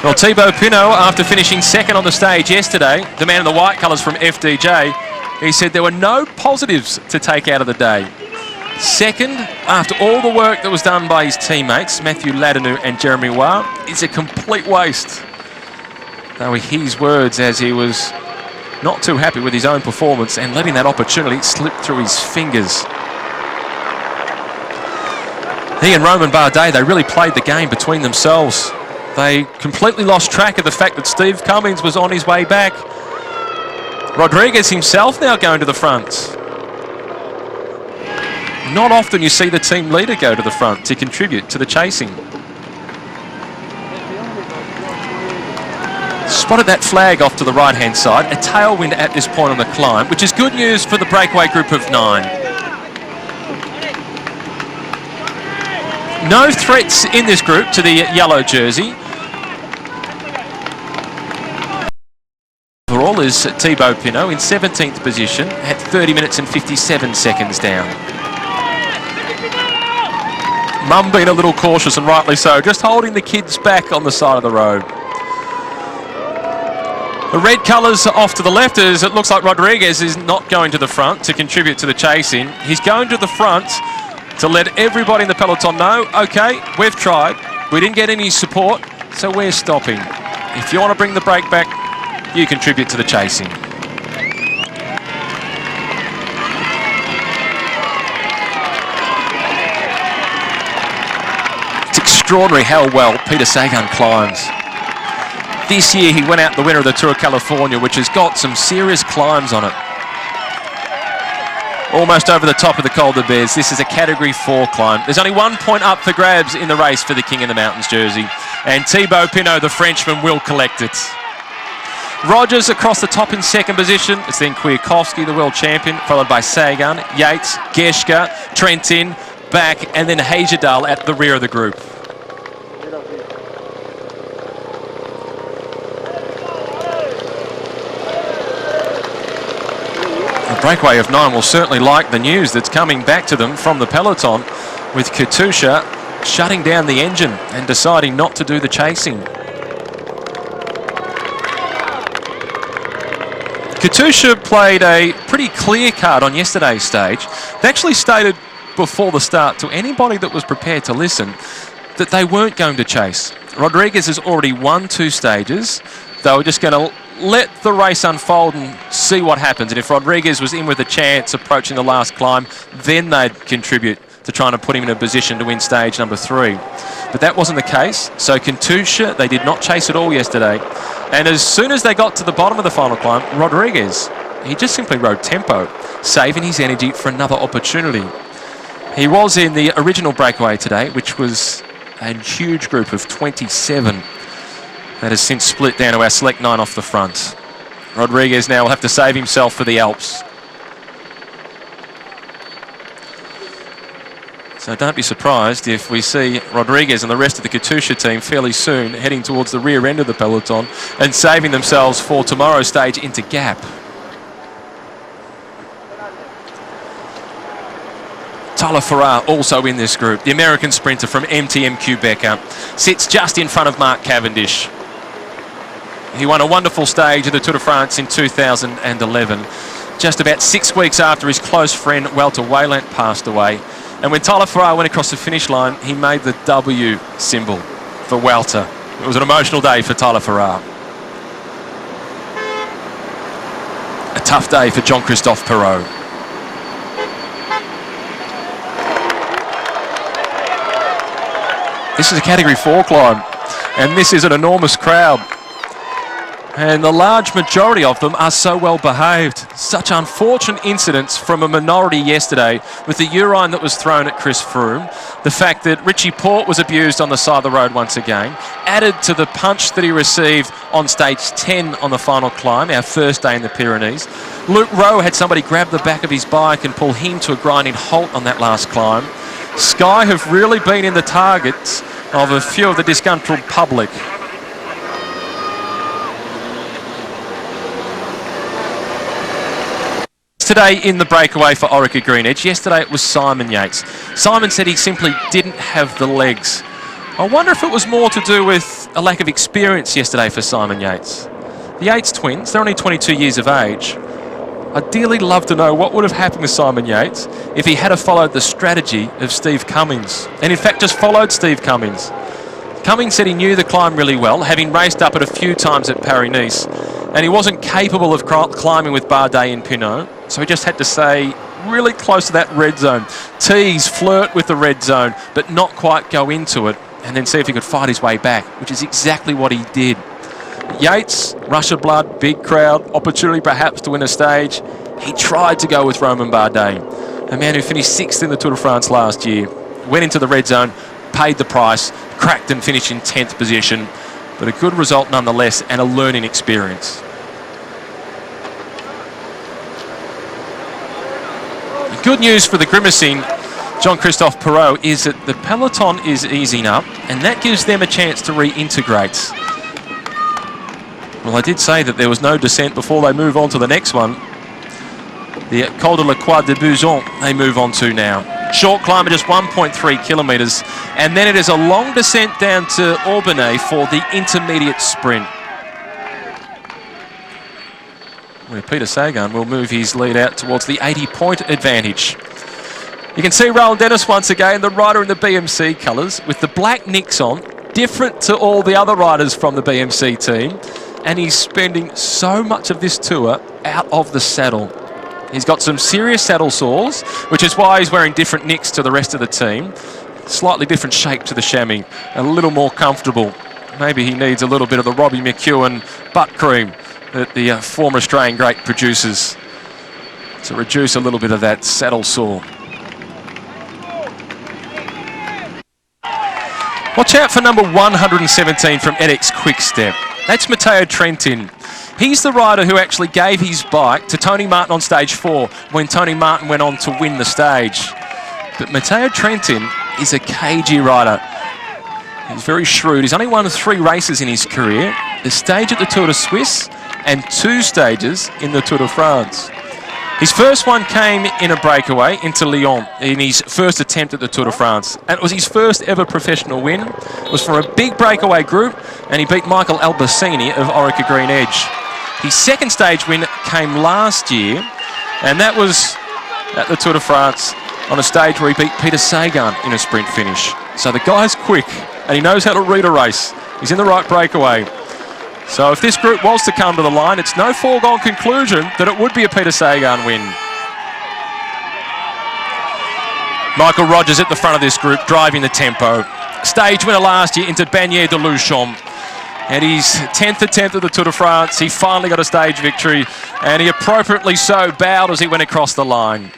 Well, Thibaut Pinot, after finishing second on the stage yesterday, the man in the white colours from FDJ, he said there were no positives to take out of the day. Second, after all the work that was done by his teammates, Mathieu Ladanu and Jeremy Waugh, is a complete waste. They were his words as he was not too happy with his own performance and letting that opportunity slip through his fingers. He and Romain Bardet, they really played the game between themselves. They completely lost track of the fact that Steve Cummings was on his way back. Rodriguez himself now going to the front. Not often you see the team leader go to the front to contribute to the chasing. Spotted that flag off to the right-hand side. A tailwind at this point on the climb, which is good news for the breakaway group of 9. No threats in this group to the yellow jersey. Overall is Thibaut Pinot in 17th position at 30 minutes and 57 seconds down. Mum being a little cautious, and rightly so, just holding the kids back on the side of the road. The red colours off to the left as it looks like Rodriguez is not going to the front to contribute to the chasing. He's going to the front to let everybody in the peloton know, okay, we've tried, we didn't get any support, so we're stopping. If you want to bring the break back, you contribute to the chasing. It's extraordinary how well Peter Sagan climbs. This year he went out the winner of the Tour of California, which has got some serious climbs on it. Almost over the top of the Col de Bez. This is a Category 4 climb. There's only 1 point up for grabs in the race for the King of the Mountains jersey. And Thibaut Pinot, the Frenchman, will collect it. Rogers across the top in second position. It's then Kwiatkowski, the world champion, followed by Sagan, Yates, Geschke, Trentin, back, and then Heyerdahl at the rear of the group. The breakaway of 9 will certainly like the news that's coming back to them from the peloton, with Katusha shutting down the engine and deciding not to do the chasing. Katusha played a pretty clear card on yesterday's stage. They actually stated before the start to anybody that was prepared to listen that they weren't going to chase. Rodriguez has already won 2 stages. They were just going to let the race unfold and see what happens. And if Rodriguez was in with a chance approaching the last climb, then they'd contribute to trying to put him in a position to win stage number 3. But that wasn't the case. So Katusha, they did not chase at all yesterday. And as soon as they got to the bottom of the final climb, Rodriguez, he just simply rode tempo, saving his energy for another opportunity. He was in the original breakaway today, which was a huge group of 27 that has since split down to our select 9 off the front. Rodriguez now will have to save himself for the Alps. So don't be surprised if we see Rodriguez and the rest of the Katusha team fairly soon heading towards the rear end of the peloton and saving themselves for tomorrow's stage into Gap. Tyler Farrar also in this group. The American sprinter from MTM Quebec sits just in front of Mark Cavendish. He won a wonderful stage of the Tour de France in 2011, just about 6 weeks after his close friend Walter Wayland passed away. And when Tyler Farrar went across the finish line, he made the W symbol for Walter. It was an emotional day for Tyler Farrar. A tough day for Jean-Christophe Perrault. This is a Category 4 climb, and this is an enormous crowd. And the large majority of them are so well behaved. Such unfortunate incidents from a minority yesterday with the urine that was thrown at Chris Froome. The fact that Richie Porte was abused on the side of the road once again, added to the punch that he received on stage 10 on the final climb, our first day in the Pyrenees. Luke Rowe had somebody grab the back of his bike and pull him to a grinding halt on that last climb. Sky have really been in the targets of a few of the disgruntled public. Today in the breakaway for Orica Green Edge. Yesterday it was Simon Yates. Simon said he simply didn't have the legs. I wonder if it was more to do with a lack of experience yesterday for Simon Yates. The Yates twins, they're only 22 years of age. I'd dearly love to know what would have happened with Simon Yates if he had followed the strategy of Steve Cummings, and in fact just followed Steve Cummings. Cummings said he knew the climb really well, having raced up it a few times at Paris-Nice, and he wasn't capable of climbing with Bardet and Pinot, so he just had to stay really close to that red zone, tease, flirt with the red zone, but not quite go into it, and then see if he could fight his way back, which is exactly what he did. Yates, rush of blood, big crowd, opportunity perhaps to win a stage. He tried to go with Romain Bardet, a man who finished 6th in the Tour de France last year. Went into the red zone, paid the price, cracked and finished in 10th position, but a good result nonetheless and a learning experience. Good news for the grimacing Jean-Christophe Perrault is that the peloton is easing up, and that gives them a chance to reintegrate. Well, I did say that there was no descent before they move on to the next one. The Col de la Croix de Bouzon they move on to now. Short climb of just 1.3 kilometres, and then it is a long descent down to Aubenay for the intermediate sprint, where Peter Sagan will move his lead out towards the 80-point advantage. You can see Roland Dennis once again, the rider in the BMC colours, with the black nicks on, different to all the other riders from the BMC team, and he's spending so much of this tour out of the saddle. He's got some serious saddle sores, which is why he's wearing different nicks to the rest of the team. Slightly different shape to the chamois, a little more comfortable. Maybe he needs a little bit of the Robbie McEwen butt cream that the former Australian great produces to reduce a little bit of that saddle sore. Watch out for number 117 from edX Quickstep. That's Matteo Trentin. He's the rider who actually gave his bike to Tony Martin on stage 4 when Tony Martin went on to win the stage. But Matteo Trentin is a cagey rider. He's very shrewd. He's only won 3 races in his career. A stage at the Tour de Suisse and 2 stages in the Tour de France. His first one came in a breakaway into Lyon in his first attempt at the Tour de France. And it was his first ever professional win. It was for a big breakaway group, and he beat Michael Albertini of Orica Green Edge. His second stage win came last year, and that was at the Tour de France on a stage where he beat Peter Sagan in a sprint finish. So the guy's quick, and he knows how to read a race. He's in the right breakaway. So if this group was to come to the line, it's no foregone conclusion that it would be a Peter Sagan win. Michael Rogers at the front of this group, driving the tempo. Stage winner last year into Bagné de Luchon. And his 10th attempt at the Tour de France, he finally got a stage victory, and he appropriately so bowed as he went across the line.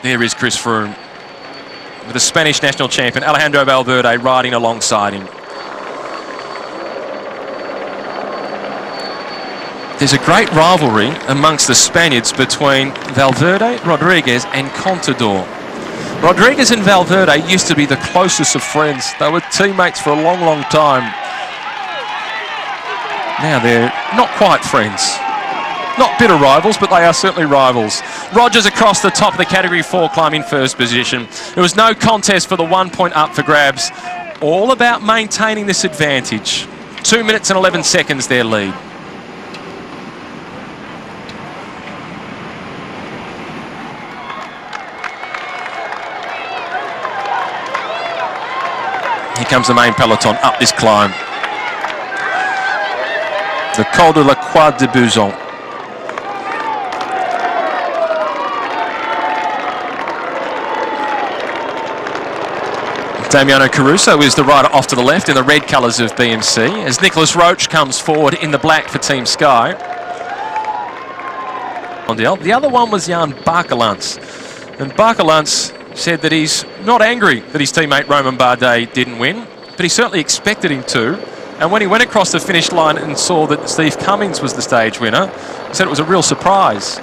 There is Chris Froome, with the Spanish national champion Alejandro Valverde riding alongside him. There's a great rivalry amongst the Spaniards between Valverde, Rodriguez and Contador. Rodriguez and Valverde used to be the closest of friends. They were teammates for a long, long time. Now they're not quite friends. Not bitter rivals, but they are certainly rivals. Rogers across the top of the Category 4 climb in first position. There was no contest for the 1 point up for grabs. All about maintaining this advantage. 2 minutes and 11 seconds their lead. Here comes the main peloton up this climb. The Col de la Croix de Bouzon. Damiano Caruso is the rider off to the left in the red colours of BMC, as Nicholas Roach comes forward in the black for Team Sky. The other one was Jan Bakelants, and Bakelants said that he's not angry that his teammate Romain Bardet didn't win, but he certainly expected him to. And when he went across the finish line and saw that Steve Cummings was the stage winner, he said it was a real surprise.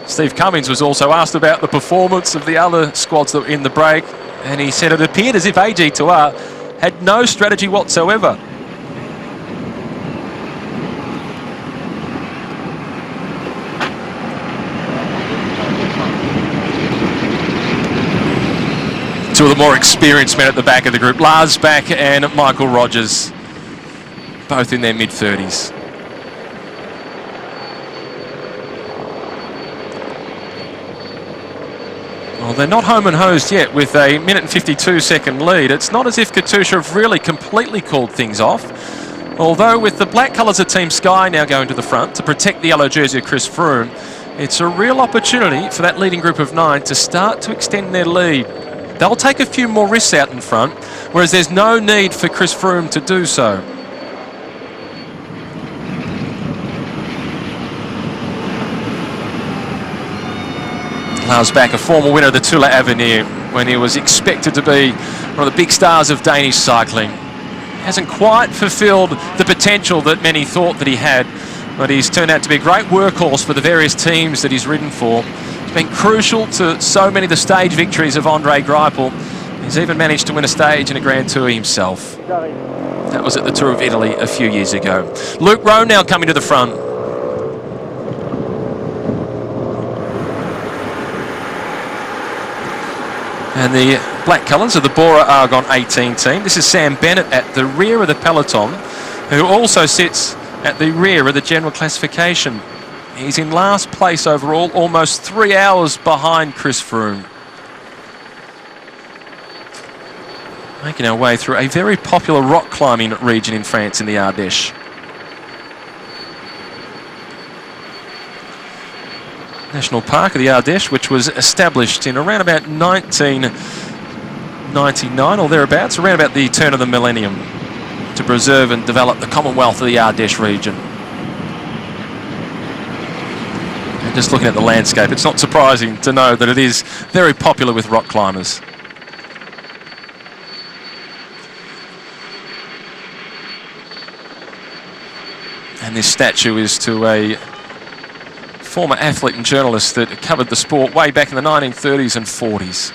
Steve Cummings was also asked about the performance of the other squads that were in the break, and he said it appeared as if AG2R had no strategy whatsoever. Two of the more experienced men at the back of the group, Lars Bak and Michael Rogers, both in their mid-30s. Well, they're not home and hosed yet with a minute and 52-second lead. It's not as if Katusha have really completely called things off. Although with the black colours of Team Sky now going to the front to protect the yellow jersey of Chris Froome, it's a real opportunity for that leading group of 9 to start to extend their lead. They'll take a few more risks out in front, whereas there's no need for Chris Froome to do so. Lars Bak, a former winner of the Tour Avenir, when he was expected to be one of the big stars of Danish cycling. Hasn't quite fulfilled the potential that many thought that he had, but he's turned out to be a great workhorse for the various teams that he's ridden for. He's been crucial to so many of the stage victories of Andre Greipel. He's even managed to win a stage in a Grand Tour himself. That was at the Tour of Italy a few years ago. Luke Rowe now coming to the front. And the black colours of the Bora Argon 18 team. This is Sam Bennett at the rear of the peloton, who also sits at the rear of the general classification. He's in last place overall, almost 3 hours behind Chris Froome. Making our way through a very popular rock climbing region in France in the Ardèche. National Park of the Ardèche, which was established in around about 1999 or thereabouts, around about the turn of the millennium, to preserve and develop the Commonwealth of the Ardèche region. And just looking at the landscape, it's not surprising to know that it is very popular with rock climbers. And this statue is to a former athlete and journalist that covered the sport way back in the 1930s and 40s.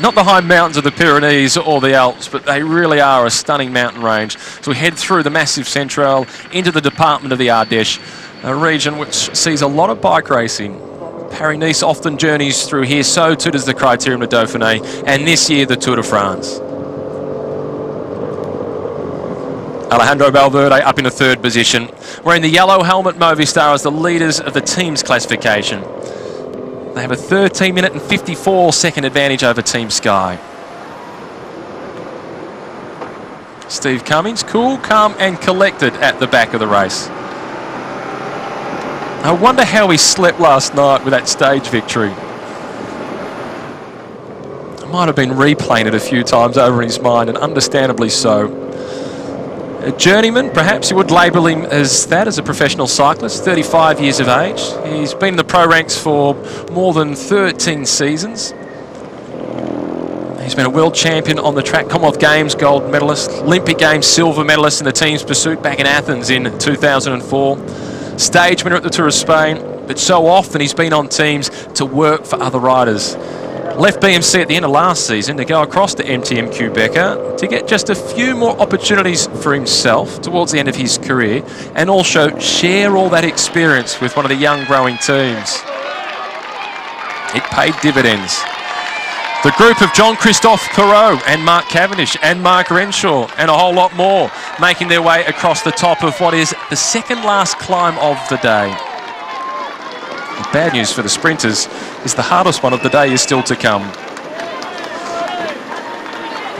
Not the high mountains of the Pyrenees or the Alps, but they really are a stunning mountain range. So we head through the Massif Central into the department of the Ardèche, a region which sees a lot of bike racing. Paris-Nice often journeys through here, so too does the Criterium de Dauphiné, and this year the Tour de France. Alejandro Valverde up in the third position. Wearing the yellow helmet, Movistar as the leaders of the team's classification. They have a 13-minute and 54-second advantage over Team Sky. Steve Cummings, cool, calm and collected at the back of the race. I wonder how he slept last night with that stage victory. Might have been replaying it a few times over in his mind, and understandably so. A journeyman, perhaps you would label him as that, as a professional cyclist, 35 years of age. He's been in the pro ranks for more than 13 seasons. He's been a world champion on the track, Commonwealth Games gold medalist, Olympic Games silver medalist in the team's pursuit back in Athens in 2004. Stage winner at the Tour of Spain, but so often he's been on teams to work for other riders. Left BMC at the end of last season to go across to MTM Quebecer to get just a few more opportunities for himself towards the end of his career, and also share all that experience with one of the young growing teams. It paid dividends. The group of Jean-Christophe Perrault and Mark Cavendish and Mark Renshaw and a whole lot more making their way across the top of what is the second last climb of the day. The bad news for the sprinters is the hardest one of the day is still to come.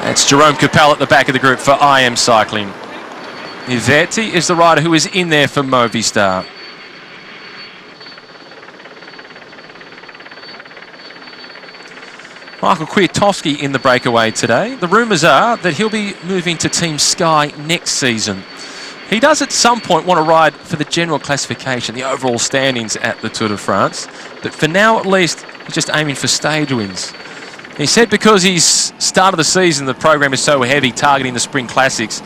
That's Jerome Capel at the back of the group for IM Cycling. Iverti is the rider who is in there for Movistar. Michael Kwiatkowski in the breakaway today. The rumours are that he'll be moving to Team Sky next season. He does at some point want to ride for the general classification, the overall standings at the Tour de France, but for now at least he's just aiming for stage wins. He said because he's started the season, the program is so heavy, targeting the Spring Classics,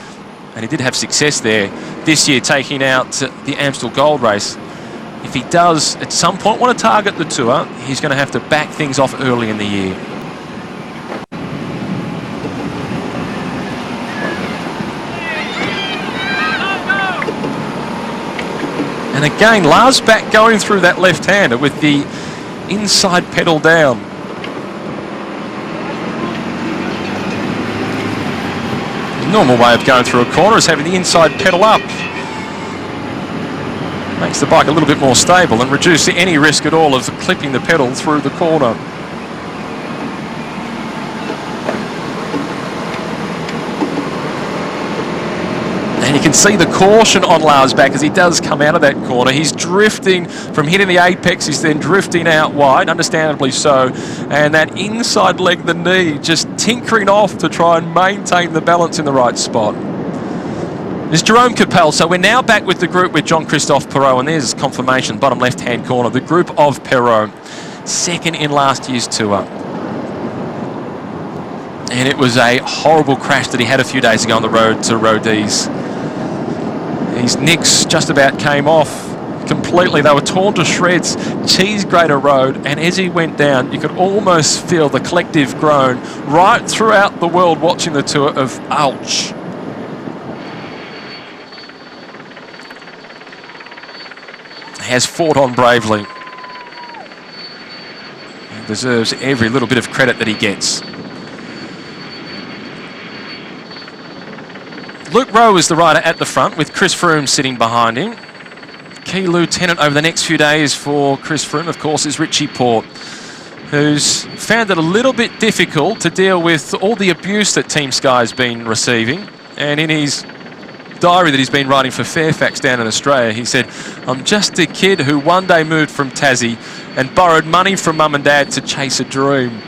and he did have success there this year, taking out the Amstel Gold Race. If he does at some point want to target the Tour, he's going to have to back things off early in the year. And again, Lars back going through that left-hander with the inside pedal down. The normal way of going through a corner is having the inside pedal up. Makes the bike a little bit more stable and reduces any risk at all of clipping the pedal through the corner. And you can see the caution on Lars back as he does come out of that corner. He's drifting from hitting the apex, he's then drifting out wide, understandably so. And that inside leg, the knee, just tinkering off to try and maintain the balance in the right spot. There's Jerome Capel. So we're now back with the group with Jean-Christophe Perrault, and there's confirmation, bottom left-hand corner, the group of Perrault, second in last year's Tour. And it was a horrible crash that he had a few days ago on the road to Rodez. His nicks just about came off completely. They were torn to shreds, cheese grater road, and as he went down, you could almost feel the collective groan right throughout the world watching the Tour of ouch. He has fought on bravely. He deserves every little bit of credit that he gets. Luke Rowe is the rider at the front with Chris Froome sitting behind him. Key lieutenant over the next few days for Chris Froome, of course, is Richie Porte, who's found it a little bit difficult to deal with all the abuse that Team Sky has been receiving. And in his diary that he's been writing for Fairfax down in Australia, he said, "I'm just a kid who one day moved from Tassie and borrowed money from mum and dad to chase a dream."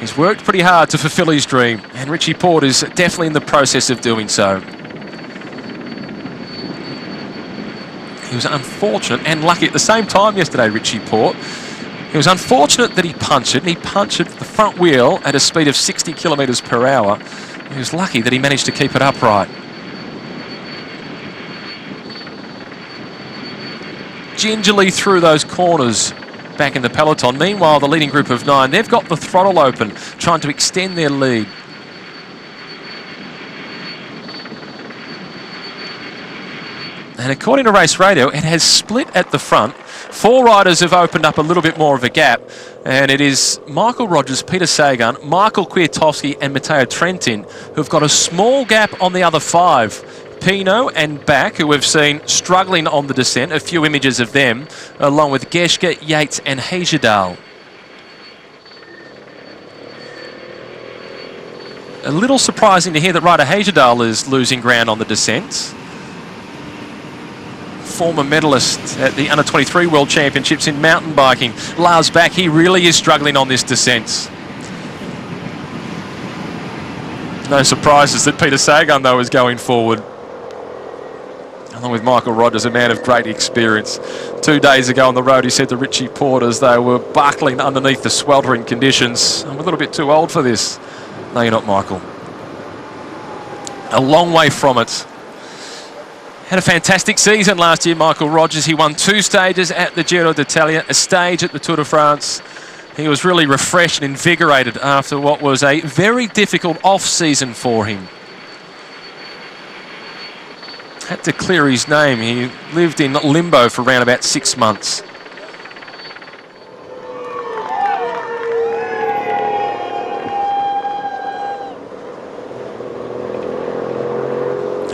He's worked pretty hard to fulfill his dream, and Richie Porte is definitely in the process of doing so. He was unfortunate and lucky at the same time yesterday, Richie Porte. He was unfortunate that he punctured, and he punctured the front wheel at a speed of 60 kilometres per hour. He was lucky that he managed to keep it upright. Gingerly through those corners back in the peloton. Meanwhile, the leading group of 9, they've got the throttle open, trying to extend their lead. And according to Race Radio, it has split at the front. 4 riders have opened up a little bit more of a gap, and it is Michael Rogers, Peter Sagan, Michael Kwiatkowski and Matteo Trentin who've got a small gap on the other 5. Pinot and Bach, who we've seen struggling on the descent, a few images of them, along with Geschke, Yates and Heyerdahl. A little surprising to hear that Ryder Heyerdahl is losing ground on the descent. Former medalist at the Under-23 World Championships in mountain biking. Lars Bach, he really is struggling on this descent. No surprises that Peter Sagan, though, is going forward, along with Michael Rogers, a man of great experience. 2 days ago on the road, he said to Richie Porte as they were buckling underneath the sweltering conditions, "I'm a little bit too old for this." No, you're not, Michael. A long way from it. Had a fantastic season last year, Michael Rogers. He won 2 stages at the Giro d'Italia, a stage at the Tour de France. He was really refreshed and invigorated after what was a very difficult off-season for him. Had to clear his name. He lived in limbo for around about 6 months.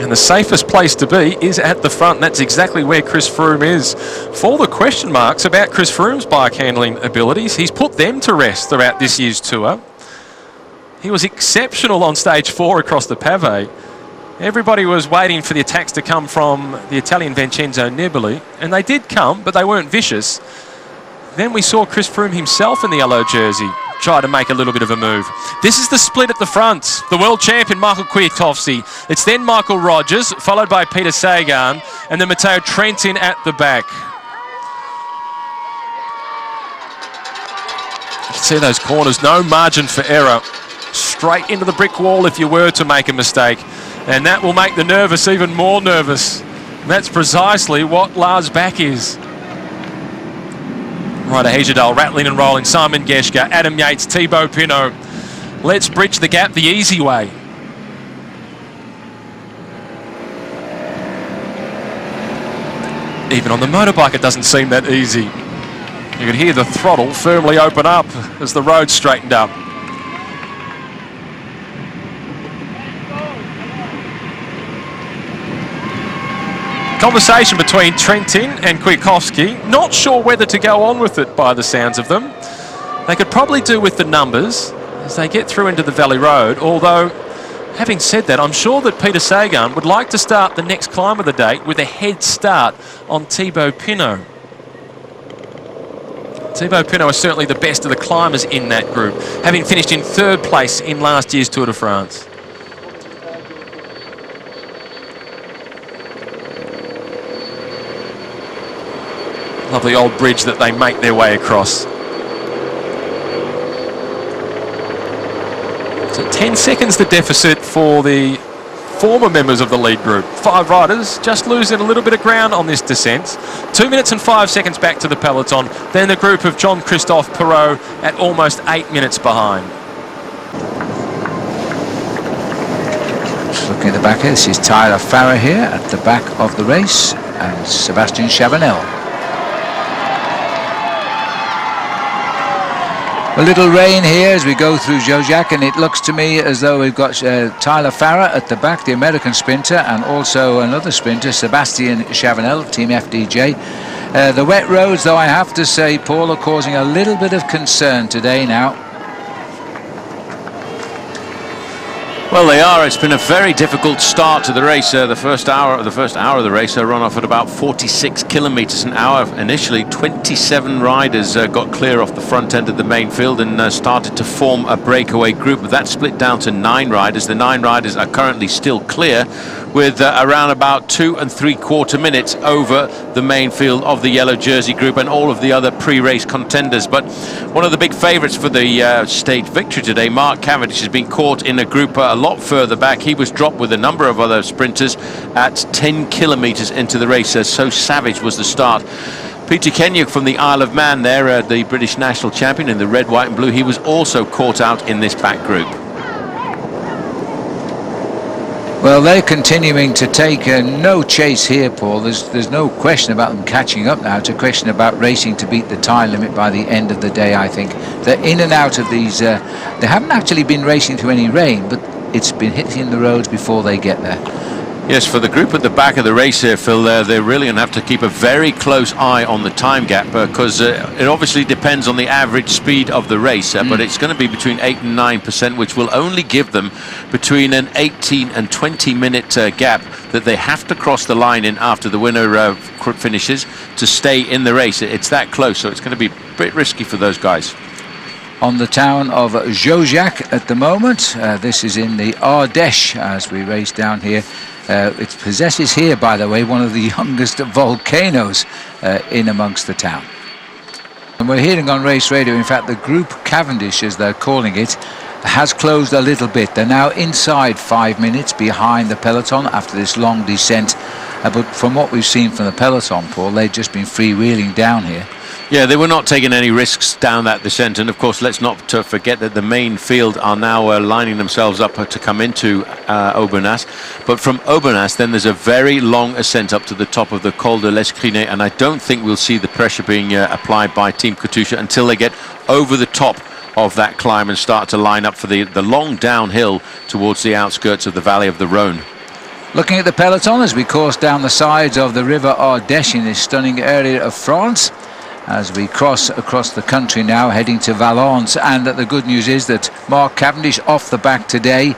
And the safest place to be is at the front. And that's exactly where Chris Froome is. For all the question marks about Chris Froome's bike handling abilities, he's put them to rest throughout this year's Tour. He was exceptional on stage 4 across the Pavé. Everybody was waiting for the attacks to come from the Italian Vincenzo Nibali, and they did come, but they weren't vicious. Then we saw Chris Froome himself in the yellow jersey, try to make a little bit of a move. This is the split at the front. The world champion, Michael Kwiatkowski. It's then Michael Rogers, followed by Peter Sagan, and then Matteo Trentin at the back. You can see those corners, no margin for error. Straight into the brick wall if you were to make a mistake. And that will make the nervous even more nervous. And that's precisely what Lars Bak is. Ryder Hejjedal rattling and rolling. Simon Geschke, Adam Yates, Thibaut Pinot. Let's bridge the gap the easy way. Even on the motorbike it doesn't seem that easy. You could hear the throttle firmly open up as the road straightened up. Conversation between Trentin and Kwiatkowski. Not sure whether to go on with it by the sounds of them. They could probably do with the numbers as they get through into the Valley Road, although, having said that, I'm sure that Peter Sagan would like to start the next climb of the day with a head start on Thibaut Pinot. Thibaut Pinot is certainly the best of the climbers in that group, having finished in 3rd place in last year's Tour de France. Lovely old bridge that they make their way across. So 10 seconds the deficit for the former members of the lead group. 5 riders just losing a little bit of ground on this descent. 2 minutes and 5 seconds back to the peloton. Then the group of Jean-Christophe Perrault at almost 8 minutes behind. Just looking at the back here, this is Tyler Farrar here at the back of the race, and Sebastian Chavanel. A little rain here as we go through Zaujac, and it looks to me as though we've got Tyler Farrar at the back, the American sprinter, and also another sprinter, Sebastian Chavanel of Team FDJ. The wet roads, though, I have to say, Paul, are causing a little bit of concern today now. Well, they are. It's been a very difficult start to the race. The first hour of the race run off at about 46 kilometers an hour. Initially, 27 riders got clear off the front end of the main field and started to form a breakaway group. But that split down to 9 riders. The 9 riders are currently still clear, with around about 2 3/4 minutes over the main field of the yellow jersey group and all of the other pre-race contenders. But one of the big favourites for the stage victory today, Mark Cavendish, has been caught in a group a lot further back. He was dropped with a number of other sprinters at 10 kilometres into the race. So savage was the start. Peter Kenyuk from the Isle of Man there, the British national champion in the red, white and blue, he was also caught out in this back group. Well, they're continuing to take no chase here, Paul. There's no question about them catching up now. It's a question about racing to beat the time limit by the end of the day, I think. They're in and out of these. They haven't actually been racing through any rain, but it's been hitting the roads before they get there. Yes, for the group at the back of the race here, Phil, they're really going to have to keep a very close eye on the time gap because it obviously depends on the average speed of the race, but it's going to be between 8 and 9%, which will only give them between an 18 and 20 minute gap that they have to cross the line in after the winner finishes to stay in the race. It's that close, so it's going to be a bit risky for those guys. On the town of Zaujac at the moment. This is in the Ardèche as we race down here. It possesses here, by the way, one of the youngest volcanoes in amongst the town. And we're hearing on Race Radio, in fact, the group Cavendish, as they're calling it, has closed a little bit. They're now inside 5 minutes behind the peloton after this long descent. But from what we've seen from the peloton, Paul, they've just been freewheeling down here. Yeah, they were not taking any risks down that descent, and of course let's not forget that the main field are now lining themselves up to come into Aubenas. But from Aubenas then there's a very long ascent up to the top of the Col de l'Escrinet, and I don't think we'll see the pressure being applied by Team Katusha until they get over the top of that climb and start to line up for the long downhill towards the outskirts of the Valley of the Rhône. Looking at the peloton as we course down the sides of the River Ardèche in this stunning area of France, as we cross across the country now, heading to Valence. And the good news is that Mark Cavendish off the back today,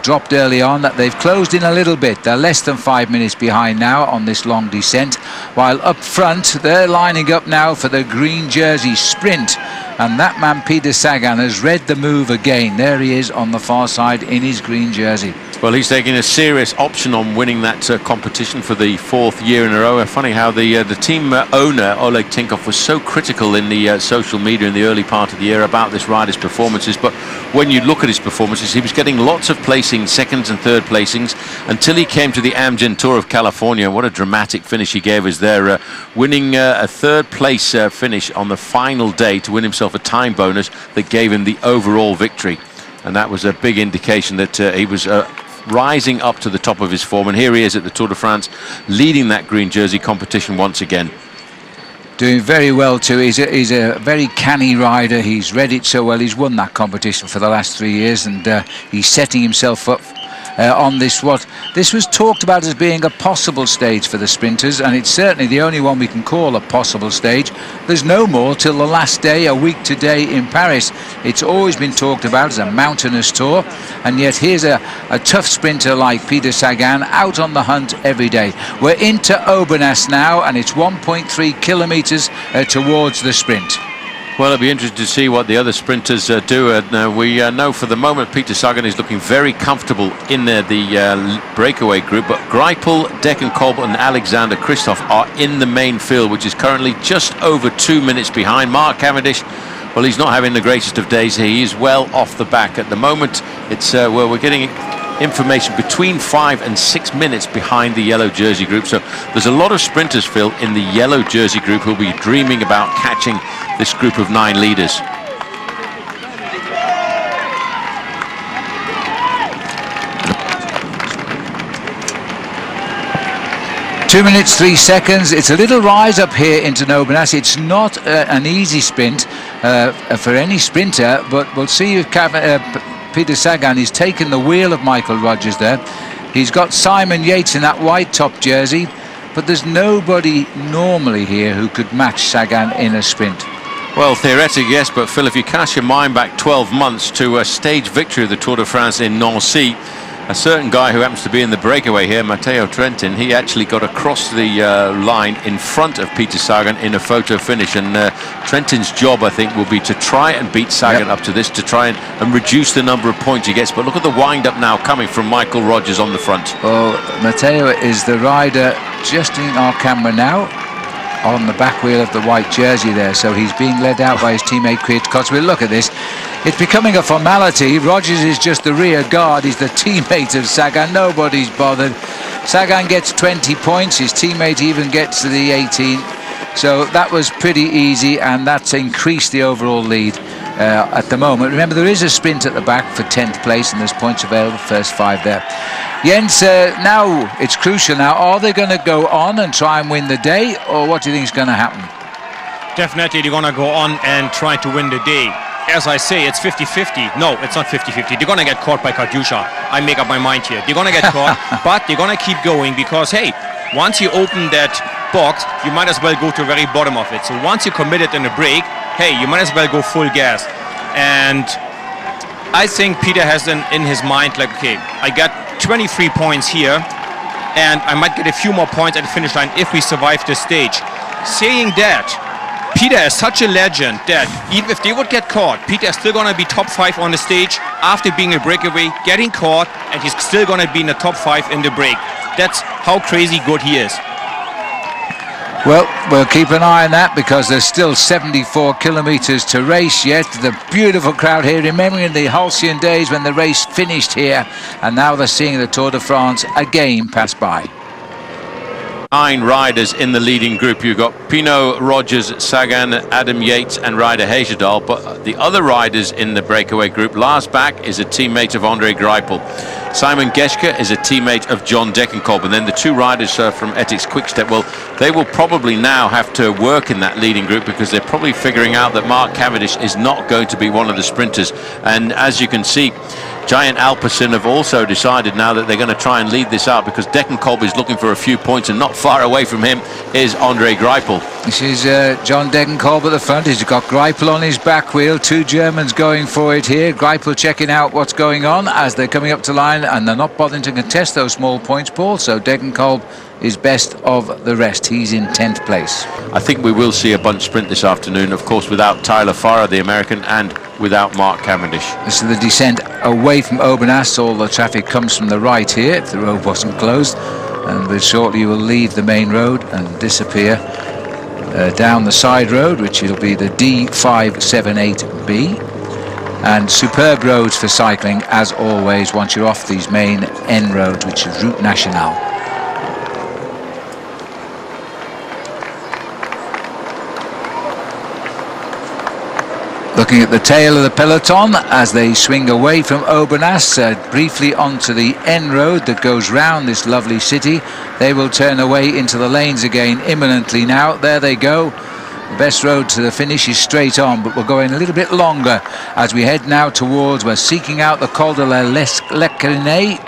dropped early on, that they've closed in a little bit. They're less than 5 minutes behind now on this long descent, while up front they're lining up now for the green jersey sprint. And that man, Peter Sagan, has read the move again. There he is on the far side in his green jersey. Well, he's taking a serious option on winning that competition for the 4th year in a row. Funny how the team owner, Oleg Tinkov, was so critical in the social media in the early part of the year about this rider's performances. But when you look at his performances, he was getting lots of placings, seconds and third placings, until he came to the Amgen Tour of California. What a dramatic finish he gave us there, winning a 3rd place finish on the final day to win himself a time bonus that gave him the overall victory. And that was a big indication that he was rising up to the top of his form, and here he is at the Tour de France leading that green jersey competition once again. Doing very well too. He's a very canny rider. He's read it so well. He's won that competition for the last 3 years, and he's setting himself up on this was talked about as being a possible stage for the sprinters, and it's certainly the only one we can call a possible stage. There's no more till the last day, a week today in Paris. It's always been talked about as a mountainous tour, and yet here's a tough sprinter like Peter Sagan out on the hunt every day. We're into Aubenas now, and it's 1.3 kilometers towards the sprint. Well, it'll be interesting to see what the other sprinters do. We know for the moment Peter Sagan is looking very comfortable in the breakaway group, but Greipel, Degenkolb and Alexander Kristoff are in the main field, which is currently just over 2 minutes behind. Mark Cavendish, well, he's not having the greatest of days here. He is well off the back at the moment. It's well, we're getting information between 5 and 6 minutes behind the yellow jersey group. So there's a lot of sprinters, Phil, in the yellow jersey group who'll be dreaming about catching this group of 9 leaders. Two minutes 3 seconds. It's a little rise up here into Aubenas. It's not an easy sprint for any sprinter, but we'll see if Peter Sagan is taking the wheel of Michael Rogers there. He's got Simon Yates in that white top jersey, but there's nobody normally here who could match Sagan in a sprint. Well, theoretically, yes, but Phil, if you cast your mind back 12 months to a stage victory of the Tour de France in Nancy, a certain guy who happens to be in the breakaway here, Matteo Trentin, he actually got across the line in front of Peter Sagan in a photo finish, and Trentin's job, I think, will be to try and beat Sagan up to this, to try and reduce the number of points he gets. But look at the wind-up now coming from Michael Rogers on the front. Well, Matteo is the rider just in our camera now, on the back wheel of the white jersey there, so he's being led out by his teammate Kwiatkowski. Look at this, it's becoming a formality. Rogers is just the rear guard, he's the teammate of Sagan, nobody's bothered. Sagan gets 20 points, his teammate even gets to the 18, so that was pretty easy, and that's increased the overall lead at the moment. Remember, there is a sprint at the back for 10th place, and there's points available, first 5 there. Jens, now it's crucial now. Are they going to go on and try and win the day, or what do you think is going to happen? Definitely they're going to go on and try to win the day. As I say, it's 50-50. No, it's not 50-50. They're going to get caught by Katusha. I make up my mind here. They're going to get caught, but they're going to keep going because, hey, once you open that box, you might as well go to the very bottom of it. So once you commit it in a break, hey, you might as well go full gas. And I think Peter has in his mind, like, okay, I got 23 points here, and I might get a few more points at the finish line if we survive this stage. Saying that, Peter is such a legend that even if they would get caught, Peter is still going to be top 5 on the stage after being a breakaway, getting caught, and he's still going to be in the top 5 in the break. That's how crazy good he is. Well, we'll keep an eye on that because there's still 74 kilometres to race yet. The beautiful crowd here, remembering the halcyon days when the race finished here, and now they're seeing the Tour de France again pass by. 9 riders in the leading group. You've got Pinot, Rogers, Sagan, Adam Yates and Ryder Hesjedal. But the other riders in the breakaway group, Lars Bak is a teammate of Andre Greipel. Simon Geschke is a teammate of John Degenkolb. And then the 2 riders from Etixx Quickstep, well, they will probably now have to work in that leading group because they're probably figuring out that Mark Cavendish is not going to be one of the sprinters. And as you can see, Giant Alpecin have also decided now that they're going to try and lead this out because Degenkolb is looking for a few points, and not far away from him is Andre Greipel. This is John Degenkolb at the front. He's got Greipel on his back wheel. 2 Germans going for it here. Greipel checking out what's going on as they're coming up to line, and they're not bothering to contest those small points, Paul. So Degenkolb is best of the rest. He's in 10th place. I think we will see a bunch sprint this afternoon, of course, without Tyler Farrar, the American, and without Mark Cavendish. This is the descent away from Aubenas. All the traffic comes from the right here, if the road wasn't closed. And shortly you will leave the main road and disappear down the side road, which will be the D578B. And superb roads for cycling, as always, once you're off these main N roads, which is Route Nationale. Looking at the tail of the peloton as they swing away from Aubenas, briefly onto the N road that goes round this lovely city. They will turn away into the lanes again imminently now. There they go. The best road to the finish is straight on, but we're going a little bit longer as we head now towards, we're seeking out the Col de la Lecrinée.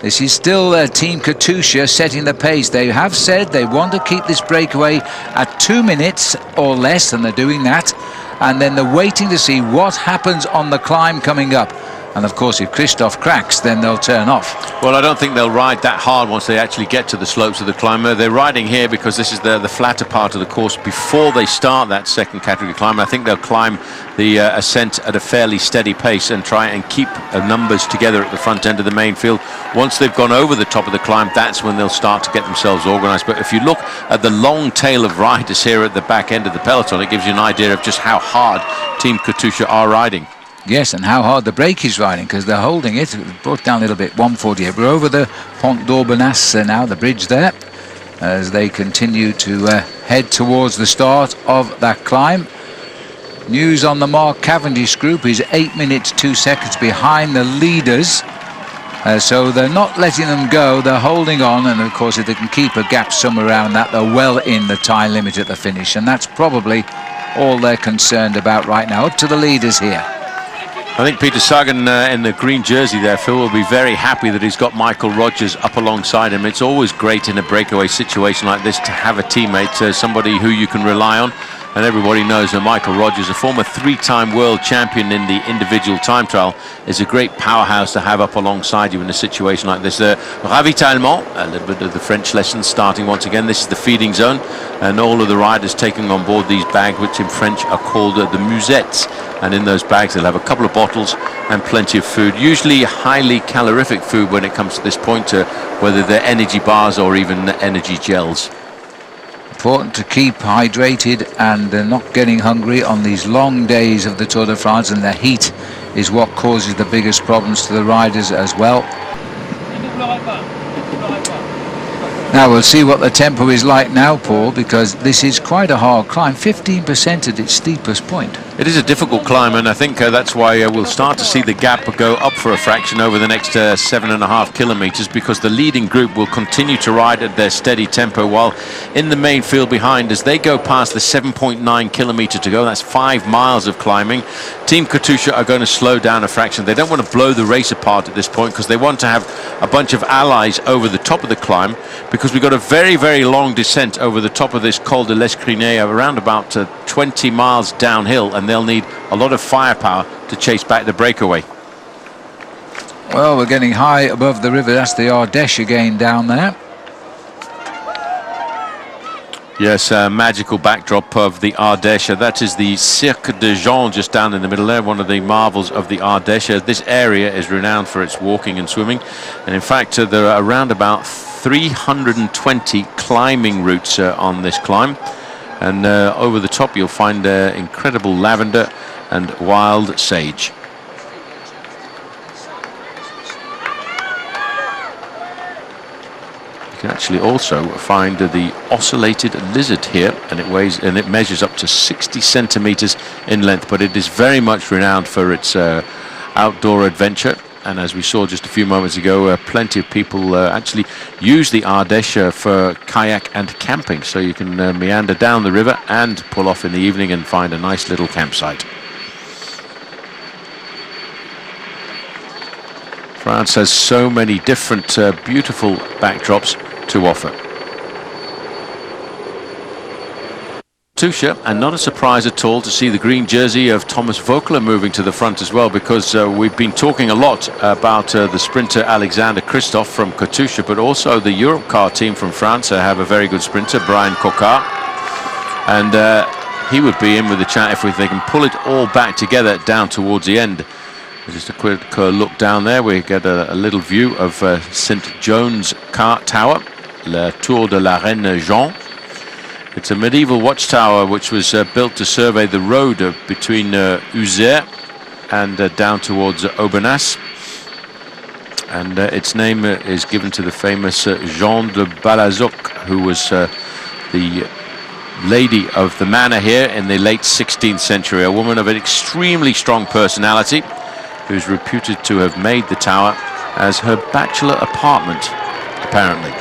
This is still Team Katusha setting the pace. They have said they want to keep this breakaway at 2 minutes or less, and they're doing that. And then they're waiting to see what happens on the climb coming up. And of course, if Christophe cracks, then they'll turn off. Well, I don't think they'll ride that hard once they actually get to the slopes of the climb. They're riding here because this is the flatter part of the course before they start that second category climb. I think they'll climb the ascent at a fairly steady pace and try and keep numbers together at the front end of the main field. Once they've gone over the top of the climb, that's when they'll start to get themselves organised. But if you look at the long tail of riders here at the back end of the peloton, it gives you an idea of just how hard Team Katusha are riding. Yes, and how hard the brake is riding, because they're holding it. Brought down a little bit, 148. We're over the Pont d'Aubenas now, the bridge there, as they continue to head towards the start of that climb. News on the Mark Cavendish group is 8 minutes 2 seconds behind the leaders. So they're not letting them go, they're holding on, and of course if they can keep a gap somewhere around that, they're well in the time limit at the finish, and that's probably all they're concerned about right now. Up to the leaders here. I think Peter Sagan in the green jersey there, Phil, will be very happy that he's got Michael Rogers up alongside him. It's always great in a breakaway situation like this to have a teammate, somebody who you can rely on. And everybody knows that Michael Rogers, a former 3-time world champion in the individual time trial, is a great powerhouse to have up alongside you in a situation like this. Ravitaillement, a little bit of the French lesson starting once again. This is the feeding zone, and all of the riders taking on board these bags, which in French are called the musettes. And in those bags they'll have a couple of bottles and plenty of food, usually highly calorific food when it comes to this point, whether they're energy bars or even energy gels. Important to keep hydrated and not getting hungry on these long days of the Tour de France, and the heat is what causes the biggest problems to the riders as well. Now we'll see what the tempo is like now, Paul, because this is quite a hard climb, 15% at its steepest point. It is a difficult climb, and I think that's why we'll start to see the gap go up for a fraction over the next 7.5 kilometres, because the leading group will continue to ride at their steady tempo, while in the main field behind, as they go past the 7.9 kilometre to go, that's 5 miles of climbing, Team Katusha are going to slow down a fraction. They don't want to blow the race apart at this point, because they want to have a bunch of allies over the top of the climb, because we've got a very, very long descent over the top of this Col de l'Escrinet, around about 20 miles downhill, and they'll need a lot of firepower to chase back the breakaway. Well, we're getting high above the river. That's the Ardèche again down there. Yes, magical backdrop of the Ardèche. That is the Cirque de Jean just down in the middle there, one of the marvels of the Ardèche. This area is renowned for its walking and swimming, and in fact there are around about 320 climbing routes on this climb, and over the top you'll find incredible lavender and wild sage. You can actually also find the ocellated lizard here, and it measures up to 60 centimeters in length, but it is very much renowned for its outdoor adventure. And as we saw just a few moments ago, plenty of people actually use the Ardèche for kayak and camping, so you can meander down the river and pull off in the evening and find a nice little campsite. France has so many different beautiful backdrops to offer. Katusha, and not a surprise at all to see the green jersey of Thomas Voeckler moving to the front as well, because we've been talking a lot about the sprinter Alexander Kristoff from Katusha, but also the Europcar team from France have a very good sprinter, Brian Cocard, and he would be in with a chance if they can pull it all back together down towards the end. Just a quick look down there, we get a little view of St. John's Tower, La Tour de la Reine Jean. It's a medieval watchtower which was built to survey the road between Uzès and down towards Aubenas. And its name is given to the famous Jean de Balazoc, who was the lady of the manor here in the late 16th century, a woman of an extremely strong personality, who's reputed to have made the tower as her bachelor apartment, apparently.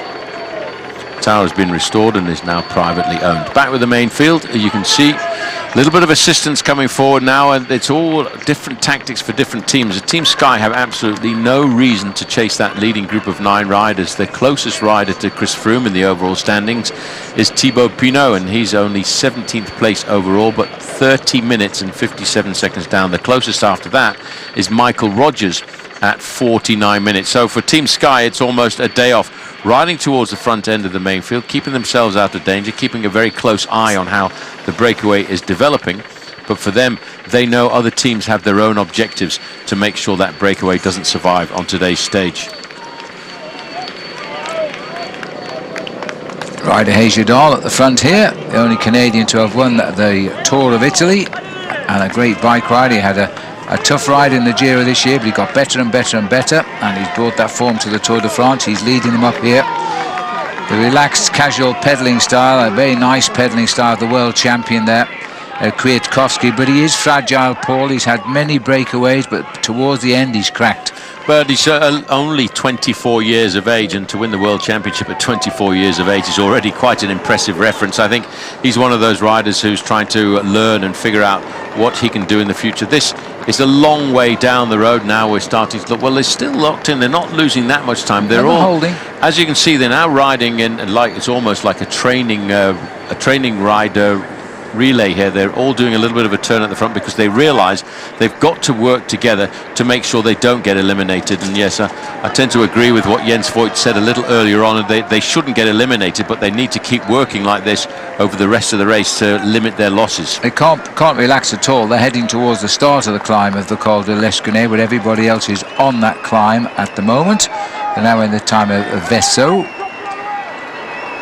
The tower has been restored and is now privately owned. Back with the main field, you can see a little bit of assistance coming forward now, and it's all different tactics for different teams. The Team Sky have absolutely no reason to chase that leading group of 9 riders. The closest rider to Chris Froome in the overall standings is Thibaut Pinot, and he's only 17th place overall, but 30 minutes and 57 seconds down. The closest after that is Michael Rogers at 49 minutes. So for Team Sky, it's almost a day off, riding towards the front end of the main field, keeping themselves out of danger, keeping a very close eye on how the breakaway is developing. But for them, they know other teams have their own objectives to make sure that breakaway doesn't survive on today's stage. Ryder Hesjedal at the front here, the only Canadian to have won the Tour of Italy, and a great bike rider. He had a tough ride in the Giro this year, but he got better and better and better, and he's brought that form to the Tour de France. He's leading them up here. The relaxed, casual pedalling style, a very nice pedalling style of the world champion there, Kwiatkowski, but he is fragile, Paul. He's had many breakaways, but towards the end he's cracked. But he's only 24 years of age, and to win the World Championship at 24 years of age is already quite an impressive reference. I think he's one of those riders who's trying to learn and figure out what he can do in the future. This is a long way down the road now. We're starting to look, well, they're still locked in. They're not losing that much time. They're all holding. As you can see, they're now riding in like it's almost like a training ride relay here. They're all doing a little bit of a turn at the front because they realize they've got to work together to make sure they don't get eliminated. And yes, I tend to agree with what Jens Voigt said a little earlier on. They shouldn't get eliminated, but they need to keep working like this over the rest of the race to limit their losses. They can't relax at all. They're heading towards the start of the climb of the Col de l'Escunay, where everybody else is on that climb at the moment. They're now in the time of Vesso.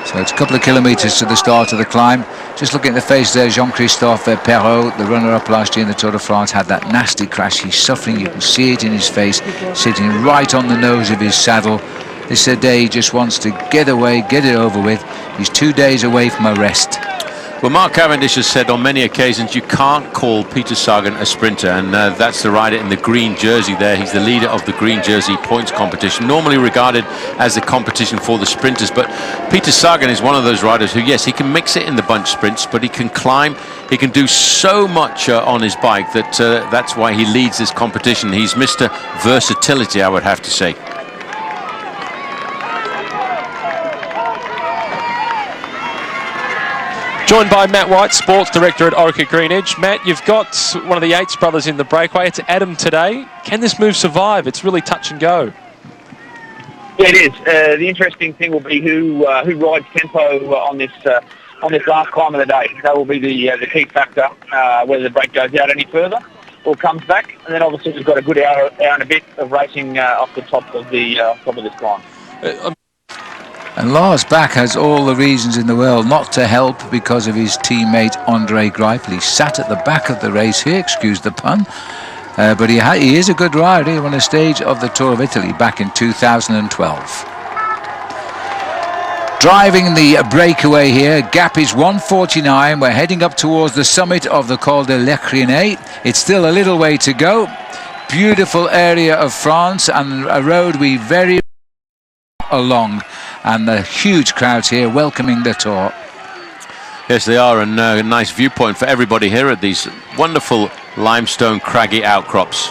So it's a couple of kilometres to the start of the climb. Just looking at the face there, Jean-Christophe Perrault, the runner-up last year in the Tour de France, had that nasty crash. He's suffering, you can see it in his face, sitting right on the nose of his saddle. This is a day he just wants to get away, get it over with. He's 2 days away from a rest. Well, Mark Cavendish has said on many occasions you can't call Peter Sagan a sprinter, and that's the rider in the green jersey there. He's the leader of the green jersey points competition, normally regarded as a competition for the sprinters. But Peter Sagan is one of those riders who, yes, he can mix it in the bunch sprints, but he can climb, he can do so much on his bike that that's why he leads this competition. He's Mr. Versatility, I would have to say. Joined by Matt White, Sports Director at Orica Greenedge. Matt, you've got one of the Yates brothers in the breakaway. It's Adam today. Can this move survive? It's really touch and go. Yeah, it is. The interesting thing will be who rides tempo on this last climb of the day. That will be the key factor, whether the break goes out any further or comes back. And then obviously we've got a good hour and a bit of racing off the top of this climb. And Lars Bak has all the reasons in the world not to help because of his teammate Andre Greipel. He sat at the back of the race here, excuse the pun, but he is a good rider. He won a stage of the Tour of Italy back in 2012. Driving the breakaway here, gap is 1:49. We're heading up towards the summit of the Col de l'Escunay. It's still a little way to go. Beautiful area of France and a road we very along, and the huge crowds here welcoming the Tour. Yes, they are, and a nice viewpoint for everybody here at these wonderful limestone craggy outcrops.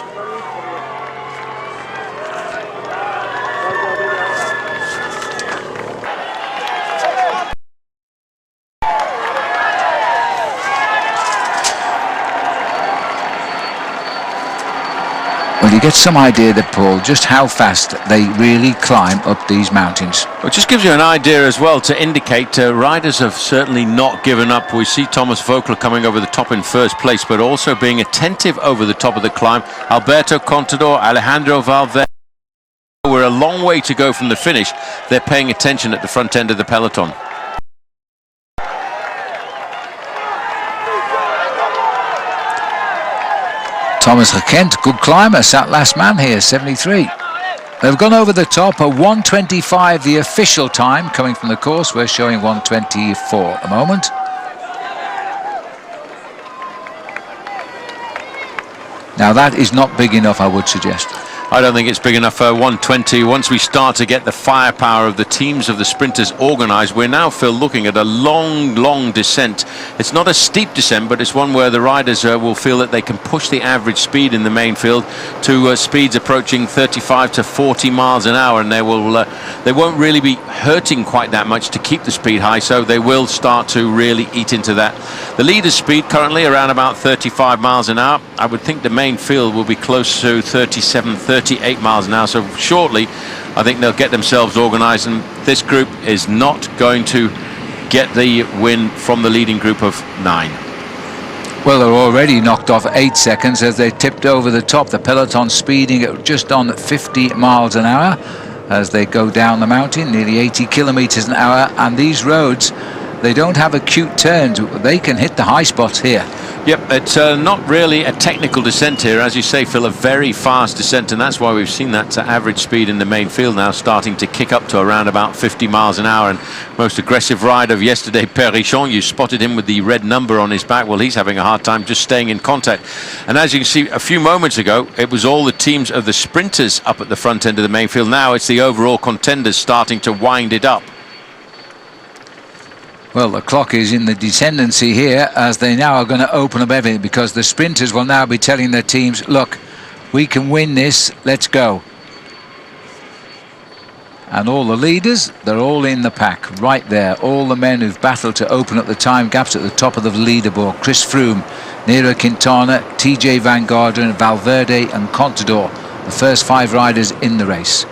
you get some idea that, Paul, just how fast they really climb up these mountains. Well, it just gives you an idea as well to indicate riders have certainly not given up. We see Thomas Voeckler coming over the top in first place, but also being attentive over the top of the climb. Alberto Contador, Alejandro Valverde. We're a long way to go from the finish. They're paying attention at the front end of the peloton. Thomas Gekent, good climber, sat last man here, 73. They've gone over the top, a 1:25 the official time coming from the course. We're showing 1:24 at the moment. Now that is not big enough, I would suggest. I don't think it's big enough for 1:20. Once we start to get the firepower of the teams of the sprinters organised, we're now, Phil, looking at a long descent. It's not a steep descent, but it's one where the riders will feel that they can push the average speed in the main field to speeds approaching 35 to 40 miles an hour, and they won't really be hurting quite that much to keep the speed high, so they will start to really eat into that. The leader's speed currently around about 35 miles an hour. I would think the main field will be close to 38 miles an hour, so shortly I think they'll get themselves organised, and this group is not going to get the win from the leading group of 9. Well, they're already knocked off 8 seconds as they tipped over the top. The peloton speeding at just on 50 miles an hour as they go down the mountain, nearly 80 kilometers an hour, and these roads, they don't have acute turns. They can hit the high spots here. Yep, it's not really a technical descent here. As you say, Phil, a very fast descent, and that's why we've seen that average speed in the main field now starting to kick up to around about 50 miles an hour. And most aggressive rider of yesterday, Perrichon, you spotted him with the red number on his back. Well, he's having a hard time just staying in contact. And as you can see, a few moments ago, it was all the teams of the sprinters up at the front end of the main field. Now it's the overall contenders starting to wind it up. Well, the clock is in the descendancy here as they now are going to open up everything, because the sprinters will now be telling their teams, look, we can win this, let's go. And all the leaders, they're all in the pack, right there. All the men who've battled to open up the time gaps at the top of the leaderboard. Chris Froome, Nairo Quintana, TJ Van Garderen, Valverde and Contador, the first 5 riders in the race.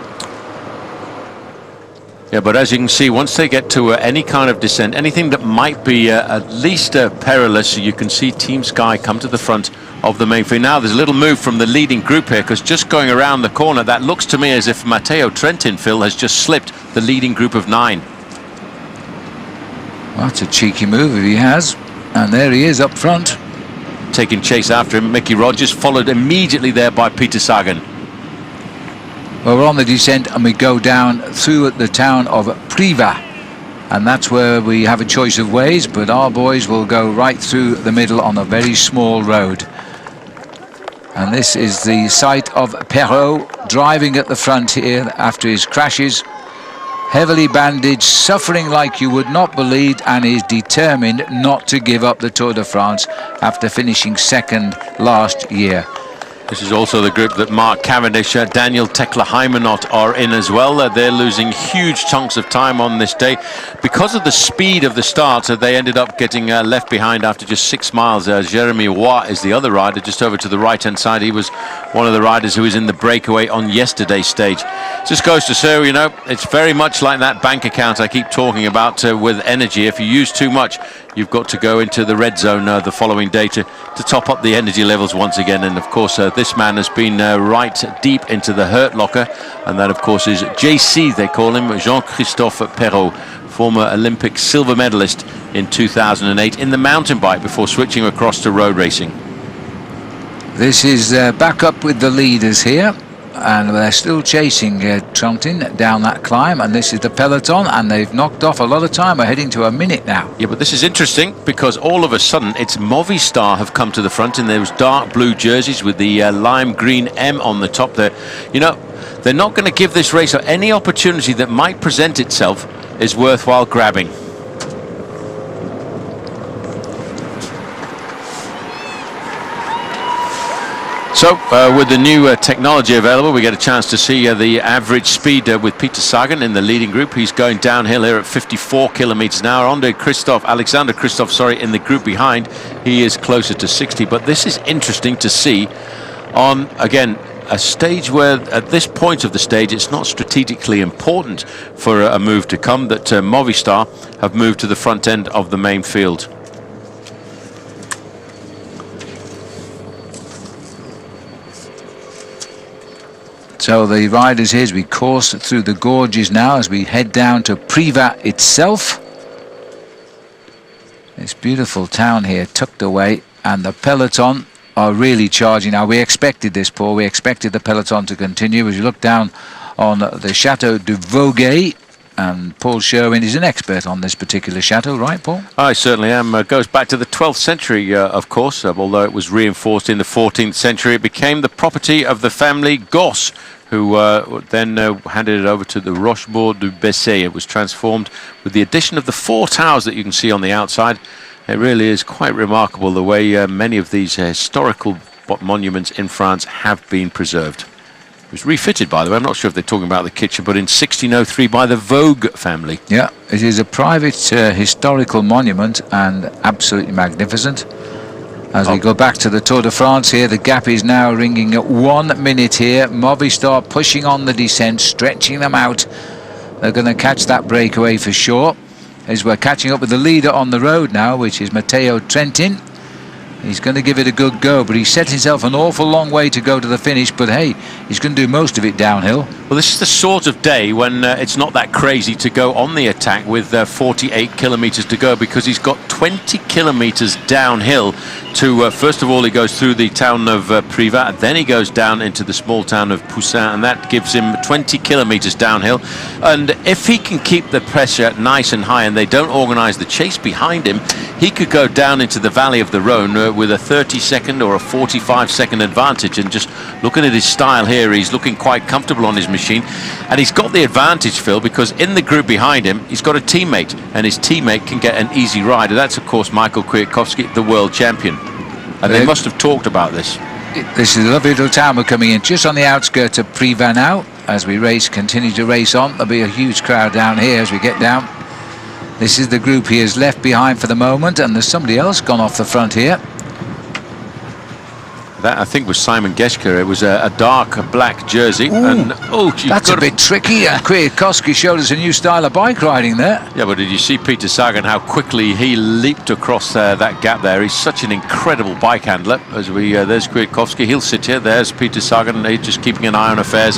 Yeah, but as you can see, once they get to any kind of descent, anything that might be at least perilous, you can see Team Sky come to the front of the main field. Now there's a little move from the leading group here, because just going around the corner, that looks to me as if Matteo Trentin, Phil, has just slipped the leading group of 9. Well, that's a cheeky move if he has. And there he is up front. Taking chase after him, Mickey Rogers, followed immediately there by Peter Sagan. Well, we're on the descent and we go down through the town of Privas, and that's where we have a choice of ways, but our boys will go right through the middle on a very small road. And this is the site of Perrault, driving at the front here after his crashes, heavily bandaged, suffering like you would not believe, and is determined not to give up the Tour de France after finishing 2nd last year. This is also the group that Mark Cavendish, Daniel Tekla-Heimenot are in as well. They're losing huge chunks of time on this day. Because of the speed of the start, they ended up getting left behind after just 6 miles. Jeremy Roy is the other rider, just over to the right-hand side. He was one of the riders who was in the breakaway on yesterday's stage. Just goes to show, you know, it's very much like that bank account I keep talking about with energy. If you use too much, you've got to go into the red zone the following day to top up the energy levels once again. And of course, this man has been right deep into the hurt locker, and that of course is JC, they call him, Jean-Christophe Perrault, former Olympic silver medalist in 2008 in the mountain bike before switching across to road racing. This is back up with the leaders here, and they're still chasing Trentin down that climb, and this is the peloton, and they've knocked off a lot of time. We're heading to a minute now. Yeah, but this is interesting because all of a sudden it's Movistar have come to the front in those dark blue jerseys with the lime green M on the top there. You know, they're not going to give this race, or any opportunity that might present itself is worthwhile grabbing. So, with the new technology available, we get a chance to see the average speed with Peter Sagan in the leading group. He's going downhill here at 54 kilometers an hour. Alexander Kristoff, in the group behind, he is closer to 60. But this is interesting to see on, again, a stage where at this point of the stage it's not strategically important for a move to come, that Movistar have moved to the front end of the main field. So the riders here as we course through the gorges now, as we head down to Privas itself. This beautiful town here tucked away, and the peloton are really charging now. We expected this, Paul. We expected the peloton to continue. As you look down on the Chateau de Voguet, and Paul Sherwin is an expert on this particular chateau, right, Paul? I certainly am. Goes back to the 12th century, of course, although it was reinforced in the 14th century. It became the property of the family Gosse, who then handed it over to the Rochebourg du Bessay. It was transformed with the addition of the 4 towers that you can see on the outside. It really is quite remarkable the way many of these historical monuments in France have been preserved. It was refitted, by the way. I'm not sure if they're talking about the kitchen, but in 1603 by the Vogue family. Yeah, it is a private historical monument and absolutely magnificent. As we go back to the Tour de France here, the gap is now ringing at 1 minute here. Movistar pushing on the descent, stretching them out. They're going to catch that breakaway for sure. As we're catching up with the leader on the road now, which is Matteo Trentin. He's going to give it a good go, but he's set himself an awful long way to go to the finish. But hey, he's going to do most of it downhill. Well, this is the sort of day when it's not that crazy to go on the attack with 48 kilometres to go, because he's got 20 kilometres downhill to, first of all, he goes through the town of Privas, then he goes down into the small town of Poussin, and that gives him 20 kilometres downhill. And if he can keep the pressure nice and high and they don't organise the chase behind him, he could go down into the valley of the Rhône with a 30-second or a 45-second advantage. And just looking at his style here, he's looking quite comfortable on his machine, and he's got the advantage, Phil, because in the group behind him he's got a teammate, and his teammate can get an easy ride, and that's of course Michael Kwiatkowski, the world champion. And they must have talked about this. This is a lovely little town. We're coming in just on the outskirts of Privas now. As we continue to race on, there'll be a huge crowd down here as we get down. This is the group he has left behind for the moment, and there's somebody else gone off the front here. That, I think, was Simon Geschke. It was a dark black jersey. Ooh, and that's a bit tricky. Kwiatkowski showed us a new style of bike riding there. Yeah, but did you see Peter Sagan, how quickly he leaped across that gap there? He's such an incredible bike handler. As there's Kwiatkowski, he'll sit here. There's Peter Sagan, he's just keeping an eye on affairs.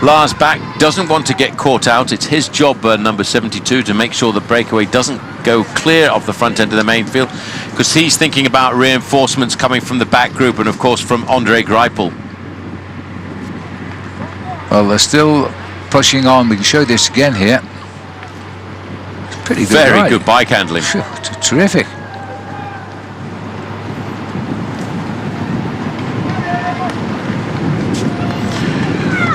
Lars Bak doesn't want to get caught out. It's his job, number 72, to make sure the breakaway doesn't go clear of the front end of the main field, because he's thinking about reinforcements coming from the back group and of course from Andre Greipel. Well, they're still pushing on. We can show this again here. It's pretty good. Very good bike handling. Terrific.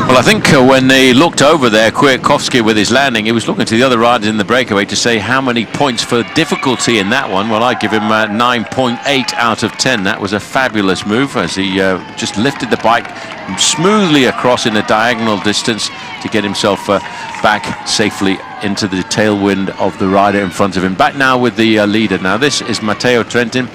Well, I think when they looked over there, Kwiatkowski with his landing, he was looking to the other riders in the breakaway to say how many points for difficulty in that one. Well, I give him 9.8 out of 10. That was a fabulous move as he just lifted the bike smoothly across in a diagonal distance to get himself back safely into the tailwind of the rider in front of him. Back now with the leader. Now, this is Matteo Trentin.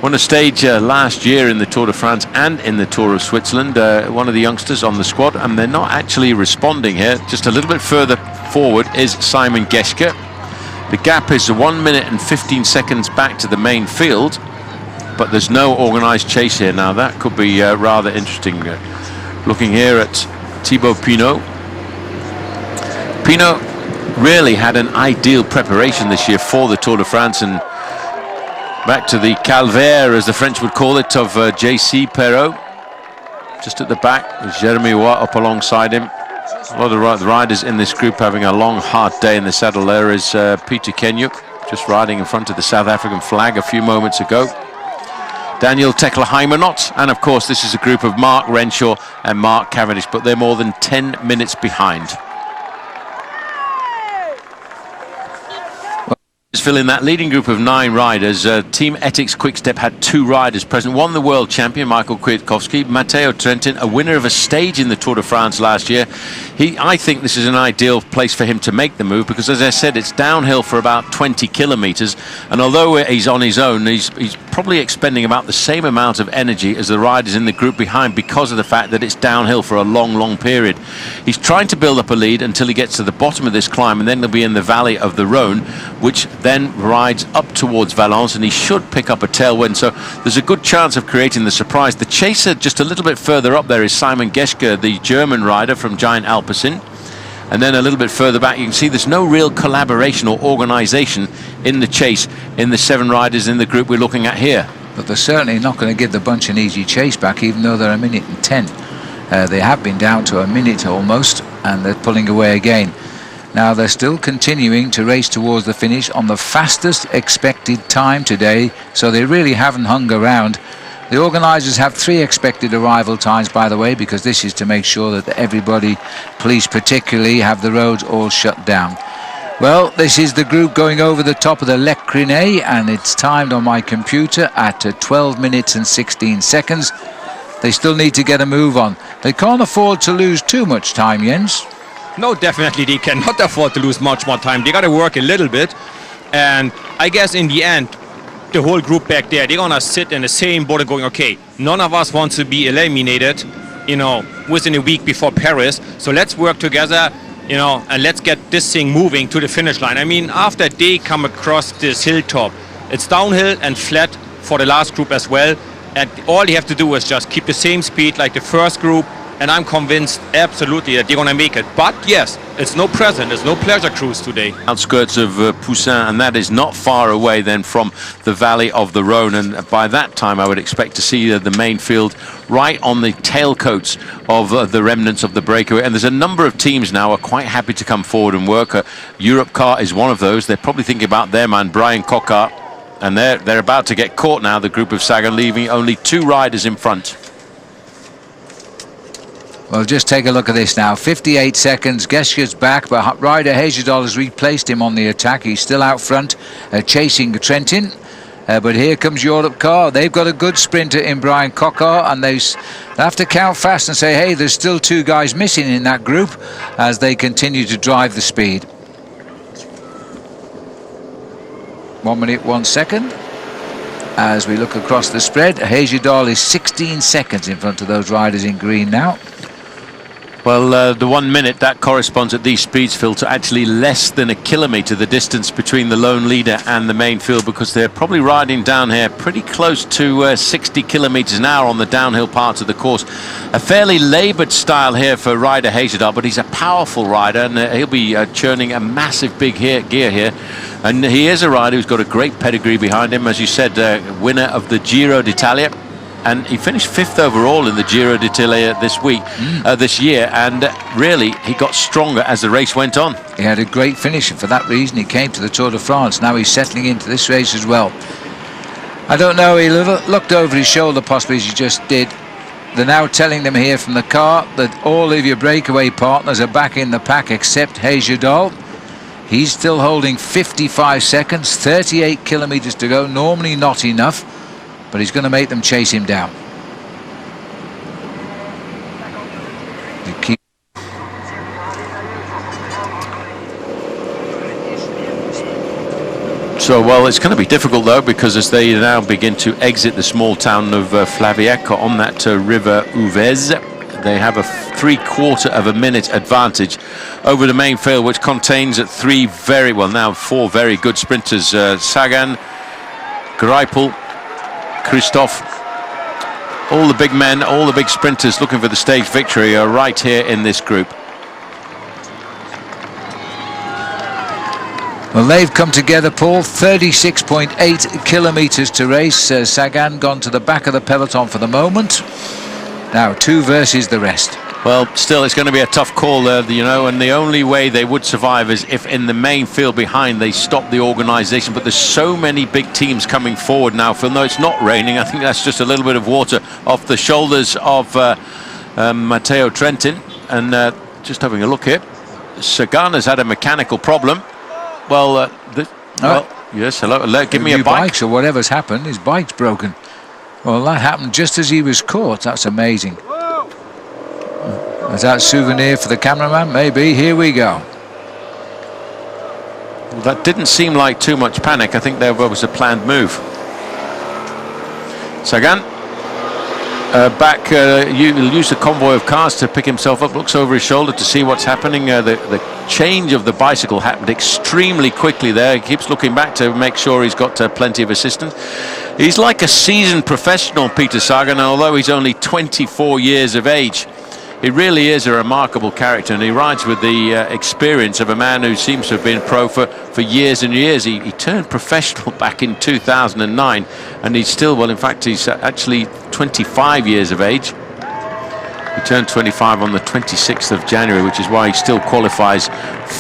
Won a stage last year in the Tour de France and in the Tour of Switzerland, one of the youngsters on the squad, and they're not actually responding here. Just a little bit further forward is Simon Geschke. The gap is 1 minute and 15 seconds back to the main field, but there's no organised chase here. Now that could be rather interesting. Looking here at Thibaut Pinot. Pinot really had an ideal preparation this year for the Tour de France, and back to the calvaire, as the French would call it, of J.C. Perrault. Just at the back, with Jeremy Watt up alongside him. A lot of the riders in this group having a long, hard day in the saddle. There is Peter Kenyuk, just riding in front of the South African flag a few moments ago. Daniel Tekle-Heimenot, and of course this is a group of Mark Renshaw and Mark Cavendish, but they're more than 10 minutes behind. Phil, in that leading group of 9 riders, Team Ethics Quickstep had 2 riders present. One, the world champion, Michael Kwiatkowski. Matteo Trentin, a winner of a stage in the Tour de France last year. I think this is an ideal place for him to make the move because, as I said, it's downhill for about 20 kilometres. And although he's on his own, he's probably expending about the same amount of energy as the riders in the group behind because of the fact that it's downhill for a long period. He's trying to build up a lead until he gets to the bottom of this climb, and then they'll be in the valley of the Rhône, which then rides up towards Valence, and he should pick up a tailwind. So there's a good chance of creating the surprise. The chaser just a little bit further up there is Simon Geschke, the German rider from Giant Alpecin. And then a little bit further back, you can see there's no real collaboration or organisation in the chase in the 7 riders in the group we're looking at here. But they're certainly not going to give the bunch an easy chase back, even though they're 1:10. They have been down to a minute almost, and they're pulling away again. Now they're still continuing to race towards the finish on the fastest expected time today, so they really haven't hung around. The organisers have 3 expected arrival times, by the way, because this is to make sure that everybody, police particularly, have the roads all shut down. Well, this is the group going over the top of the Lec Criney, and it's timed on my computer at 12 minutes and 16 seconds. They still need to get a move on. They can't afford to lose too much time, Jens. No, definitely they cannot afford to lose much more time. They got to work a little bit, and I guess in the end, the whole group back there, they're gonna sit in the same boat and going, okay, none of us wants to be eliminated, you know, within a week before Paris. So let's work together, you know, and let's get this thing moving to the finish line. I mean, after they come across this hilltop, it's downhill and flat for the last group as well. And all you have to do is just keep the same speed like the first group, and I'm convinced absolutely that they're going to make it. But yes, it's no present, it's no pleasure cruise today. Outskirts of Poussin, and that is not far away then from the valley of the Rhône, and by that time I would expect to see the main field right on the tailcoats of the remnants of the breakaway. And there's a number of teams now are quite happy to come forward and work. Europcar is one of those. They're probably thinking about their man Brian Coquart, and they're about to get caught now, the group of Sagan, leaving only 2 riders in front. Well, just take a look at this now. 58 seconds. Geschke's back, but rider Heyerdahl has replaced him on the attack. He's still out front, chasing Trentin. But here comes Europcar. They've got a good sprinter in Brian Coquart, and they have to count fast and say, hey, there's still 2 guys missing in that group as they continue to drive the speed. 1 minute, 1 second. As we look across the spread, Heyerdahl is 16 seconds in front of those riders in green now. Well, the 1 minute, that corresponds at these speeds, Phil, to actually less than a kilometre, the distance between the lone leader and the main field, because they're probably riding down here pretty close to 60 kilometres an hour on the downhill parts of the course. A fairly laboured style here for rider Heyerdahl, but he's a powerful rider, and he'll be churning a massive big gear here. And he is a rider who's got a great pedigree behind him, as you said, winner of the Giro d'Italia. And he finished 5th overall in the Giro d'Italia this year, and really he got stronger as the race went on. He had a great finish, and for that reason he came to the Tour de France. Now he's settling into this race as well. I don't know, he looked over his shoulder possibly as he just did. They're now telling them here from the car that all of your breakaway partners are back in the pack except Heyerdahl. He's still holding 55 seconds, 38 kilometres to go, normally not enough, but he's going to make them chase him down. So, well, it's going to be difficult, though, because as they now begin to exit the small town of Flaviac on that river Ouvèze, they have a 3/4 of a minute advantage over the main field, which contains 4 very good sprinters. Sagan, Greipel, Christophe, all the big men, all the big sprinters looking for the stage victory are right here in this group. Well, they've come together, Paul. 36.8 kilometres to race. Sagan gone to the back of the peloton for the moment. Now 2 versus the rest. Well, still, it's going to be a tough call there, you know, and the only way they would survive is if in the main field behind they stop the organisation. But there's so many big teams coming forward now, Phil. No, it's not raining. I think that's just a little bit of water off the shoulders of Matteo Trentin. And just having a look here, Sagan has had a mechanical problem. Well, Yes, hello. Give me New a bike. bikes or whatever's happened. His bike's broken. Well, that happened just as he was caught. That's amazing. Is that a souvenir for the cameraman? Maybe. Here we go. Well, that didn't seem like too much panic. I think there was a planned move. Sagan back, use the convoy of cars to pick himself up, looks over his shoulder to see what's happening. The change of the bicycle happened extremely quickly there. He keeps looking back to make sure he's got plenty of assistance. He's like a seasoned professional, Peter Sagan, although he's only 24 years of age. He really is a remarkable character, and he rides with the experience of a man who seems to have been pro for years and years. He turned professional back in 2009, and he's still, well, in fact, he's actually 25 years of age. He turned 25 on the 26th of January, which is why he still qualifies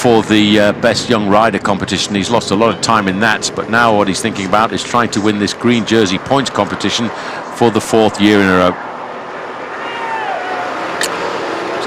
for the Best Young Rider competition. He's lost a lot of time in that, but now what he's thinking about is trying to win this green jersey points competition for the 4th year in a row.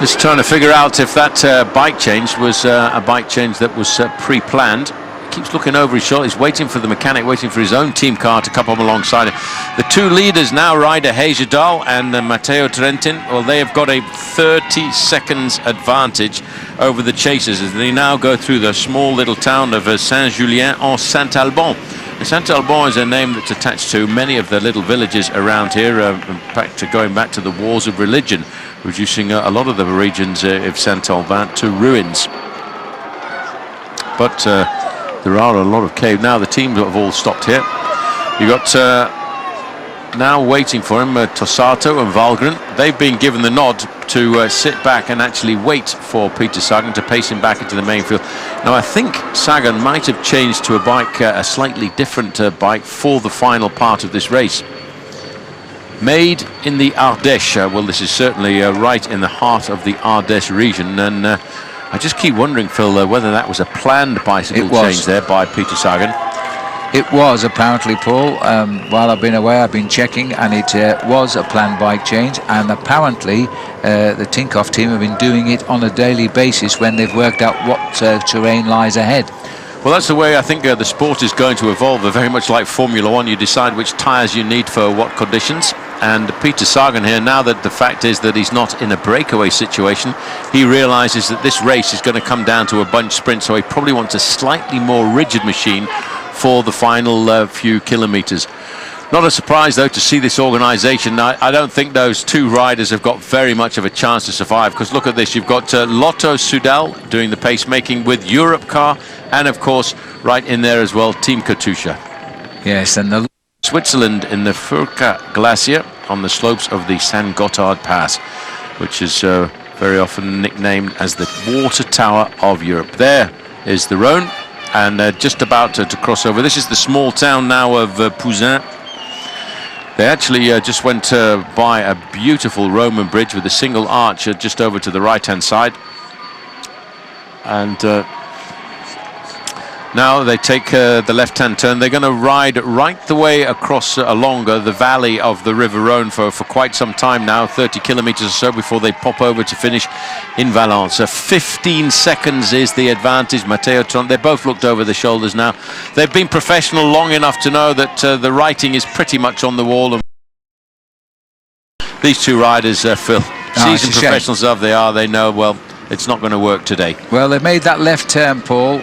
Just trying to figure out if that bike change was a bike change that was pre-planned. He keeps looking over his shoulder. He's waiting for the mechanic, waiting for his own team car to come up alongside him. The two leaders now, Ryder Heyerdahl and Matteo Trentin, well, they have got a 30 seconds advantage over the chasers as they now go through the small little town of Saint-Julien-en-Saint-Alban. Saint-Alban is a name that's attached to many of the little villages around here, in fact, going back to the wars of religion, reducing a lot of the regions of Saint-Alban to ruins. But there are a lot of caves. Now the teams have all stopped here. You got now waiting for him, Tossato and Valgren. They've been given the nod to sit back and actually wait for Peter Sagan to pace him back into the main field. Now I think Sagan might have changed to a bike, a slightly different bike for the final part of this race. Made in the Ardèche. Well, this is certainly right in the heart of the Ardèche region, and I just keep wondering, Phil, whether that was a planned bicycle change there by Peter Sagan. It was, apparently, Paul. While I've been away, I've been checking, and it was a planned bike change, and apparently the Tinkoff team have been doing it on a daily basis when they've worked out what terrain lies ahead. Well, that's the way I think the sport is going to evolve. Very much like Formula One, you decide which tyres you need for what conditions. And Peter Sagan here, now that the fact is that he's not in a breakaway situation, he realises that this race is going to come down to a bunch sprint, so he probably wants a slightly more rigid machine for the final few kilometres. Not a surprise, though, to see this organisation. I don't think those two riders have got very much of a chance to survive, because look at this. You've got Lotto Soudal doing the pacemaking with Europcar, and, of course, right in there as well, Team Katusha. Yes, and the Switzerland in the Furka Glacier on the slopes of the St. Gothard Pass, which is very often nicknamed as the water tower of Europe. There is the Rhone, and just about to cross over. This is the small town now of Pouzin. They actually just went by a beautiful Roman bridge with a single arch just over to the right-hand side. And now they take the left-hand turn. They're going to ride right the way across along the valley of the River Rhone for quite some time now, 30 kilometers or so before they pop over to finish in Valence. 15 seconds is the advantage. Matteo Trentin, they both looked over the shoulders now. They've been professional long enough to know that the writing is pretty much on the wall. And these two riders, Phil, seasoned professionals as they are, they know, well, it's not going to work today. Well, they made that left turn, Paul.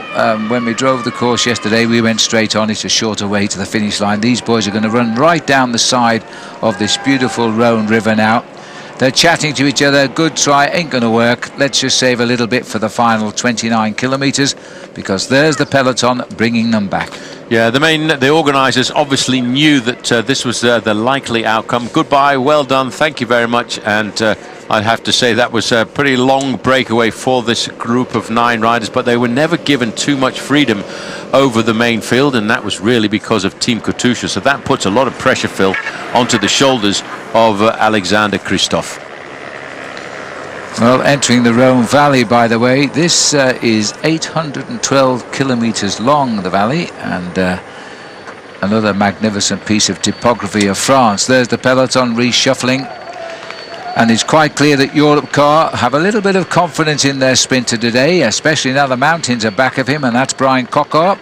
When we drove the course yesterday, we went straight on. It's a shorter way to the finish line. These boys are going to run right down the side of this beautiful Rhone River now. They're chatting to each other. Good try, ain't going to work. Let's just save a little bit for the final 29 kilometres, because there's the peloton bringing them back. Yeah, the organisers obviously knew that this was the likely outcome. Goodbye, well done, thank you very much. And I'd have to say that was a pretty long breakaway for this group of 9 riders, but they were never given too much freedom over the main field, and that was really because of Team Katusha. So that puts a lot of pressure, Phil, onto the shoulders of Alexander Kristoff. Well, entering the Rhone Valley, by the way, this is 812 kilometres long, the valley, and another magnificent piece of topography of France. There's the peloton reshuffling, and it's quite clear that Europcar have a little bit of confidence in their sprinter today, especially now the mountains are back of him, and that's Brian Cockart.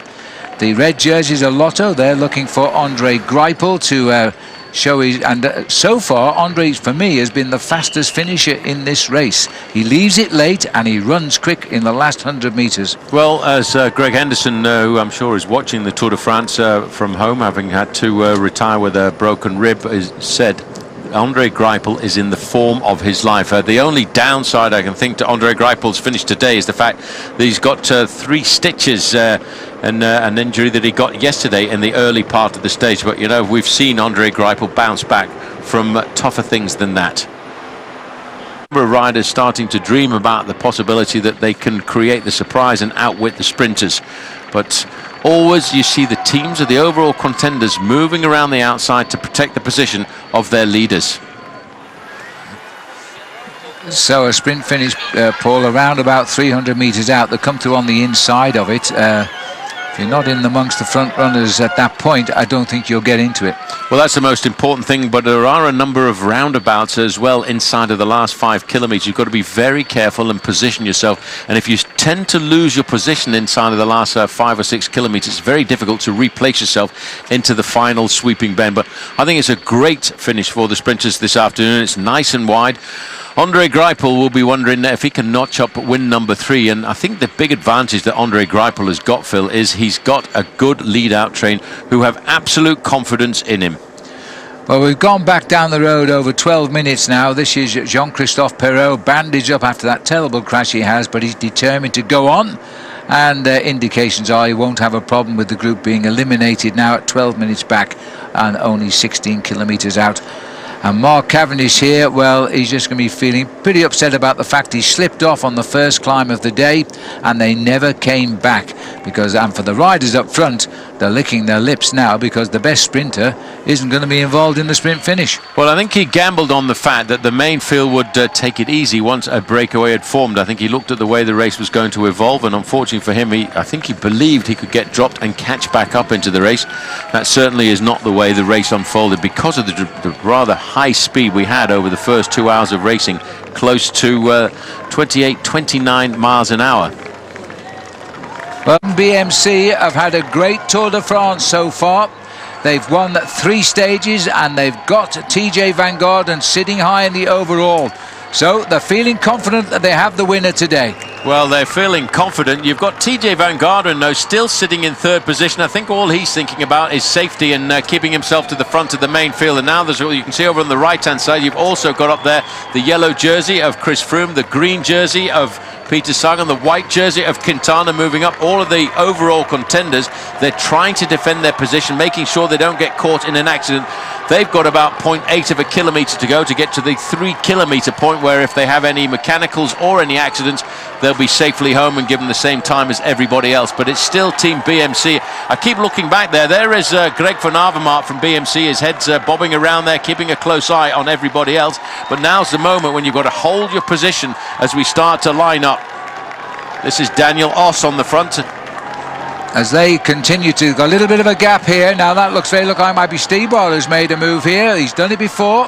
The red jerseys are Lotto. They're looking for Andre Greipel to show his... And so far, Andre, for me, has been the fastest finisher in this race. He leaves it late and he runs quick in the last 100 metres. Well, as Greg Henderson, who I'm sure is watching the Tour de France from home, having had to retire with a broken rib, said Andre Greipel is in the form of his life. The only downside I can think to Andre Greipel's finish today is the fact that he's got 3 stitches and an injury that he got yesterday in the early part of the stage. But, you know, we've seen Andre Greipel bounce back from tougher things than that. Riders starting to dream about the possibility that they can create the surprise and outwit the sprinters. But always you see the teams of the overall contenders moving around the outside to protect the position of their leaders. So a sprint finish, Paul, around about 300 metres out. They come through on the inside of it. If you're not in amongst the front runners at that point, I don't think you'll get into it. Well, that's the most important thing, but there are a number of roundabouts as well inside of the last 5 kilometres. You've got to be very careful and position yourself. And if you tend to lose your position inside of the last 5 or 6 kilometres, it's very difficult to replace yourself into the final sweeping bend. But I think it's a great finish for the sprinters this afternoon. It's nice and wide. Andre Greipel will be wondering if he can notch up win number 3, and I think the big advantage that Andre Greipel has got, Phil, is he's got a good lead-out train who have absolute confidence in him. Well, we've gone back down the road over 12 minutes now. This is Jean-Christophe Perrault, bandaged up after that terrible crash he has, but he's determined to go on. And indications are he won't have a problem with the group being eliminated now at 12 minutes back and only 16 kilometres out. And Mark Cavendish here, well, he's just going to be feeling pretty upset about the fact he slipped off on the first climb of the day and they never came back. Because, and for the riders up front, they're licking their lips now because the best sprinter isn't going to be involved in the sprint finish. Well, I think he gambled on the fact that the main field would take it easy once a breakaway had formed. I think he looked at the way the race was going to evolve, and unfortunately for him, I think he believed he could get dropped and catch back up into the race. That certainly is not the way the race unfolded because of the rather high speed we had over the first 2 hours of racing, close to 28, 29 miles an hour. Well, BMC have had a great Tour de France so far. They've won 3 stages and they've got TJ Van Garderen sitting high in the overall. So they're feeling confident that they have the winner today. Well, they're feeling confident. You've got TJ Van Garderen, though, still sitting in 3rd position. I think all he's thinking about is safety and keeping himself to the front of the main field. And now there's, you can see over on the right-hand side, you've also got up there the yellow jersey of Chris Froome, the green jersey of Peter Sagan, the white jersey of Quintana moving up. All of the overall contenders, they're trying to defend their position, making sure they don't get caught in an accident. They've got about 0.8 of a kilometre to go to get to the 3 kilometre point, where if they have any mechanicals or any accidents, they'll be safely home and given the same time as everybody else. But it's still Team BMC. I keep looking back there. There is Greg van Avermaet from BMC. His head's bobbing around there, keeping a close eye on everybody else. But now's the moment when you've got to hold your position as we start to line up. This is Daniel Oss on the front. As they continue to go a little bit of a gap here. Now that looks very, look, I might be Stieber who's made a move here. He's done it before.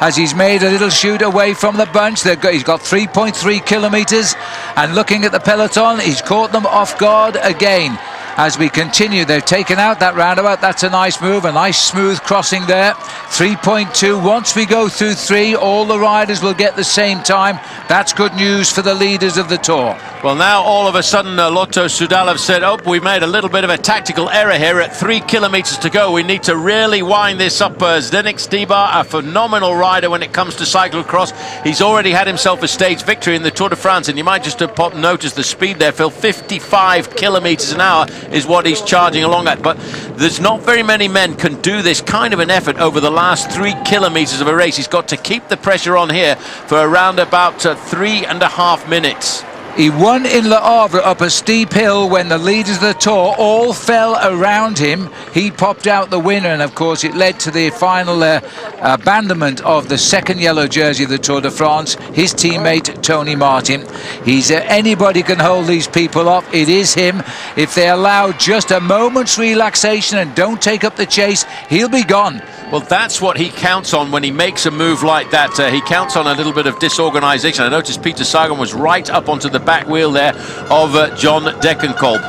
As he's made a little shoot away from the bunch. He's got 3.3 kilometres. And looking at the peloton, he's caught them off guard again. As we continue, they've taken out that roundabout. That's a nice move, a nice smooth crossing there. 3.2. Once we go through 3, all the riders will get the same time. That's good news for the leaders of the Tour. Well, now all of a sudden Lotto Soudal have said, oh, we made a little bit of a tactical error here at 3 kilometres to go. We need to really wind this up. Zdeněk Stybar, a phenomenal rider when it comes to cyclocross. He's already had himself a stage victory in the Tour de France, and you might just have noticed the speed there, Phil. 55 kilometres an hour is what he's charging along at. But there's not very many men can do this kind of an effort over the last 3 kilometres of a race. He's got to keep the pressure on here for around about 3.5 minutes. He won in Le Havre up a steep hill when the leaders of the Tour all fell around him. He popped out the winner, and of course it led to the final abandonment of the 2nd yellow jersey of the Tour de France, his teammate Tony Martin. He's anybody can hold these people up. It is him. If they allow just a moment's relaxation and don't take up the chase, he'll be gone. Well, that's what he counts on when he makes a move like that. He counts on a little bit of disorganisation. I noticed Peter Sagan was right up onto the back wheel there of John Degenkolb.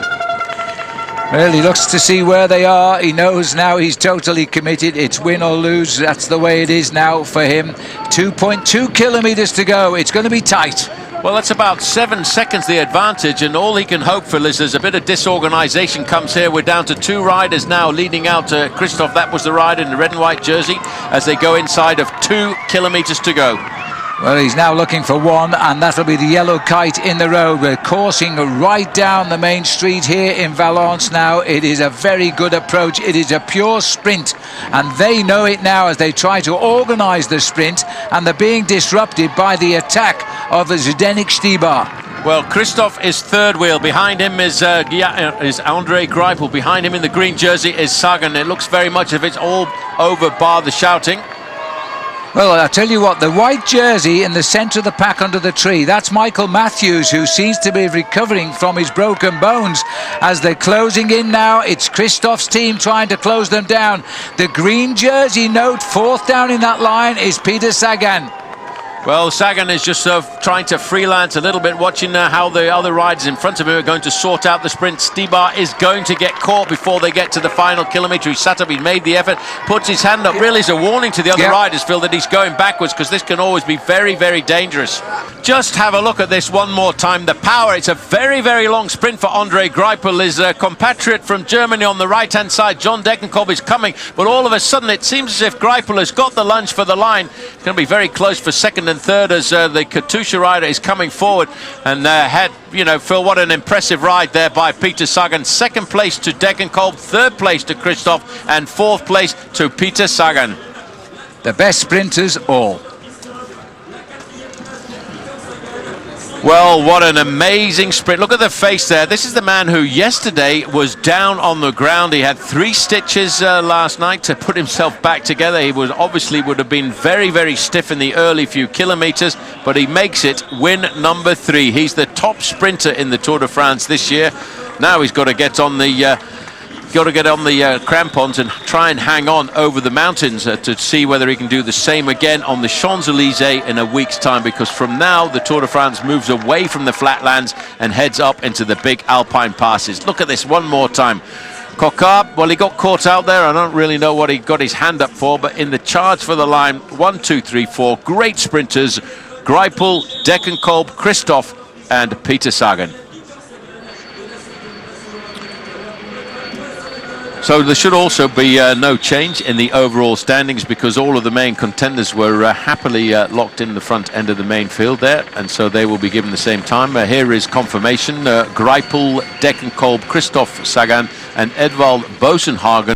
Well, he looks to see where they are. He knows now he's totally committed. It's win or lose. That's the way it is now for him. 2.2 kilometres to go. It's going to be tight. Well, that's about 7 seconds the advantage, and all he can hope for is there's a bit of disorganisation comes here. We're down to 2 riders now leading out to Christoph. That was the rider in the red and white jersey as they go inside of 2 kilometres to go. Well, he's now looking for one, and that'll be the yellow kite in the road. We're coursing right down the main street here in Valence now. It is a very good approach. It is a pure sprint, and they know it now as they try to organise the sprint, and they're being disrupted by the attack of Zdeněk Štýbar. Well, Christoph is third wheel. Behind him is André Greipel. Behind him in the green jersey is Sagan. It looks very much as if it's all over bar the shouting. Well, I'll tell you what, the white jersey in the centre of the pack under the tree, that's Michael Matthews, who seems to be recovering from his broken bones. As they're closing in now, it's Christoph's team trying to close them down. The green jersey note, fourth down in that line, is Peter Sagan. Well, Sagan is just trying to freelance a little bit, watching how the other riders in front of him are going to sort out the sprint. Štýbar is going to get caught before they get to the final kilometre. He sat up, he made the effort, puts his hand up, really is a warning to the other riders, Phil, that he's going backwards, because this can always be very, very dangerous. Just have a look at this one more time. The power, it's a very, very long sprint for André Greipel. His compatriot from Germany on the right-hand side, John Degenkolb, is coming, but all of a sudden it seems as if Greipel has got the lunge for the line. It's going to be very close for second and third as the Katusha rider is coming forward, and Phil, what an impressive ride there by Peter Sagan. Second place to Degenkolb, third place to Christoph, and fourth place to Peter Sagan. The best sprinters all. Well, what an amazing sprint. Look at the face there. This is the man who yesterday was down on the ground. He had 3 stitches last night to put himself back together. He would have been very, very stiff in the early few kilometres, but he makes it win number 3. He's the top sprinter in the Tour de France this year. Now he's got to get on the crampons and try and hang on over the mountains to see whether he can do the same again on the Champs-Élysées in a week's time, because from now the Tour de France moves away from the flatlands and heads up into the big alpine passes. Look at this one more time. Coquard, well, he got caught out there. I don't really know what he got his hand up for, but in the charge for the line, 1, 2, 3, 4 great sprinters: Greipel, Degenkolb, Christoph and Peter Sagan. So there should also be no change in the overall standings, because all of the main contenders were happily locked in the front end of the main field there, and so they will be given the same time. Here is confirmation: Greipel, Degenkolb, Christoph Sagan and Edvald Boasson Hagen